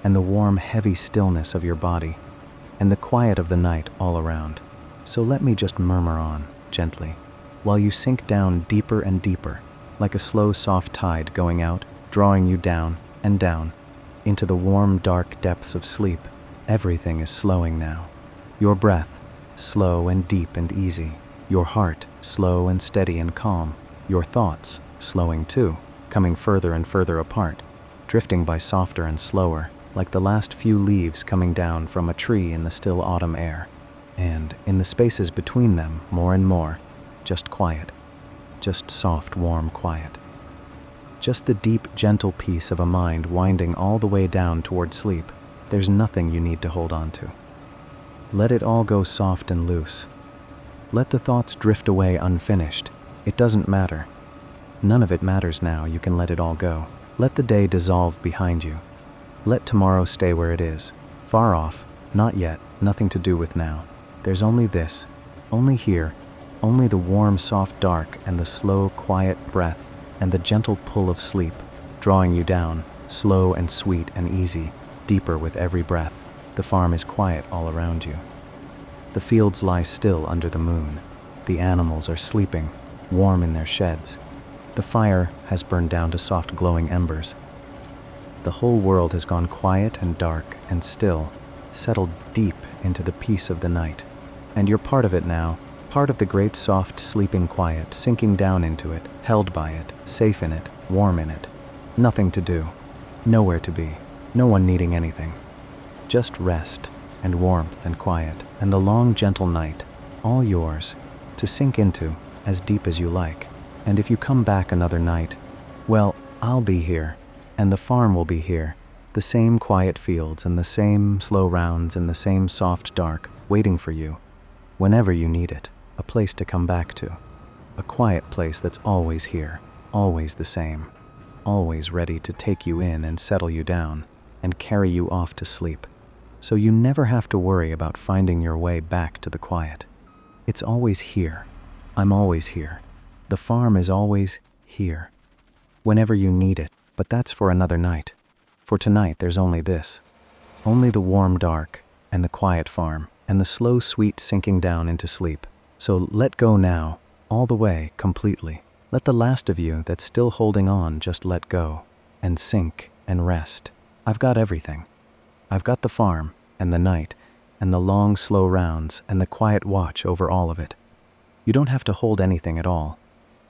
and the warm, heavy stillness of your body, and the quiet of the night all around. So let me just murmur on, gently, while you sink down deeper and deeper, like a slow, soft tide going out, drawing you down and down, into the warm, dark depths of sleep. Everything is slowing now. Your breath, slow and deep and easy. Your heart, slow and steady and calm. Your thoughts, slowing too, coming further and further apart, drifting by softer and slower, like the last few leaves coming down from a tree in the still autumn air. And, in the spaces between them, more and more, just quiet. Just soft, warm quiet. Just the deep, gentle peace of a mind winding all the way down toward sleep. There's nothing you need to hold on to. Let it all go soft and loose. Let the thoughts drift away unfinished. It doesn't matter. None of it matters now. You can let it all go. Let the day dissolve behind you. Let tomorrow stay where it is. Far off, not yet, nothing to do with now. There's only this, only here, only the warm, soft dark and the slow, quiet breath and the gentle pull of sleep, drawing you down, slow and sweet and easy, deeper with every breath. The farm is quiet all around you. The fields lie still under the moon. The animals are sleeping, warm in their sheds. The fire has burned down to soft glowing embers. The whole world has gone quiet and dark and still, settled deep into the peace of the night. And you're part of it now, part of the great soft sleeping quiet, sinking down into it, held by it, safe in it, warm in it. Nothing to do, nowhere to be, no one needing anything. Just rest and warmth and quiet and the long gentle night, all yours, to sink into as deep as you like. And if you come back another night, well, I'll be here, and the farm will be here, the same quiet fields and the same slow rounds and the same soft dark, waiting for you, whenever you need it, a place to come back to, a quiet place that's always here, always the same, always ready to take you in and settle you down and carry you off to sleep, so you never have to worry about finding your way back to the quiet. It's always here. I'm always here. The farm is always here, whenever you need it, but that's for another night. For tonight there's only this, only the warm dark and the quiet farm and the slow sweet sinking down into sleep. So let go now, all the way, completely. Let the last of you that's still holding on just let go and sink and rest. I've got everything. I've got the farm and the night and the long slow rounds and the quiet watch over all of it. You don't have to hold anything at all.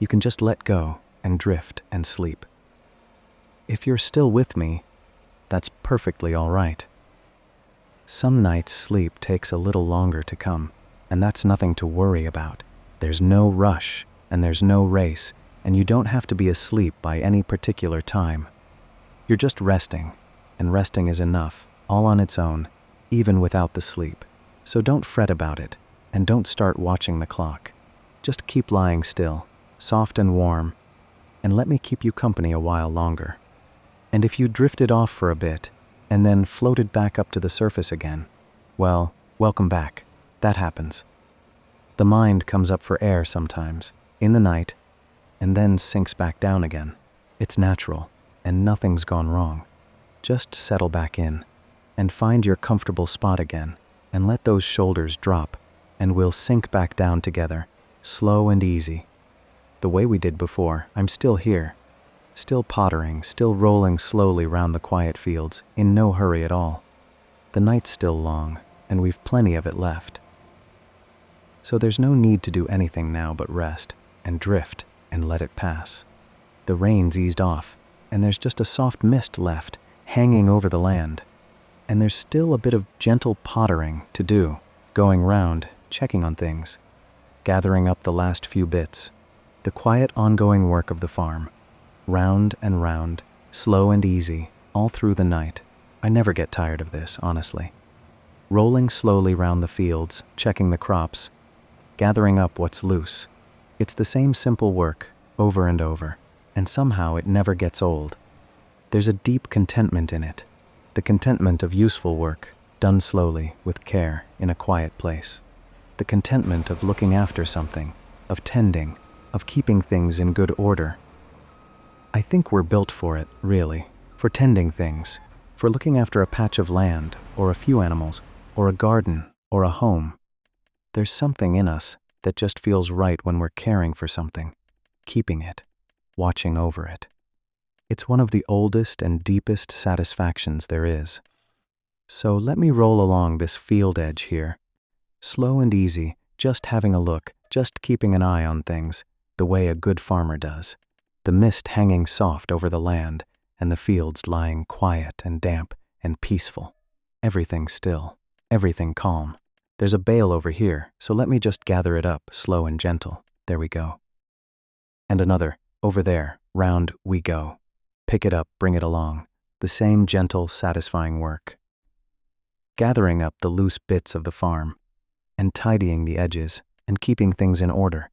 You can just let go and drift and sleep. If you're still with me, that's perfectly all right. Some nights sleep takes a little longer to come, and that's nothing to worry about. There's no rush and there's no race, and you don't have to be asleep by any particular time. You're just resting, and resting is enough, all on its own, even without the sleep. So don't fret about it, and don't start watching the clock. Just keep lying still, soft and warm, and let me keep you company a while longer. And if you drifted off for a bit, and then floated back up to the surface again, well, welcome back. That happens. The mind comes up for air sometimes, in the night, and then sinks back down again. It's natural, and nothing's gone wrong. Just settle back in, and find your comfortable spot again, and let those shoulders drop, and we'll sink back down together, slow and easy. The way we did before. I'm still here, still pottering, still rolling slowly round the quiet fields, in no hurry at all. The night's still long, and we've plenty of it left. So there's no need to do anything now but rest, and drift, and let it pass. The rain's eased off, and there's just a soft mist left, hanging over the land. And there's still a bit of gentle pottering to do, going round, checking on things, gathering up the last few bits. The quiet ongoing work of the farm, round and round, slow and easy, all through the night. I never get tired of this, honestly. Rolling slowly round the fields, checking the crops, gathering up what's loose. It's the same simple work, over and over, and somehow it never gets old. There's a deep contentment in it, the contentment of useful work, done slowly, with care, in a quiet place. The contentment of looking after something, of tending, of keeping things in good order. I think we're built for it, really, for tending things, for looking after a patch of land, or a few animals, or a garden, or a home. There's something in us that just feels right when we're caring for something, keeping it, watching over it. It's one of the oldest and deepest satisfactions there is. So let me roll along this field edge here, slow and easy, just having a look, just keeping an eye on things, the way a good farmer does. the mist hanging soft over the land, and the fields lying quiet and damp and peaceful. Everything still, everything calm. There's a bale over here, so let me just gather it up, slow and gentle. There we go. And another, over there, round we go. Pick it up, bring it along. The same gentle, satisfying work. Gathering up the loose bits of the farm, and tidying the edges, and keeping things in order.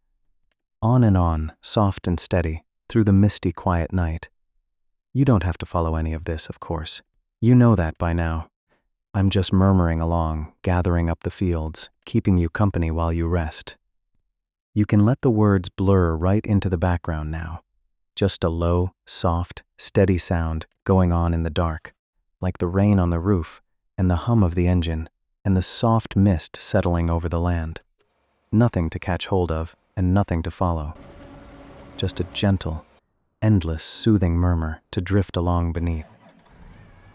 On and on, soft and steady, through the misty, quiet night. You don't have to follow any of this, of course. You know that by now. I'm just murmuring along, gathering up the fields, keeping you company while you rest. You can let the words blur right into the background now. Just a low, soft, steady sound going on in the dark, like the rain on the roof, and the hum of the engine, and the soft mist settling over the land. Nothing to catch hold of, and nothing to follow. Just a gentle, endless, soothing murmur to drift along beneath.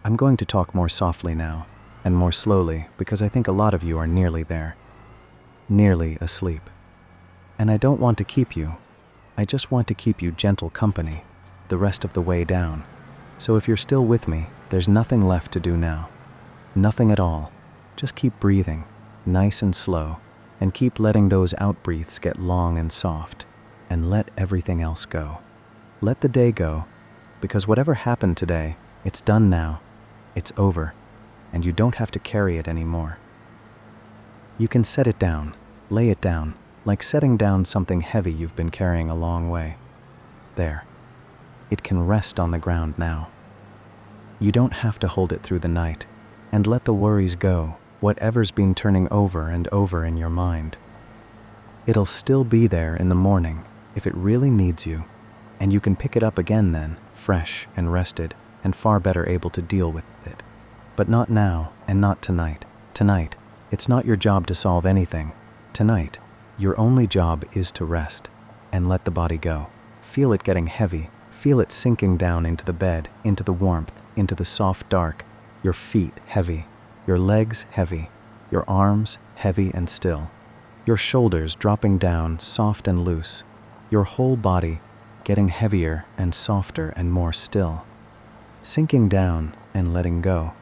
I'm going to talk more softly now, and more slowly, because I think a lot of you are nearly there. Nearly asleep. And I don't want to keep you. I just want to keep you gentle company, the rest of the way down. So if you're still with me, there's nothing left to do now. Nothing at all. Just keep breathing, nice and slow, and keep letting those out-breaths get long and soft, and let everything else go. Let the day go, because whatever happened today, it's done now. It's over, and you don't have to carry it anymore. You can set it down, lay it down, like setting down something heavy you've been carrying a long way. There. It can rest on the ground now. You don't have to hold it through the night, and let the worries go, whatever's been turning over and over in your mind. It'll still be there in the morning if it really needs you, and you can pick it up again then, fresh and rested, and far better able to deal with it. But not now, and not tonight. Tonight, it's not your job to solve anything. Tonight, your only job is to rest, and let the body go. Feel it getting heavy, feel it sinking down into the bed, into the warmth, into the soft dark, your feet heavy, your legs heavy, your arms heavy and still, your shoulders dropping down soft and loose, your whole body getting heavier and softer and more still, sinking down and letting go.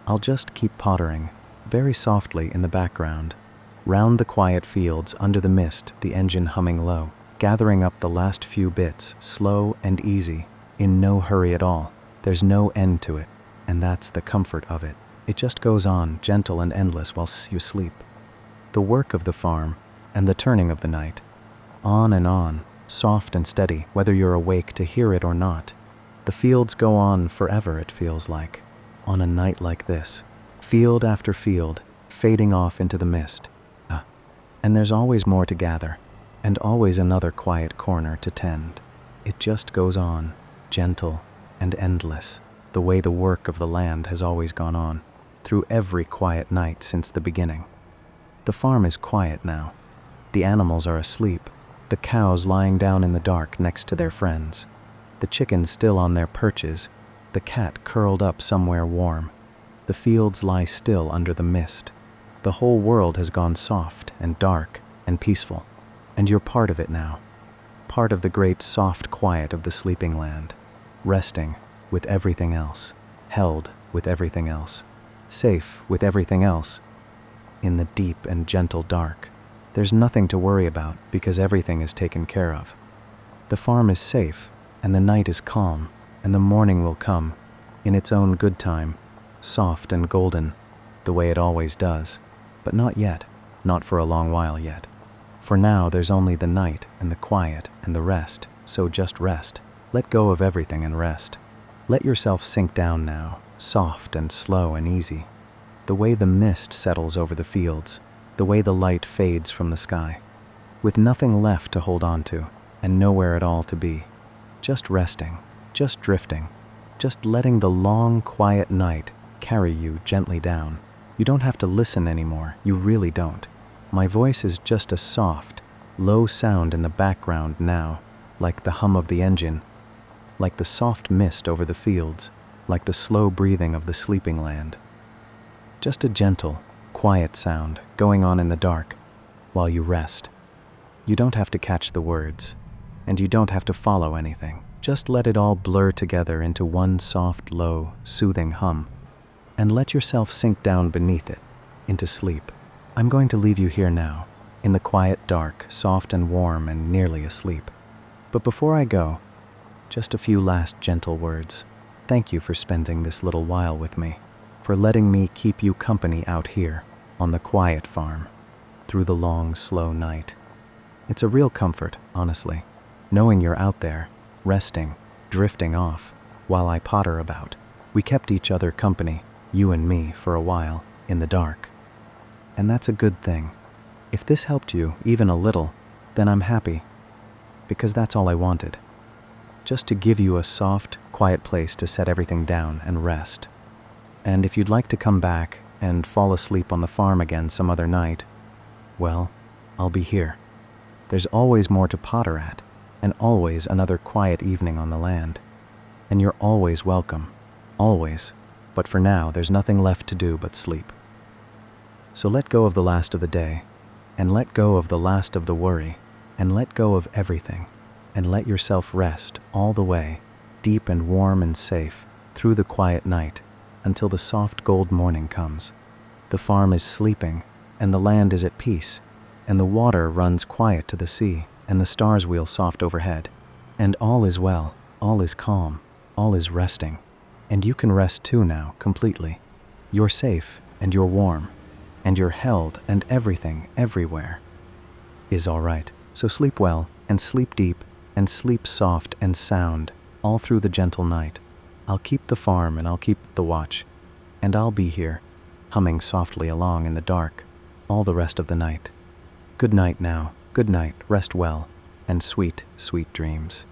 I'll just keep pottering, very softly in the background, round the quiet fields under the mist, the engine humming low, gathering up the last few bits, slow and easy, in no hurry at all. There's no end to it, and that's the comfort of it. It just goes on, gentle and endless while you sleep. The work of the farm, and the turning of the night. On and on, soft and steady, whether you're awake to hear it or not. The fields go on forever, it feels like, on a night like this. Field after field, fading off into the mist. And there's always more to gather, and always another quiet corner to tend. It just goes on, gentle and endless, the way the work of the land has always gone on, through every quiet night since the beginning. The farm is quiet now. The animals are asleep, the cows lying down in the dark next to their friends, the chickens still on their perches, the cat curled up somewhere warm. The fields lie still under the mist. The whole world has gone soft and dark and peaceful, and you're part of it now, part of the great soft quiet of the sleeping land, resting with everything else, held with everything else, safe with everything else. In the deep and gentle dark, there's nothing to worry about because everything is taken care of. The farm is safe, and the night is calm, and the morning will come, in its own good time, soft and golden, the way it always does. But not yet, not for a long while yet. For now there's only the night and the quiet and the rest, so just rest. Let go of everything and rest. Let yourself sink down now, soft and slow and easy. The way the mist settles over the fields, the way the light fades from the sky, with nothing left to hold on to, and nowhere at all to be. Just resting, just drifting, just letting the long, quiet night carry you gently down. You don't have to listen anymore, you really don't. My voice is just a soft, low sound in the background now, like the hum of the engine, like the soft mist over the fields, like the slow breathing of the sleeping land. Just a gentle, quiet sound going on in the dark while you rest. You don't have to catch the words. and you don't have to follow anything. Just let it all blur together into one soft, low, soothing hum, and let yourself sink down beneath it, into sleep. I'm going to leave you here now, in the quiet dark, soft and warm and nearly asleep. But before I go, just a few last gentle words. Thank you for spending this little while with me, for letting me keep you company out here, on the quiet farm, through the long, slow night. It's a real comfort, honestly, knowing you're out there, resting, drifting off, while I potter about. We kept each other company, you and me, for a while, in the dark. And that's a good thing. If this helped you, even a little, then I'm happy, because that's all I wanted. Just to give you a soft, quiet place to set everything down and rest. And if you'd like to come back and fall asleep on the farm again some other night, well, I'll be here. There's always more to potter at, and always another quiet evening on the land. And you're always welcome, always. But for now, there's nothing left to do but sleep. So let go of the last of the day, and let go of the last of the worry, and let go of everything, and let yourself rest all the way, deep and warm and safe, through the quiet night, until the soft gold morning comes. The farm is sleeping, and the land is at peace, and the water runs quiet to the sea, and the stars wheel soft overhead. And all is well, all is calm, all is resting. And you can rest too now, completely. You're safe, and you're warm, and you're held, and everything, everywhere, is all right. So sleep well, and sleep deep, and sleep soft and sound, all through the gentle night. I'll keep the farm, and I'll keep the watch, and I'll be here, humming softly along in the dark, all the rest of the night. Good night now, good night, rest well, and sweet, sweet dreams.